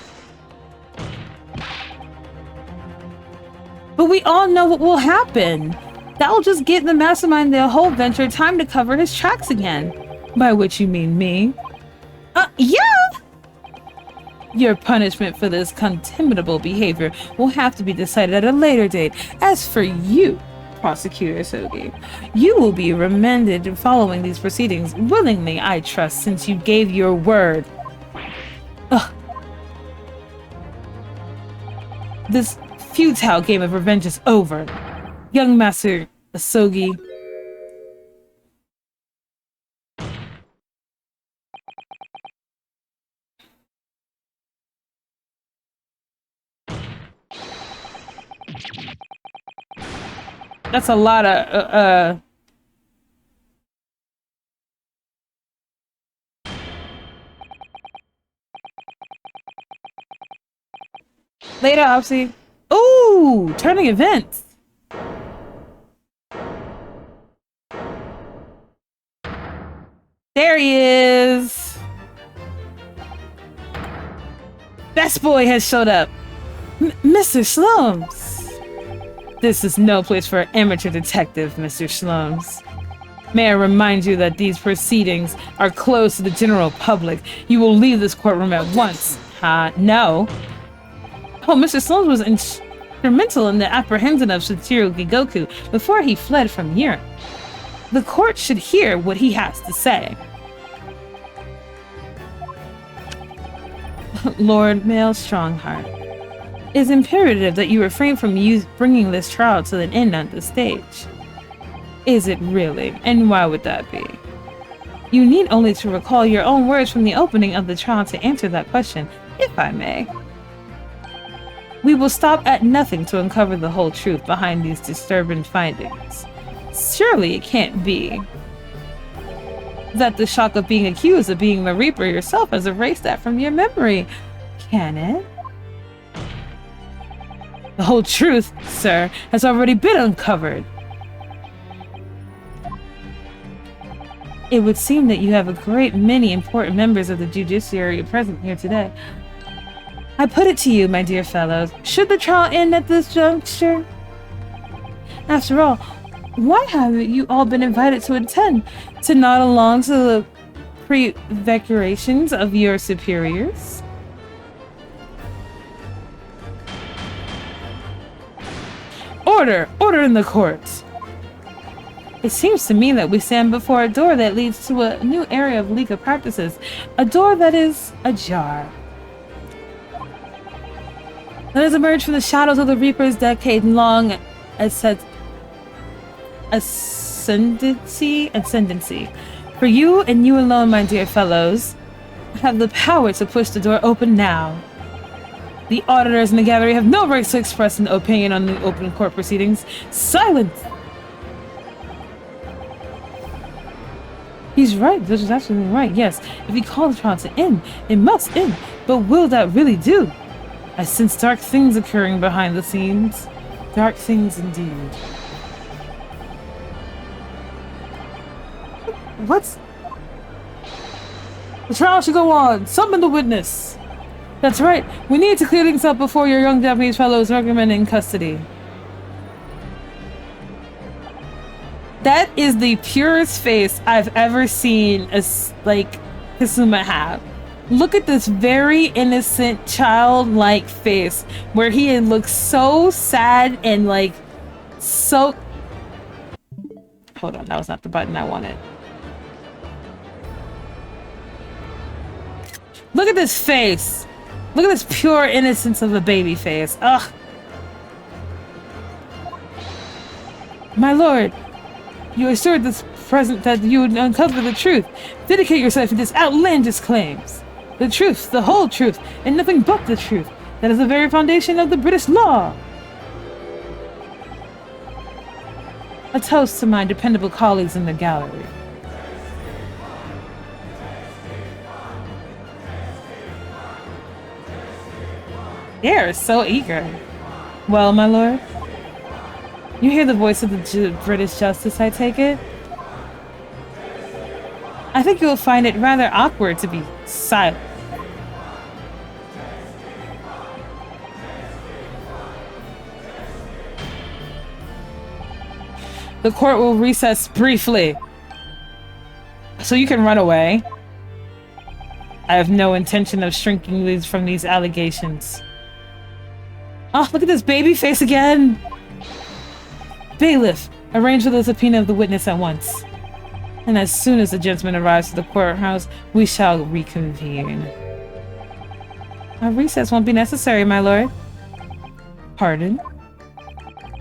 But we all know what will happen. That will just give the mastermind the whole venture time to cover his tracks again. By which you mean me? Yeah! Your punishment for this contemptible behavior will have to be decided at a later date. As for you, Prosecutor Asogi, you will be remanded following these proceedings. Willingly, I trust, since you gave your word. Ugh. This futile game of revenge is over. Young Master Asogi, That's a lot of, Later, Opsy. Ooh! Turning events! There he is! Best boy has showed up! Mr. Slums! This is no place for an amateur detective, Mr. Slums. May I remind you that these proceedings are closed to the general public. You will leave this courtroom at once. No. Oh, Mr. Slums was instrumental in the apprehension of 𝕤𝕒𝕠𝕤𝕠𝕤 before he fled from Europe. The court should hear what he has to say. Lord Male Strongheart, it is imperative that you refrain from bringing this trial to an end on the stage. Is it really? And why would that be? You need only to recall your own words from the opening of the trial to answer that question, if I may. We will stop at nothing to uncover the whole truth behind these disturbing findings. Surely it can't be that the shock of being accused of being the Reaper yourself has erased that from your memory, can it? The whole truth, sir, has already been uncovered. It would seem that you have a great many important members of the judiciary present here today. I put it to you, my dear fellows, should the trial end at this juncture? After all, why haven't you all been invited to attend? To nod along to the prevarications of your superiors? Order! Order in the court! It seems to me that we stand before a door that leads to a new area of legal practices. A door that is ajar. Let us emerge from the shadows of the Reaper's decade-long ascendancy. For you and you alone, my dear fellows, have the power to push the door open now. The auditors in the gallery have no right to express an opinion on the open court proceedings. Silence! He's right. This is absolutely right. Yes, if he calls the trial to end, it must end. But will that really do? I sense dark things occurring behind the scenes. Dark things indeed. What's... The trial should go on. Summon the witness. That's right. We need to clear things up before your young Japanese fellow is recommended in custody. That is the purest face I've ever seen Kasuma have. Look at this very innocent, childlike face where he looks so sad and so... Hold on, that was not the button I wanted. Look at this face. Look at this pure innocence of a baby face. Ugh. My lord, you assured this present that you would uncover the truth. Dedicate yourself to this outlandish claims. The truth, the whole truth, and nothing but the truth. That is the very foundation of the British law. A toast to my dependable colleagues in the gallery. They're so eager. Well, my lord, you hear the voice of the British justice, I take it? I think you'll find it rather awkward to be silent. The court will recess briefly. So you can run away. I have no intention of shrinking from these allegations. Oh, look at this baby face again! Bailiff, arrange for the subpoena of the witness at once. And as soon as the gentleman arrives at the courthouse, we shall reconvene. A recess won't be necessary, my lord. Pardon?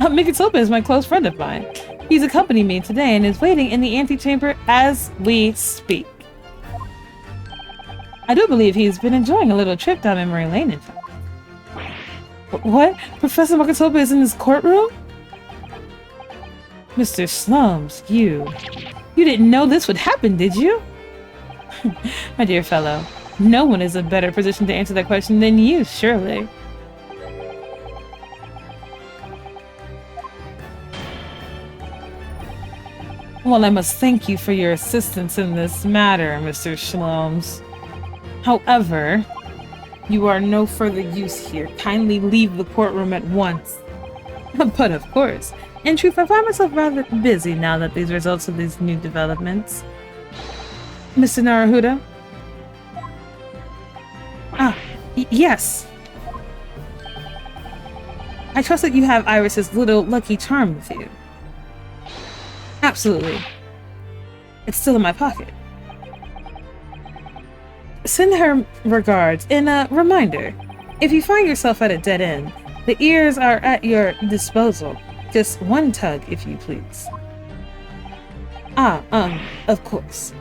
𝕤𝕒𝕠𝕤𝕤 is my close friend of mine. He's accompanied me today and is waiting in the antechamber as we speak. I do believe he's been enjoying a little trip down memory lane, in fact. What? Professor 𝕒𝕠𝕔𝕚 is in this courtroom? Mr. 𝕤𝕒𝕚𝕤, you didn't know this would happen, did you? My dear fellow, no one is in a better position to answer that question than you, surely. Well, I must thank you for your assistance in this matter, Mr. 𝕤𝕒𝕚𝕤. However, you are no further use here. Kindly leave the courtroom at once. But of course, in truth, I find myself rather busy now that these results of these new developments. Mr. Naruhodo? Ah, yes. I trust that you have Iris's little lucky charm with you. Absolutely. It's still in my pocket. Send her regards and a reminder. If you find yourself at a dead end, the ears are at your disposal. Just one tug, if you please. Of course.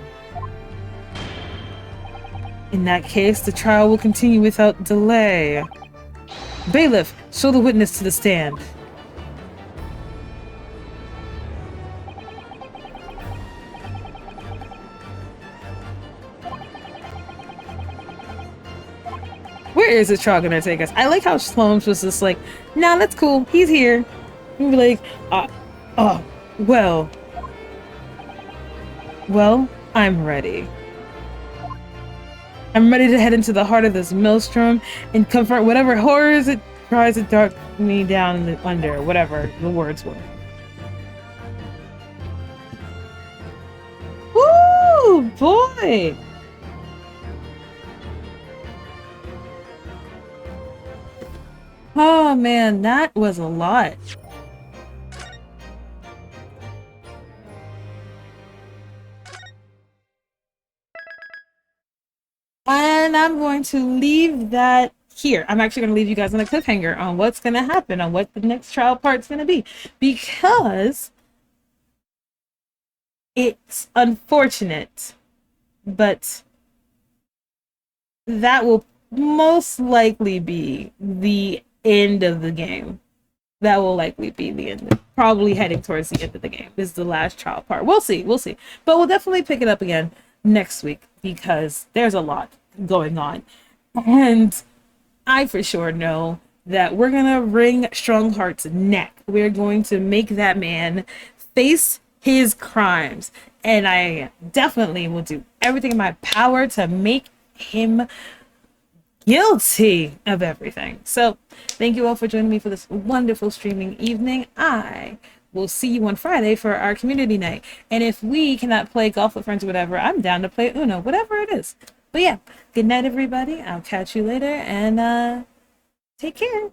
In that case, the trial will continue without delay. Bailiff, show the witness to the stand. Where is this trial gonna take us? I like how 𝕤𝕒𝕚𝕤 was just like, nah, that's cool. He's here. And be like, well, I'm ready. I'm ready to head into the heart of this maelstrom and confront whatever horrors it tries to dark me down in the under, whatever the words were. Woo, boy! Oh man, that was a lot. And I'm going to leave that here. I'm actually going to leave you guys on a cliffhanger on what's going to happen, on what the next trial part's going to be. Because it's unfortunate, but that will most likely be the end of the game. That will likely be the end. Probably heading towards the end of the game. This is the last trial part. We'll see. We'll see. But we'll definitely pick it up again next week because there's a lot going on. And I for sure know that we're going to wring Strongheart's neck. We're going to make that man face his crimes. And I definitely will do everything in my power to make him guilty of everything. So thank you all for joining me for this wonderful streaming evening. I will see you on Friday for our community night. And if we cannot play golf with friends or whatever, I'm down to play Uno, whatever it is. But yeah, good night, everybody. I'll catch you later and take care.